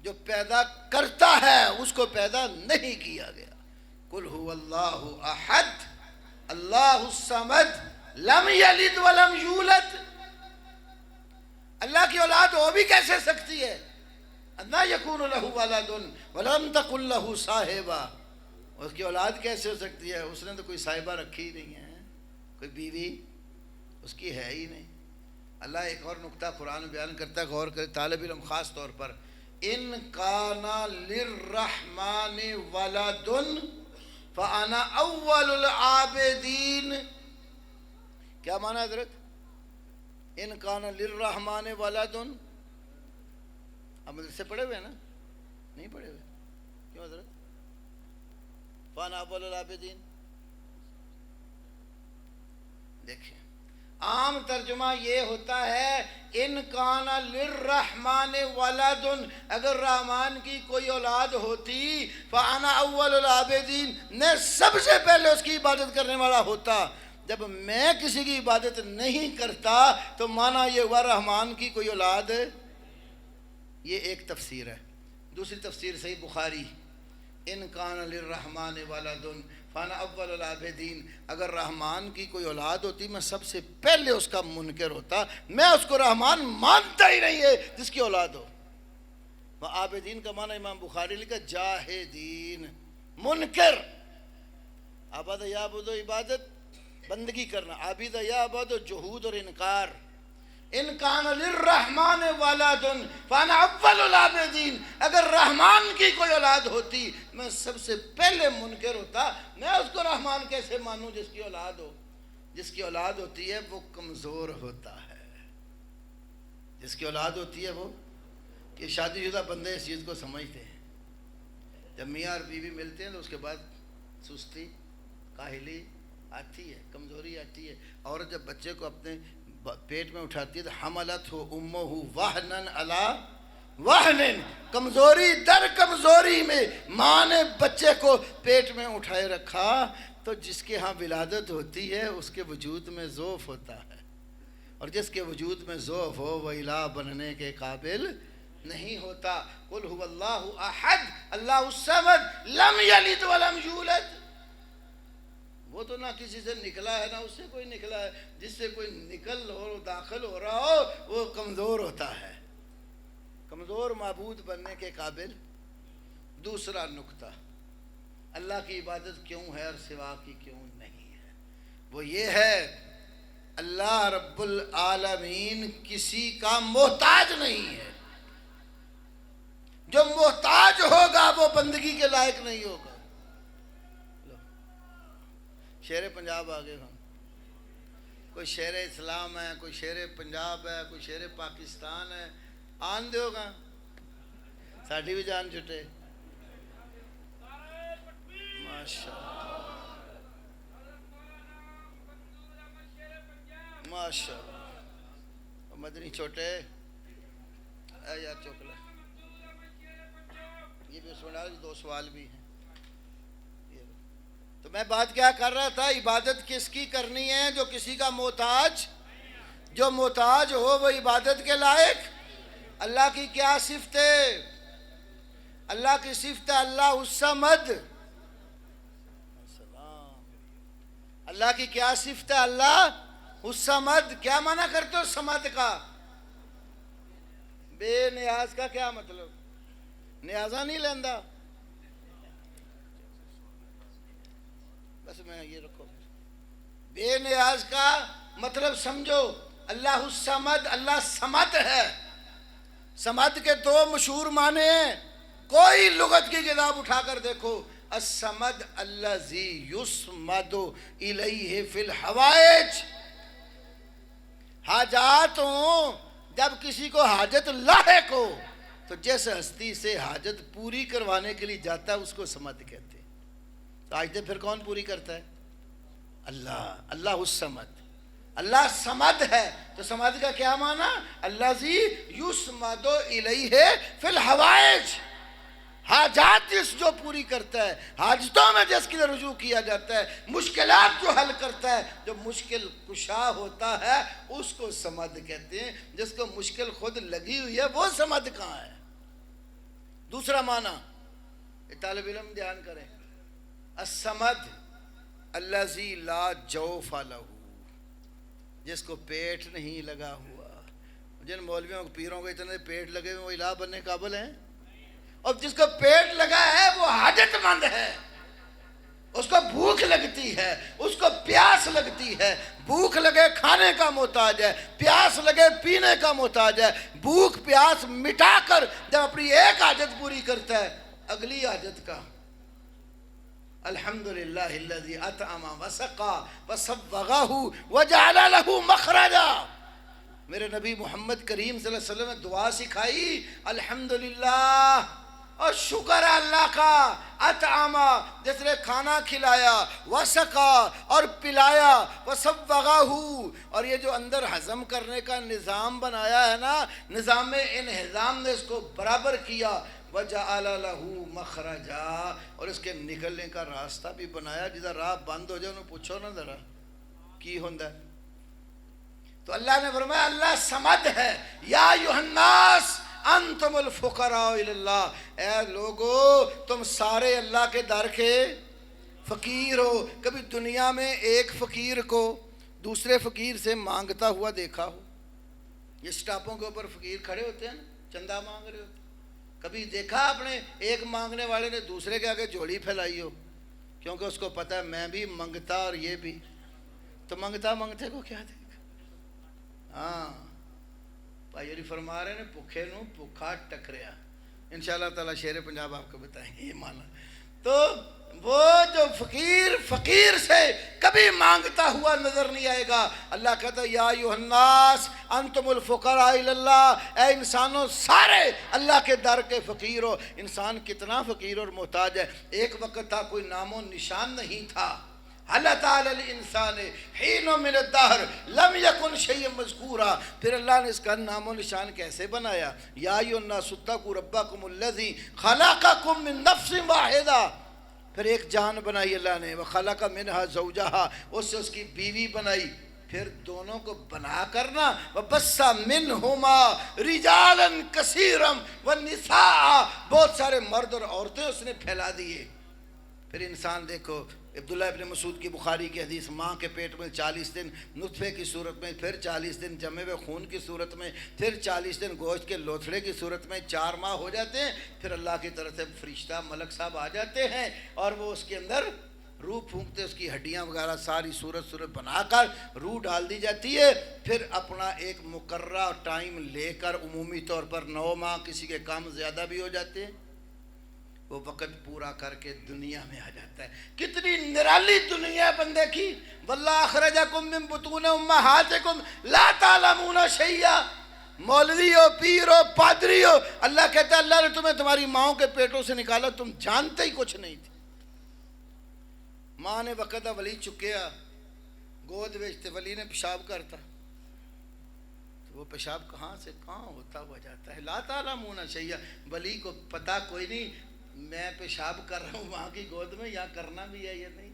S1: جو پیدا کرتا ہے، اس کو پیدا نہیں کیا گیا۔ قل هو اللہ احد اللہ الصمد لم یلد ولم یولد۔ اللہ کی اولاد ہو بھی کیسے سکتی ہے؟ انا یکون لہ ولد ولم تکن لہ صاحبہ، اس کی اولاد کیسے ہو سکتی ہے؟ اس نے تو کوئی صاحبہ رکھی ہی نہیں ہے، کوئی بیوی اس کی ہے ہی نہیں۔ اللہ ایک اور نقطہ قرآن بیان کرتا ہے، غور کرے طالب علم خاص طور پر، ان کان للرحمن ولد فانا اول العابدین۔ کیا معنی حضرت؟ ان کان للرحمن ولد، اب مدرسے پڑھے ہوئے ہیں نا؟ نہیں پڑھے ہوئے، کیوں حضرت؟ فانا اول العابدین، دیکھیں عام ترجمہ یہ ہوتا ہے ان کان للرحمن ولد، اگر رحمان کی کوئی اولاد ہوتی فانا اول العابدین، میں سب سے پہلے اس کی عبادت کرنے والا ہوتا۔ جب میں کسی کی عبادت نہیں کرتا تو مانا یہ ہوا رحمان کی کوئی اولاد، یہ ایک تفسیر ہے۔ دوسری تفسیر صحیح بخاری، ان کان للرحمن ولد فانا اول العابدین، اگر رحمان کی کوئی اولاد ہوتی میں سب سے پہلے اس کا منکر ہوتا، میں اس کو رحمان مانتا ہی نہیں ہے جس کی اولاد ہو۔ عابدین کا معنی امام بخاری لکھا جاہدین، منکر۔ عبد یعبد عبادت بندگی کرنا، عابد یعبد جہود اور انکار۔ ان کان للرحمن ولد فانا اول العابدین، اگر رحمان کی کوئی اولاد ہوتی میں سب سے پہلے منکر ہوتا، میں اس کو رحمان کیسے مانوں جس کی اولاد ہو؟ جس کی اولاد ہوتی ہے وہ کمزور ہوتا ہے، جس کی اولاد ہوتی ہے وہ، کہ شادی شدہ بندے اس چیز کو سمجھتے ہیں، جب میاں اور بیوی ملتے ہیں تو اس کے بعد سستی، کاہلی آتی ہے، کمزوری آتی ہے۔ عورت جب بچے کو اپنے پیٹ میں اٹھاتی ہے تو حملت ہو امہ وہنن علی وہنن، کمزوری در کمزوری میں ماں نے بچے کو پیٹ میں اٹھائے رکھا، تو جس کے ہاں ولادت ہوتی ہے اس کے وجود میں ضعف ہوتا ہے، اور جس کے وجود میں ضعف ہو وہ الہ بننے کے قابل نہیں ہوتا۔ قل هو اللہ احد اللہ الصمد لم یلد ولم یولد، وہ تو نہ کسی سے نکلا ہے نہ اس سے کوئی نکلا ہے، جس سے کوئی نکل ہو داخل ہو رہا ہو وہ کمزور ہوتا ہے، کمزور معبود بننے کے قابل۔ دوسرا نقطہ، اللہ کی عبادت کیوں ہے اور سوا کی کیوں نہیں ہے، وہ یہ ہے اللہ رب العالمین کسی کا محتاج نہیں ہے، جو محتاج ہوگا وہ بندگی کے لائق نہیں ہوگا۔ شیر پنجاب آگے ہم، کوئی شیر اسلام ہے، کوئی شیر پنجاب ہے، کوئی شیر پاکستان ہے، آن دے ہوگا ساڑھی بھی جان چھٹے، ماشاءاللہ ماشاءاللہ۔ مدنی چھوٹے اے یار چوکلا، یہ بھی اس میں دو سوال بھی ہیں۔ تو میں بات کیا کر رہا تھا، عبادت کس کی کرنی ہے؟ جو کسی کا محتاج، جو محتاج ہو وہ عبادت کے لائق۔ اللہ کی کیا صفت ہے؟ اللہ کی صفت ہے اللہ الصمد، اللہ کی کیا صفت ہے؟ اللہ الصمد۔ کیا معنی کرتے ہو صمد کا؟ بے نیاز کا کیا مطلب؟ نیازہ نہیں لیندہ، بس میں یہ رکھو، بے نیاز کا مطلب سمجھو۔ اللہ الصمد، اللہ صمد ہے۔ صمد کے دو مشہور معنی ہیں، کوئی لغت کی کتاب اٹھا کر دیکھو، الصمد الذی یصمد الیہ فی الحوائج، حاجات ہوں، جب کسی کو حاجت لاحق ہو تو جس ہستی سے حاجت پوری کروانے کے لیے جاتا ہے اس کو صمد کہتے ہیں۔ تو حاجتیں پھر کون پوری کرتا ہے؟ اللہ. اللہ الصمد، اللہ سمد ہے. تو سمد کا کیا معنی؟ الذی یسمد الیہ فی الحوائج، حاجات جس جو پوری کرتا ہے، حاجتوں میں جس کی رجوع کیا جاتا ہے، مشکلات جو حل کرتا ہے، جو مشکل کشا ہوتا ہے اس کو سمد کہتے ہیں. جس کو مشکل خود لگی ہوئی ہے وہ سمد کہاں ہے؟ دوسرا معنی طالب علم دھیان کریں، السمد الذی لا جوف لہ، جس کو پیٹ نہیں لگا ہوا. جن مولویوں پیروں کو اتنے پیٹ لگے ہوئے وہ الہ بننے قابل ہیں؟ اور جس کو پیٹ لگا ہے وہ حاجت مند ہے، اس کو بھوک لگتی ہے، اس کو پیاس لگتی ہے. بھوک لگے کھانے کا محتاج ہے، پیاس لگے پینے کا محتاج ہے. بھوک پیاس مٹا کر جب اپنی ایک حاجت پوری کرتا ہے اگلی حاجت کا الحمدللہ الذی اطعم وسقا وصوغہ وجعل لہ مخرجا. میرے نبی محمد کریم صلی اللہ علیہ وسلم نے دعا سکھائی، الحمدللہ اور شکر اللہ کا. اطعما جس نے کھانا کھلایا، وسقا اور پلایا، وصوغہ اور یہ جو اندر ہضم کرنے کا نظام بنایا ہے نا، نظام انہضام نے اس کو برابر کیا. وجعل لہ مخرجا اور اس کے نکلنے کا راستہ بھی بنایا. جدھر راہ بند ہو جائے انہوں پوچھو نا ذرا کی ہوندہ ہے. تو اللہ نے فرمایا اللہ سمد ہے. یا ایھا الناس انتم الفقراء الی اللہ، اے لوگو تم سارے اللہ کے در کے فقیر ہو. کبھی دنیا میں ایک فقیر کو دوسرے فقیر سے مانگتا ہوا دیکھا ہو؟ یہ سٹاپوں کے اوپر فقیر کھڑے ہوتے ہیں نا، چندہ مانگ رہے ہوتے. کبھی دیکھا آپ نے ایک مانگنے والے نے دوسرے کے آگے جھولی پھیلائی ہو؟ کیونکہ اس کو پتہ ہے میں بھی منگتا اور یہ بھی، تو منگتا منگتے کو کیا دے گا. ہاں بھائی علی فرما رہے ہیں بھوکے نو بھوکا ٹکریا. انشاءاللہ تعالیٰ شیر پنجاب آپ کو بتائیں گے یہ معنی. تو وہ جو فقیر سے کبھی مانگتا ہوا نظر نہیں آئے گا. اللہ کہتا ہے یا ایھا الناس انتم الفقراء الی اللہ، اے انسانوں سارے اللہ کے در کے فقیر ہو. انسان کتنا فقیر اور محتاج ہے. ایک وقت تھا کوئی نام و نشان نہیں تھا. حل اتى الانسان حین من الدہر لم یکن شیئا مذکورا. پھر اللہ نے اس کا نام و نشان کیسے بنایا؟ یا ایھا الناس اتقوا ربکم الذی خلقکم من نفس واحدہ. پھر ایک جان بنائی اللہ نے، وخلق منہا زوجہا، اس سے اس کی بیوی بنائی. پھر دونوں کو بنا کرنا وبث منہما رجالا کثیرا والنساء، بہت سارے مرد اور عورتیں اس نے پھیلا دیے. پھر انسان دیکھو عبداللہ ابن مسعود کی بخاری کی حدیث، ماں کے پیٹ میں 40 دن نطفے کی صورت میں، پھر 40 دن جمے ہوئے خون کی صورت میں، پھر 40 دن گوشت کے لوتھڑے کی صورت میں، 4 ماہ ہو جاتے ہیں. پھر اللہ کی طرف سے فرشتہ ملک صاحب آ جاتے ہیں اور وہ اس کے اندر روح پھونکتے، اس کی ہڈیاں وغیرہ ساری صورت بنا کر روح ڈال دی جاتی ہے. پھر اپنا ایک مقررہ ٹائم لے کر عمومی طور پر 9 ماہ، کسی کے کام زیادہ بھی ہو جاتے ہیں، وہ وقت پورا کر کے دنیا میں آ جاتا ہے. کتنی نرالی دنیا بندے کی. واللہ اخرجکم من بطون امہاتکم لا تعلمون شیئا. مولوی ہو، پیر ہو، پادری ہو، اللہ کہتا ہے اللہ نے تمہیں تمہاری ماؤں کے پیٹوں سے نکالا، تم جانتے ہی کچھ نہیں تھے. ماں نے وقت ولی چکیا گود ویچتے، ولی نے پیشاب کرتا، تو وہ پیشاب کہاں سے کہاں ہوتا ہوا جاتا ہے. لا تعلمون شیئا، ولی کو پتہ کوئی نہیں میں پیشاب کر رہا ہوں وہاں کی گود میں، یا کرنا بھی ہے یا نہیں.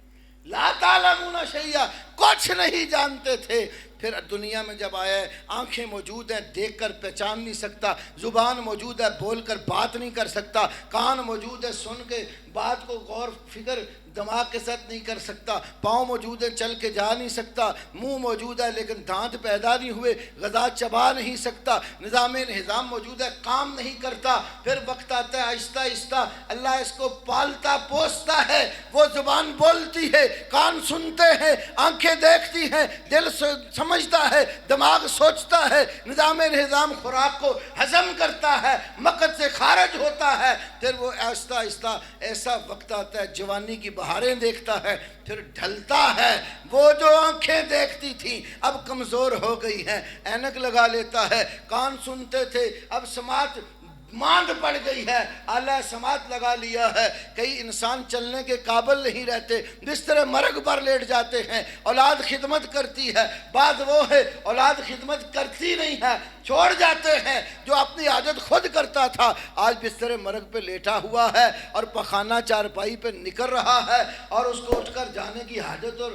S1: لا تعلمون شیئا، کچھ نہیں جانتے تھے. پھر دنیا میں جب آیا ہے، آنکھیں موجود ہیں، دیکھ کر پہچان نہیں سکتا، زبان موجود ہے، بول کر بات نہیں کر سکتا، کان موجود ہے، سن کے بات کو غور فکر دماغ کے ساتھ نہیں کر سکتا، پاؤں موجود ہے، چل کے جا نہیں سکتا، منہ موجود ہے لیکن دانت پیدا نہیں ہوئے، غذا چبا نہیں سکتا، نظام انہضام موجود ہے، کام نہیں کرتا. پھر وقت آتا ہے آہستہ آہستہ اللہ اس کو پالتا پوستا ہے. وہ زبان بولتی ہے، کان سنتے ہیں، آنکھیں دیکھتی ہیں، دل سمجھتا ہے، دماغ سوچتا ہے، نظام انہضام خوراک کو ہضم کرتا ہے، مقد سے خارج ہوتا ہے. پھر وہ آہستہ آہستہ ایسا وقت آتا ہے جوانی کی بہاریں دیکھتا ہے، پھر ڈھلتا ہے. وہ جو آنکھیں دیکھتی تھیں اب کمزور ہو گئی ہیں، اینک لگا لیتا ہے. کان سنتے تھے اب سماعت ماند پڑ گئی ہے، آلہ سماعت لگا لیا ہے، کئی انسان چلنے کے قابل نہیں رہتے، بستر مرگ پر لیٹ جاتے ہیں، اولاد خدمت کرتی ہے، بعض وہ ہے اولاد خدمت کرتی نہیں ہے، چھوڑ جاتے ہیں، جو اپنی عادت خود کرتا تھا آج بستر مرگ پہ لیٹا ہوا ہے اور پخانہ چارپائی پہ نکل رہا ہے اور اس کو اٹھ کر جانے کی حاجت اور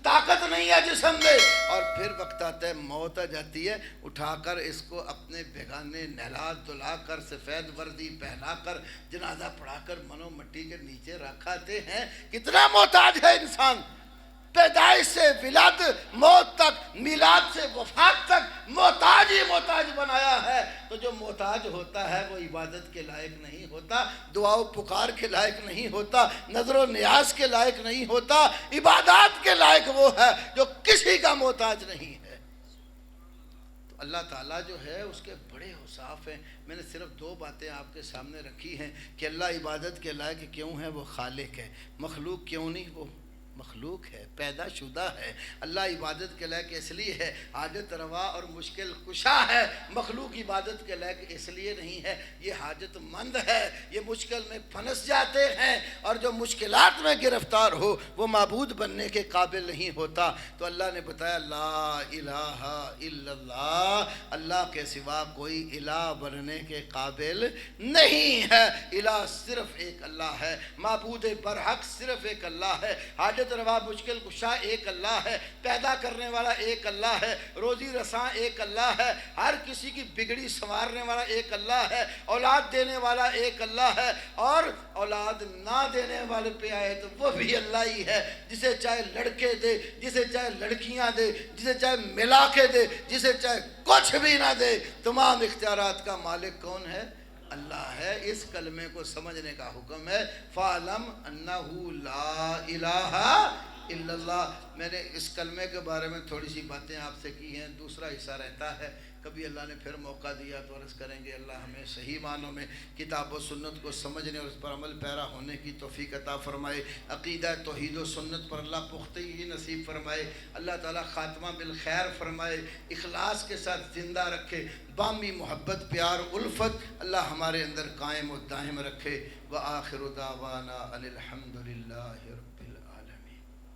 S1: طاقت نہیں ہے جسم میں، اور پھر وقت آتا ہے موت آ جاتی ہے، اٹھا کر اس کو اپنے بیگانے نہلا دھلا کر سفید وردی پہنا کر جنازہ پڑھا کر منو مٹی کے نیچے رکھاتے ہیں۔ کتنا محتاج ہے انسان، پیدائش سے ولادت، موت تک، میلاد سے وفات تک محتاج ہی محتاج بنایا ہے۔ تو جو محتاج ہوتا ہے وہ عبادت کے لائق نہیں ہوتا، دعا و پکار کے لائق نہیں ہوتا، نظر و نیاز کے لائق نہیں ہوتا، عبادات کے لائق وہ ہے جو کسی کا محتاج نہیں ہے۔ تو اللہ تعالیٰ جو ہے اس کے بڑے اوصاف ہیں۔ میں نے صرف دو باتیں آپ کے سامنے رکھی ہیں کہ اللہ عبادت کے لائق کیوں ہے، وہ خالق ہے، مخلوق کیوں نہیں، وہ مخلوق ہے، پیدا شدہ ہے۔ اللہ عبادت کے لائق اس لیے ہے، حاجت روا اور مشکل کشا ہے، مخلوق عبادت کے لائق اس لیے نہیں ہے، یہ حاجت مند ہے، یہ مشکل میں پھنس جاتے ہیں، اور جو مشکلات میں گرفتار ہو وہ معبود بننے کے قابل نہیں ہوتا۔ تو اللہ نے بتایا لا الہ الا اللہ، اللہ کے سوا کوئی الہ بننے کے قابل نہیں ہے، الہ صرف ایک اللہ ہے، معبود برحق صرف ایک اللہ ہے، حاجت روا مشکل کشا ایک اللہ ہے، پیدا کرنے والا ایک اللہ ہے، روزی رساں ایک اللہ ہے، ہر کسی کی بگڑی سنوارنے والا ایک اللہ ہے، اولاد دینے والا ایک اللہ ہے، اور اولاد نہ دینے والے پہ آئے تو وہ بھی اللہ ہی ہے، جسے چاہے لڑکے دے، جسے چاہے لڑکیاں دے، جسے چاہے ملا کے دے، جسے چاہے کچھ بھی نہ دے، تمام اختیارات کا مالک کون ہے؟ اللہ ہے۔ اس کلمے کو سمجھنے کا حکم ہے، فَعْلَمْ أَنَّهُ لَا إِلَٰهَ إِلَّا اللَّهُ۔ میں نے اس کلمے کے بارے میں تھوڑی سی باتیں آپ سے کی ہیں، دوسرا حصہ رہتا ہے، کبھی اللہ نے پھر موقع دیا تو عرض کریں گے۔ اللہ ہمیں صحیح معنوں میں کتاب و سنت کو سمجھنے اور اس پر عمل پیرا ہونے کی توفیق عطا فرمائے، عقیدہ توحید و سنت پر اللہ پختگی نصیب فرمائے، اللہ تعالیٰ خاتمہ بالخیر فرمائے، اخلاص کے ساتھ زندہ رکھے، بامی محبت پیار الفت اللہ ہمارے اندر قائم و دائم رکھے۔ وآخر دعوانا ان الحمد للہ رب العالمین۔